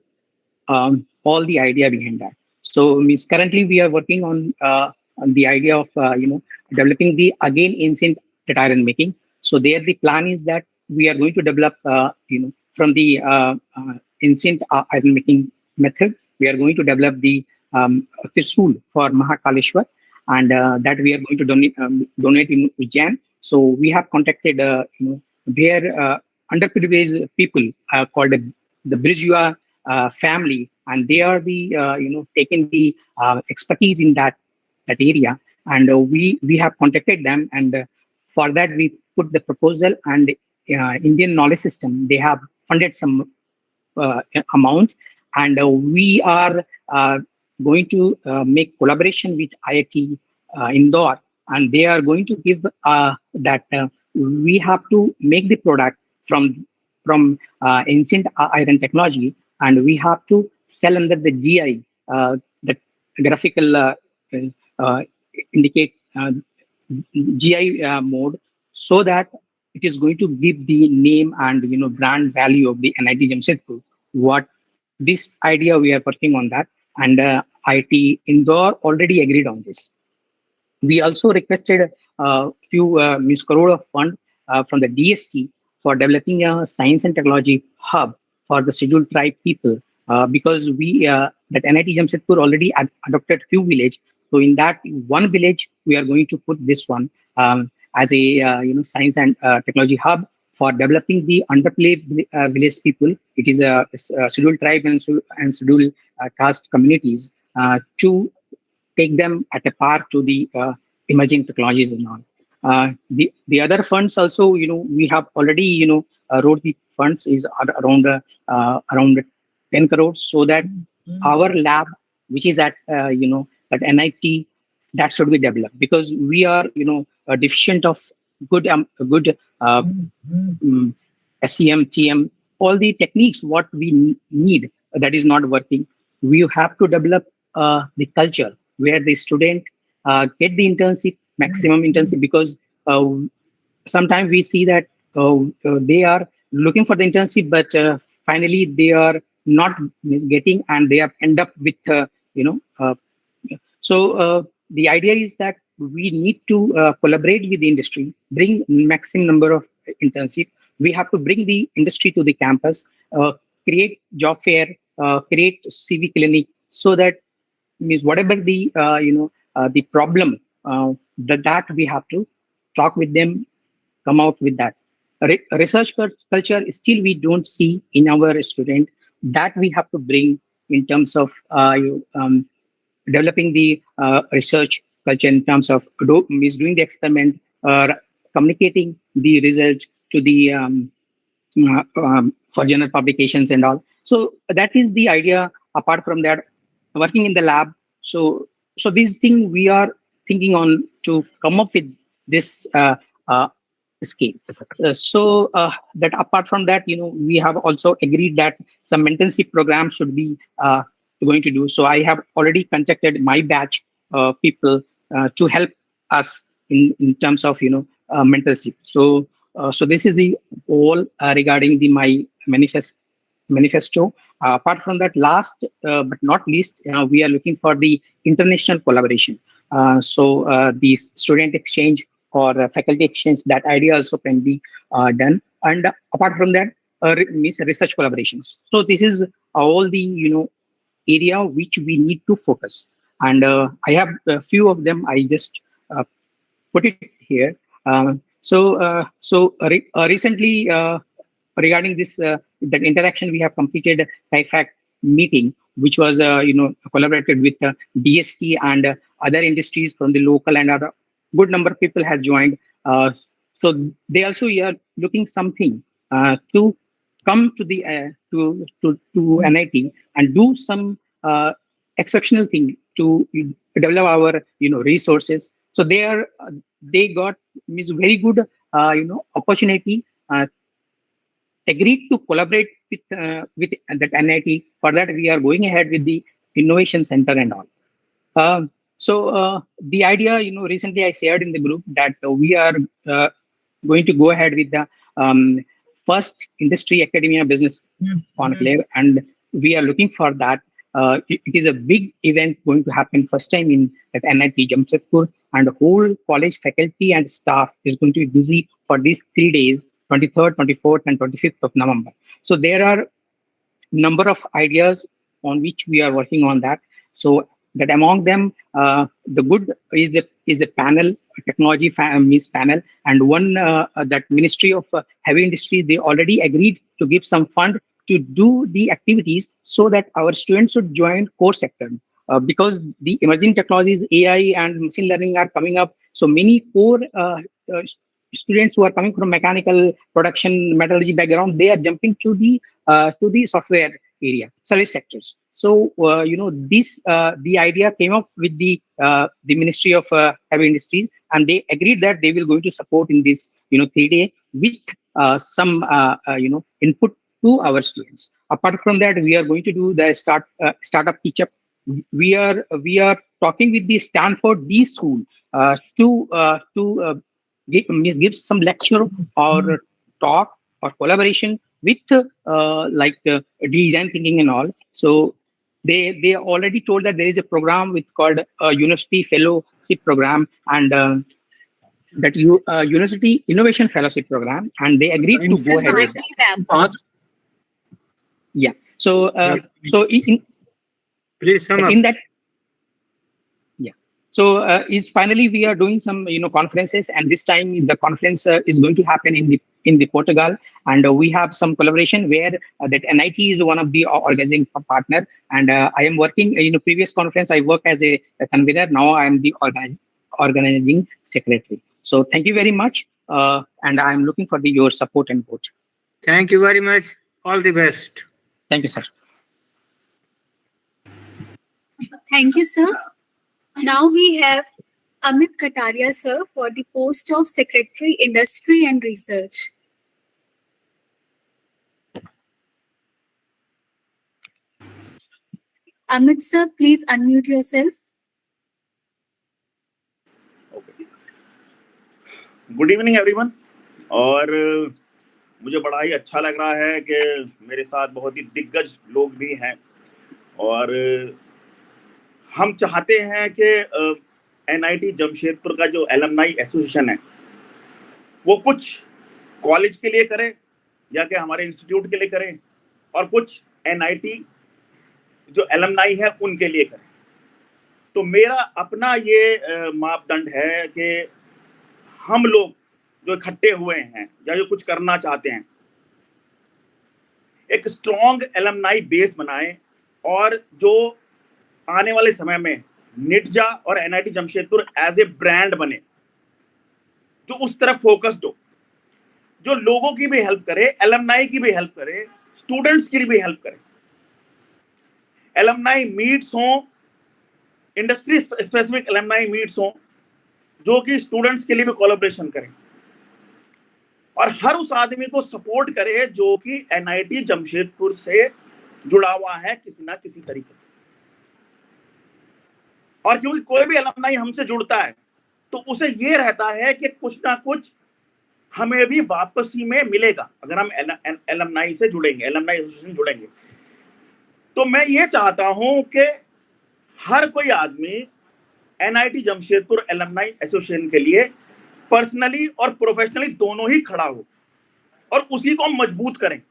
all the idea behind that. So means currently we are working on the idea of developing the ancient iron making. So there the plan is that we are going to develop from the ancient iron making method, we are going to develop the Trisul for Mahakaleshwar, and that we are going to donate in Ujjain. So we have contacted where underprivileged people called the NITJAA family, and they are the taking the expertise in that area, and we have contacted them, and for that we put the proposal, and Indian knowledge system, they have funded some amount, and we are going to make collaboration with IIT Indore, and they are going to give that we have to make the product from ancient iron technology, and we have to sell under the GI, the graphical indicate GI mode, so that it is going to give the name and brand value of the NIT Jamshedpur. What this idea we are working on that, and IIT Indore already agreed on this. We also requested a few crore of fund from the DST for developing a science and technology hub for the scheduled tribe people, because we that NIT Jamshedpur already adopted few village. So in that one village, we are going to put this one as a science and technology hub for developing the underprivileged village people. It is a scheduled tribe and scheduled caste communities to take them at a par to the emerging technologies and all. The other funds also, we have already wrote the funds is around 10 crores, so that our lab, which is at at NIT, that should be developed, because we are deficient of good SEM, TM, all the techniques what we need, that is not working. We have to develop the culture where the student get the internship, maximum internship, because sometimes we see that they are looking for the internship, but finally they are not getting, and they end up with so the idea is that we need to collaborate with the industry, bring maximum number of internship. We have to bring the industry to the campus, create job fair, create CV clinic, so that means whatever the the problem that we have to talk with them, come out with that. Research culture still we don't see in our student, that we have to bring in terms of developing the research culture in terms of doing the experiment, communicating the results to the for journal publications and all. So that is the idea. Apart from that, working in the lab. So this thing we are thinking on to come up with this scheme. So that apart from that, we have also agreed that some mentorship program should be going to do. So I have already contacted my batch people to help us in terms of mentorship. So this is the all regarding my manifest manifesto. Apart from that, last but not least, we are looking for the international collaboration. So the student exchange or faculty exchange, that idea also can be done. And apart from that, means research collaborations. So this is all the area which we need to focus. And I have a few of them. I just put it here. Recently, regarding this that interaction, we have completed TIFAC meeting, which was collaborated with DST and other industries from the local, and other good number of people has joined. So they also are looking something to come to the to NIT and do some exceptional thing to develop our resources. So they got very good opportunity, agreed to collaborate with that NIT. For that, we are going ahead with the innovation center and all. The idea, recently I shared in the group that we are going to go ahead with the first industry academia business conclave, and we are looking for that. It is a big event going to happen first time in at NIT Jamshedpur, and the whole college faculty and staff is going to be busy for these 3 days, 23rd, 24th, and 25th of November. So there are number of ideas on which we are working on that. So that among them, the good is the panel, technology panel, and one that Ministry of Heavy Industry, they already agreed to give some fund to do the activities so that our students should join core sector. Because the emerging technologies, AI and machine learning are coming up. So many core students who are coming from mechanical production, metallurgy background, they are jumping to the software area, service sectors. So the idea came up with the Ministry of Heavy Industries, and they agreed that they will going to support in this 3-day with some input to our students. Apart from that, we are going to do the startup teach up. We are talking with the Stanford D School to give some lecture or talk or collaboration with design thinking and all. So they already told that there is a program called University Fellowship Program, and that University Innovation Fellowship Program, and they agreed to go ahead with that. Yeah. So please sum up. In that. Yeah. So is finally we are doing some conferences, and this time the conference is going to happen in the Portugal, and we have some collaboration where that NIT is one of the organizing partner, and I am working previous conference I work as a convener. Now I am the organizing secretary. So thank you very much, and I am looking for your support and vote. Thank you very much. All the best. Thank you, sir. Thank you, sir. Now we have Amit Kataria, sir, for the post of Secretary, Industry and Research. Amit, sir, please unmute yourself. Okay. Good evening, everyone. और मुझे बड़ा ही अच्छा लग रहा है कि मेरे साथ बहुत ही दिग्गज लोग भी हैं, और हम चाहते हैं कि NIT जमशेदपुर का जो एलमनाई एसोसिएशन है वो कुछ कॉलेज के लिए करे या कि हमारे इंस्टीट्यूट के लिए करें, और कुछ NIT जो एलमनाई है उनके लिए करें। तो मेरा अपना ये मापदंड है कि हम लोग जो इकट्ठे हुए हैं या जो कुछ करना चाहते हैं, एक स्ट्रॉन्ग एलमनाई बेस बनाएं, और जो आने वाले समय में निटजा और NIT Jamshedpur as a brand बने, जो उस तरफ फोकस्ड हो, जो लोगों की भी हेल्प करे, एलमनाई की भी हेल्प करे, स्टूडेंट्स की भी हेल्प करे। एलमनाई मीट्स हों, इंडस्ट्री स्पेसिफिक एलमनाई मीट्स हों, जो कि स्टूडेंट्स के लिए भी कोलैबोरेशन करें, और हर उस आदमी को सपोर्ट करे जो कि NIT जमशेदपुर से जुड़ा हुआ है किसी ना किसी तरीके से। और क्योंकि कोई भी एलमनाई हमसे जुड़ता है तो उसे ये रहता है कि कुछ ना कुछ हमें भी वापसी में मिलेगा अगर हम एलमनाई से जुड़ेंगे, एलमनाई एसोसिएशन जुड़ेंगे। तो मैं ये चाहता हूं कि हर कोई आदमी एनआईटी जमशेदपुर एलमनाई एसोसिएशन के लिए पर्सनली और प्रोफेशनली दोनों ही खड़ा हो और उसी को हम मजबूत करें।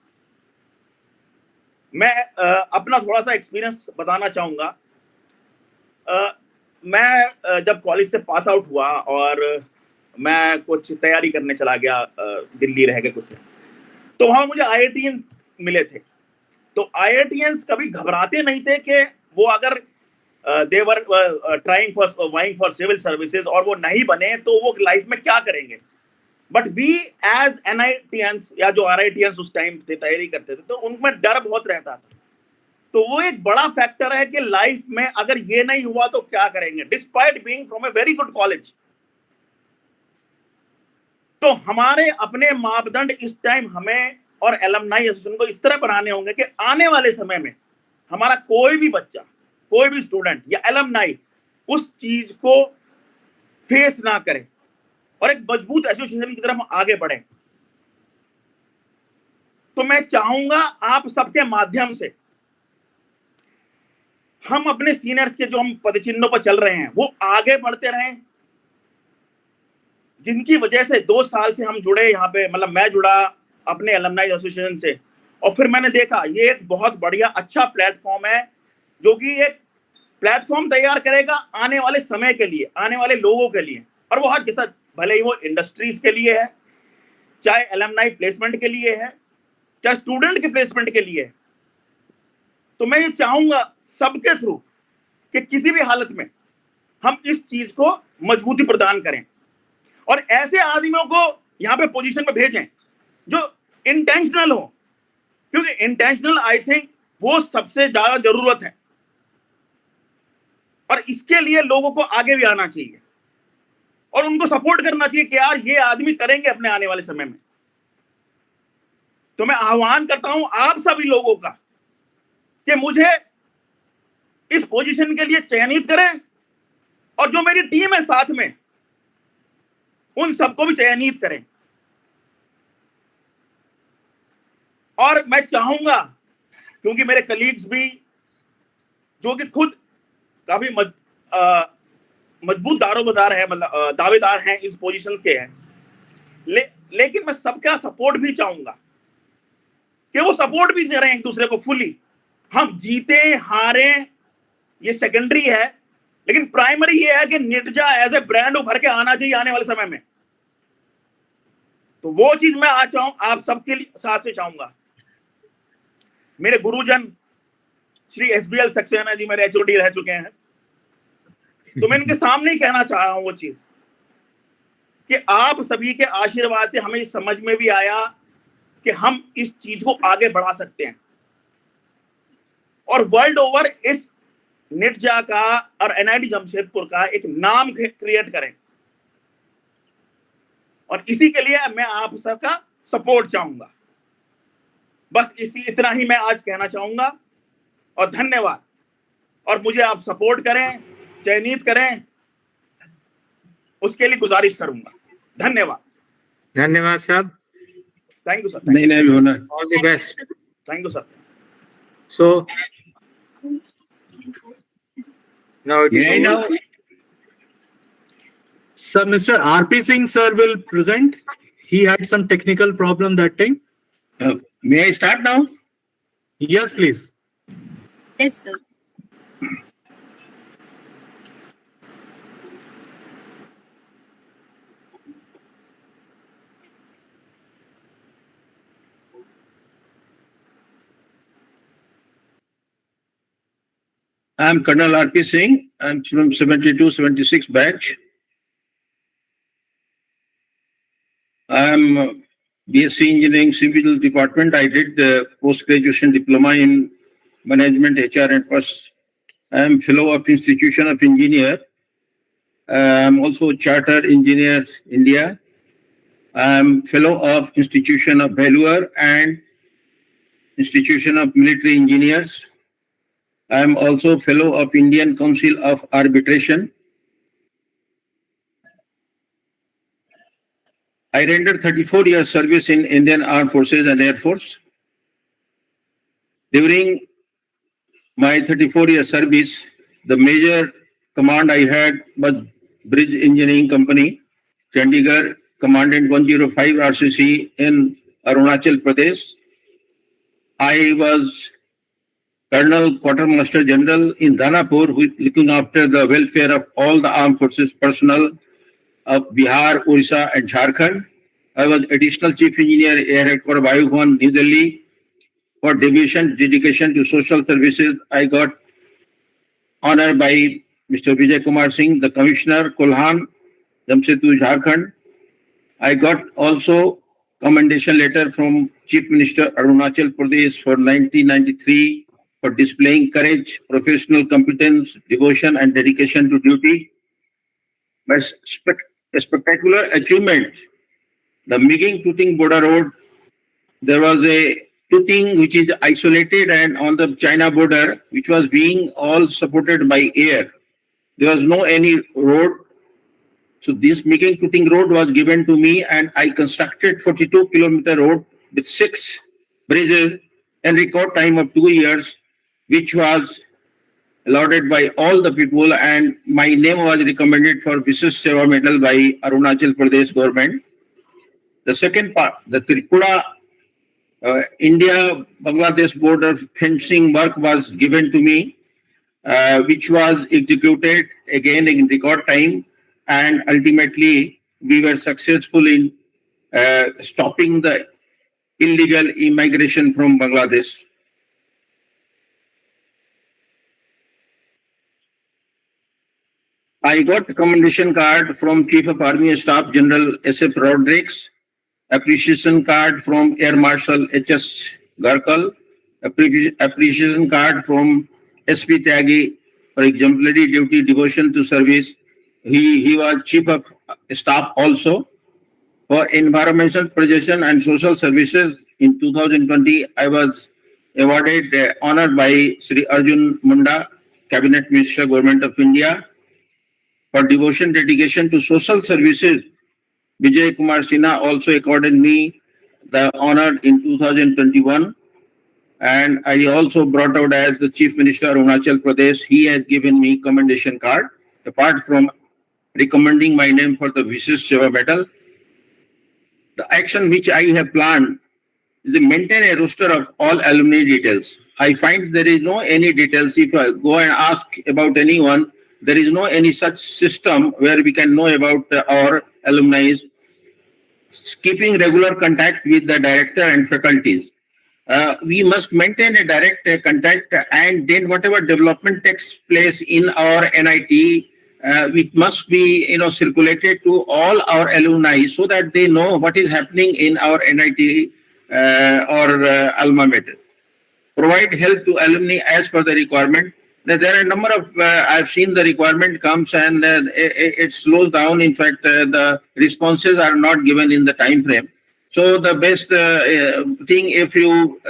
मैं अपना थोड़ा सा एक्सपीरियंस बताना चाहूंगा। मैं जब कॉलेज से पास आउट हुआ और मैं कुछ तैयारी करने चला गया, दिल्ली रह के कुछ, तो वहां मुझे आईआईटीएन मिले थे। तो आईआईटीएंस कभी घबराते नहीं थे कि वो अगर they were trying for vying for civil services और वो नहीं बने तो वो लाइफ में क्या करेंगे। बट वी एज एनआईटीएंस या जो आरआईटीएंस उस टाइम थे तैयारी करते थे, तो उनमें डर बहुत रहता था। तो वो एक बड़ा फैक्टर है कि लाइफ में अगर ये नहीं हुआ तो क्या करेंगे, despite being from a very good college. तो हमारे अपने मापदंड इस टाइम हमें और एलमनाई एसोसिएशन को इस तरह बनाने होंगे कि आने वाले समय में हमारा कोई भी बच्चा, कोई भी स्टूडेंट या एलमनाई उस चीज को फेस ना करे और एक मजबूत एसोसिएशन की तरफ आगे बढ़े। तो मैं चाहूंगा आप सबके माध्यम से हम अपने सीनियर्स के जो हम पदचिन्हों पर चल रहे हैं वो आगे बढ़ते रहें, जिनकी वजह से 2 साल से हम जुड़े यहाँ पे, मतलब मैं जुड़ा अपने एलमनाई एसोसिएशन से और फिर मैंने देखा ये एक बहुत बढ़िया अच्छा प्लेटफॉर्म है जो कि एक प्लेटफॉर्म तैयार करेगा आने वाले समय के लिए, आने वाले लोगों के लिए। और वो हर जैसा भले ही वो इंडस्ट्रीज के लिए है, चाहे एलमनाई प्लेसमेंट के लिए है, चाहे स्टूडेंट के प्लेसमेंट के लिए है। तो मैं ये चाहूंगा सबके थ्रू कि किसी भी हालत में हम इस चीज को मजबूती प्रदान करें और ऐसे आदमियों को यहां पे पोजीशन पे भेजें जो इंटेंशनल हो, क्योंकि इंटेंशनल आई थिंक वो सबसे ज्यादा जरूरत है और इसके लिए लोगों को आगे भी आना चाहिए और उनको सपोर्ट करना चाहिए कि यार ये आदमी करेंगे अपने आने वाले समय में। तो मैं आह्वान करता हूं आप सभी लोगों का कि मुझे इस पोजीशन के लिए चयनित करें और जो मेरी टीम है साथ में उन सबको भी चयनित करें। और मैं चाहूंगा, क्योंकि मेरे कलीग्स भी जो कि खुद काफी मजबूत दारोमदार है, मतलब दावेदार हैं इस पोजीशन के हैं, लेकिन मैं सबका सपोर्ट भी चाहूंगा कि वो सपोर्ट भी दे रहे हैं एक दूसरे को फुली। हम जीते हारे ये सेकेंडरी है, लेकिन प्राइमरी ये है कि निटजा एज ए ब्रांड उभर के आना चाहिए आने वाले समय में। तो वो चीज मैं आज आप सबके साथ से चाहूंगा। मेरे गुरुजन श्री एसबीएल सक्सेना जी मेरे एचओडी रह चुके हैं, तो मैं इनके सामने ही कहना चाह रहा हूं वो चीज कि आप सभी के आशीर्वाद से हमें समझ में भी आया कि हम इस चीज को आगे बढ़ा सकते हैं और वर्ल्ड ओवर इस निटजा का और एनआईटी जमशेदपुर का एक नाम क्रिएट करें। और इसी के लिए मैं आप सबका सपोर्ट चाहूंगा। बस इतना ही मैं आज कहना चाहूंगा और धन्यवाद। और मुझे आप सपोर्ट करें, चयनित करें, उसके लिए गुजारिश करूंगा। धन्यवाद। धन्यवाद साहब। Thank you sir. नहीं होना। All the best. Thank you sir. So now it is over. Sir, Mr. RP Singh sir will present. He had some technical problem that time. May I start now? Yes, please. Yes, sir. I'm Colonel RP Singh. I'm from 72-76 batch. I'm BSc Engineering Civil Department. I did the post-graduation diploma in Management, HR and First. I'm fellow of Institution of Engineer. I'm also Chartered Engineer India. I'm fellow of Institution of Valuer and Institution of Military Engineers. I'm also fellow of Indian Council of Arbitration. I rendered 34 years service in Indian Armed Forces and Air Force. During my 34-year service, the major command I had was Bridge Engineering Company, Chandigarh, Commandant 105 RCC in Arunachal Pradesh. I was Colonel Quartermaster General in Danapur, looking after the welfare of all the armed forces personnel of Bihar, Orissa, and Jharkhand. I was Additional Chief Engineer, Air Headquarters, Vayu Bhavan, New Delhi. For devotion, dedication to social services, I got honor by Mr. Vijay Kumar Singh, the Commissioner, Kulhan, Jamshedpur, Jharkhand. I got also commendation letter from Chief Minister Arunachal Pradesh for 1993 for displaying courage, professional competence, devotion, and dedication to duty. My spectacular achievement, the Miging-Tuting border road, there was a Tuting which is isolated and on the China border, which was being all supported by air. There was no any road. So this Miging-Tuting road was given to me, and I constructed 42-kilometer road with 6 bridges in record time of 2 years, which was lauded by all the people, and my name was recommended for Vishish Seva Medal by Arunachal Pradesh government. The second part, the Tripura India-Bangladesh border fencing work was given to me, which was executed again in record time, and ultimately we were successful in stopping the illegal immigration from Bangladesh. I got a commendation card from Chief of Army Staff General S.F. Rodrigues, appreciation card from Air Marshal H.S. Garkal, appreciation card from S.P. Tyagi for exemplary duty, devotion to service. He was Chief of Staff also. For environmental protection and social services in 2020, I was awarded honor by Sri Arjun Munda, Cabinet Minister, Government of India. For devotion, dedication to social services, Vijay Kumar Sinha also accorded me the honor in 2021. And I also brought out as the Chief Minister of Arunachal Pradesh. He has given me commendation card, apart from recommending my name for the Vishish Seva Medal. The action which I have planned is to maintain a roster of all alumni details. I find there is no any details. If I go and ask about anyone, there is no any such system where we can know about our alumni. Keeping regular contact with the director and faculties. We must maintain a direct contact, and then whatever development takes place in our NIT, it must be circulated to all our alumni so that they know what is happening in our NIT or alma mater. Provide help to alumni as per the requirement. There are a number of, I've seen the requirement comes and it slows down. In fact, the responses are not given in the time frame. So the best thing, if you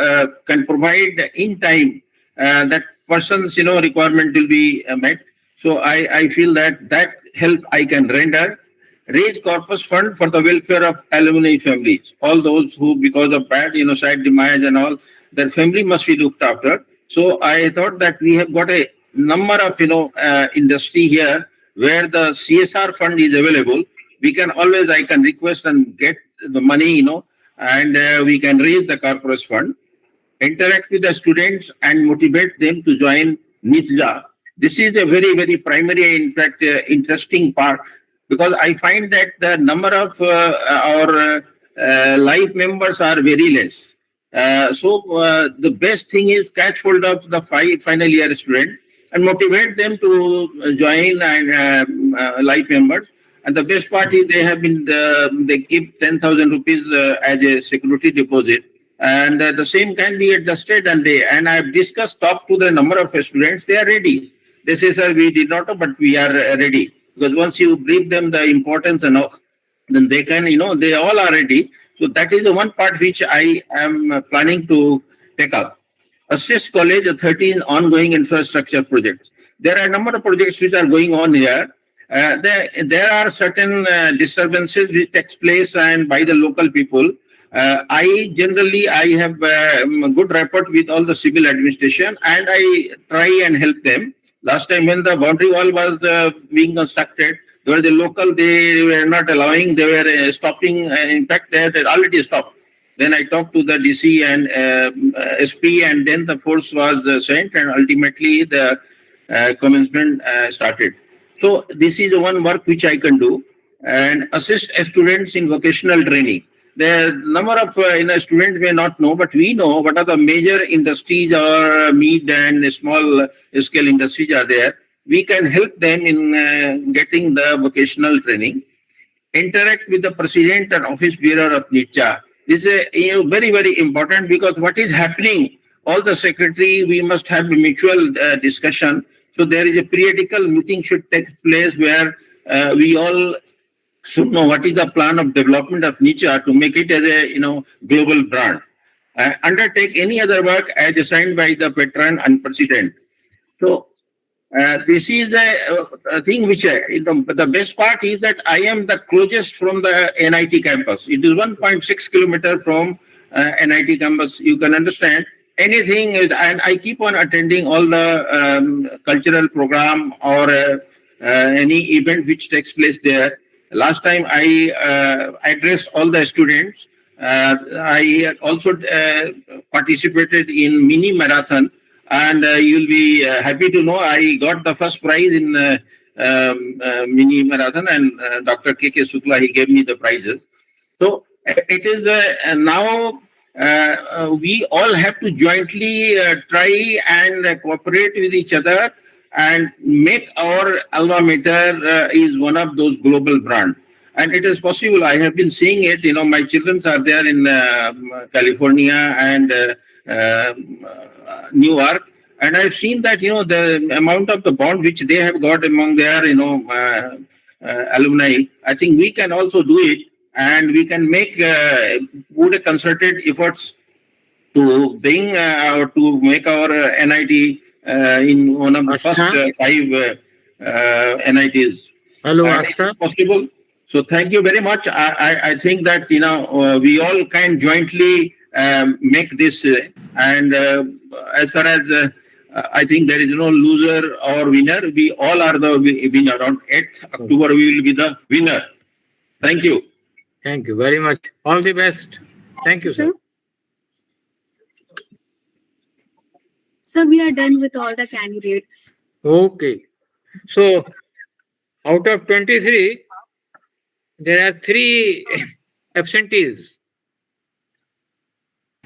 can provide in time, that person's requirement will be met. So I feel that help I can render. Raise corpus fund for the welfare of alumni families. All those who, because of bad side demise and all, their family must be looked after. So I thought that we have got a number of industry here where the CSR fund is available. We can always, I can request and get the money, and we can raise the corpus fund. Interact with the students and motivate them to join NITJAA. This is a very, very primary, in fact, interesting part, because I find that the number of our life members are very less. So the best thing is catch hold of the final year student and motivate them to join and life members. And the best part is they have been they give 10,000 rupees as a security deposit, and the same can be adjusted. And I have talked to the number of students. They are ready. They say, sir, we did not know, but we are ready, because once you brief them the importance and all, then they can, they all are ready. So that is the one part which I am planning to take up. Assist College, 13 ongoing infrastructure projects. There are a number of projects which are going on here. there are certain disturbances which takes place and by the local people. I have good rapport with all the civil administration, and I try and help them. Last time when the boundary wall was being constructed, there were the local, they were not allowing, they were stopping. In fact, they had already stopped. Then I talked to the DC and SP, and then the force was sent, and ultimately the commencement started. So this is one work which I can do, and assist students in vocational training. The number of students may not know, but we know what are the major industries or mid and small scale industries are there. We can help them in getting the vocational training. Interact with the president and office bearer of NITJAA. This is very, very important, because what is happening, all the secretary, we must have a mutual discussion. So there is a periodical meeting should take place where we all should know what is the plan of development of NITJAA to make it as a global brand. Undertake any other work as assigned by the patron and president. So this is a thing which the best part is that I am the closest from the NIT campus. It is 1.6 kilometers from NIT campus. You can understand anything, and I keep on attending all the cultural program or any event which takes place there. Last time I addressed all the students. I also participated in mini marathon, and you'll be happy to know I got the first prize in mini marathon, and Dr. K.K. Sukla, he gave me the prizes. So it is now we all have to jointly try and cooperate with each other and make our alma mater is one of those global brands. And it is possible. I have been seeing it. My children are there in California and New York, and I've seen that the amount of the bond which they have got among their alumni. I think we can also do it, and we can make good concerted efforts to bring or to make our NIT in one of the first 5 NITs. Hello, if possible. So thank you very much. I think that we all can jointly make this, and as far as I think there is no loser or winner. We all are the winner. On 8th October, we will be the winner. Thank you. Thank you very much. All the best. Thank you, sir. So we are done with all the candidates. Okay. So out of 23, there are 3 absentees.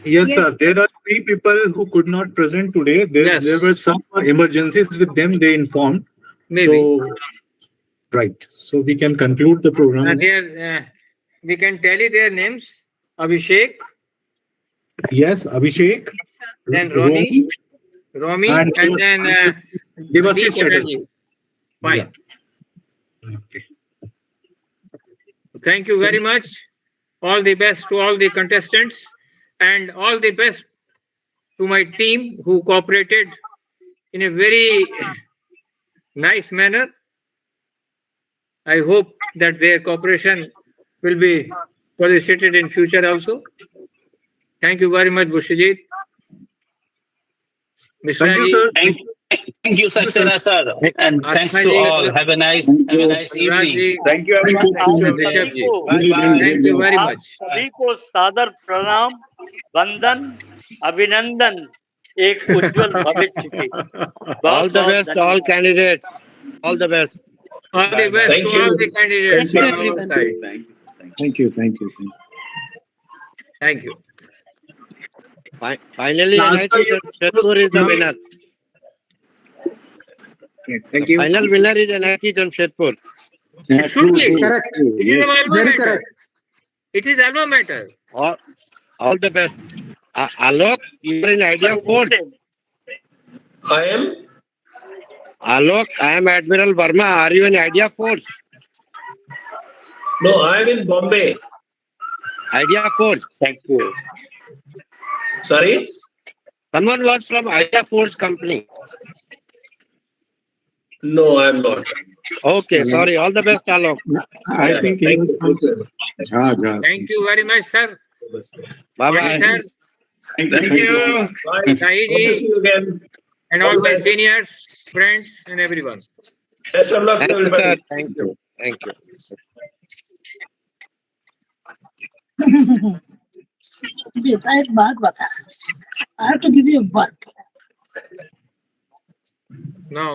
Yes, sir. There are 3 people who could not present today. There were some emergencies with them, they informed. Maybe. So, right. So we can conclude the program. We can tally their names. Abhishek. Yes, Abhishek. Yes, then Romi, and then Devasith Chatterjee. Fine. Yeah. Okay. Thank you very much. All the best to all the contestants, and all the best to my team who cooperated in a very nice manner. I hope that their cooperation will be solicited in future also. Thank you very much, Bushajit. Thank you, sir. Thank you, Saxena, sir. And thanks to all. Have a nice evening. Thank you, everyone. Thank you very much. सभी को सादर प्रणाम, वंदन, अभिनंदन, एक उज्जवल भविष्य की। All the best to all candidates. All the best. All the best to all the candidates from our side. Thank you. Thank you. Finally, NIT Jamshedpur is the winner. Thank you. Final winner is NIT Jamshedpur. It should be. Correct. It is alma Very mater. correct. It is alma mater. All the best. Alok, you are in Idea Force. I am. Alok, I am Admiral Verma. Are you in Idea Force? No, I am in Bombay. Idea Force. Thank you. Sorry? Someone was from Idea Force company. No, I am not. Okay, sorry. All the best, Alok. I think he was from Jha. Thank you very much, sir. Bye Mani bye. sir, Thank you. Bye. Sahi Hope to see ji, you again. and All all the my best. seniors, friends, and everyone. Best of luck to Thank you, everybody. sir. Thank you. Thank you. एक बात बता, I have to give you a work. No.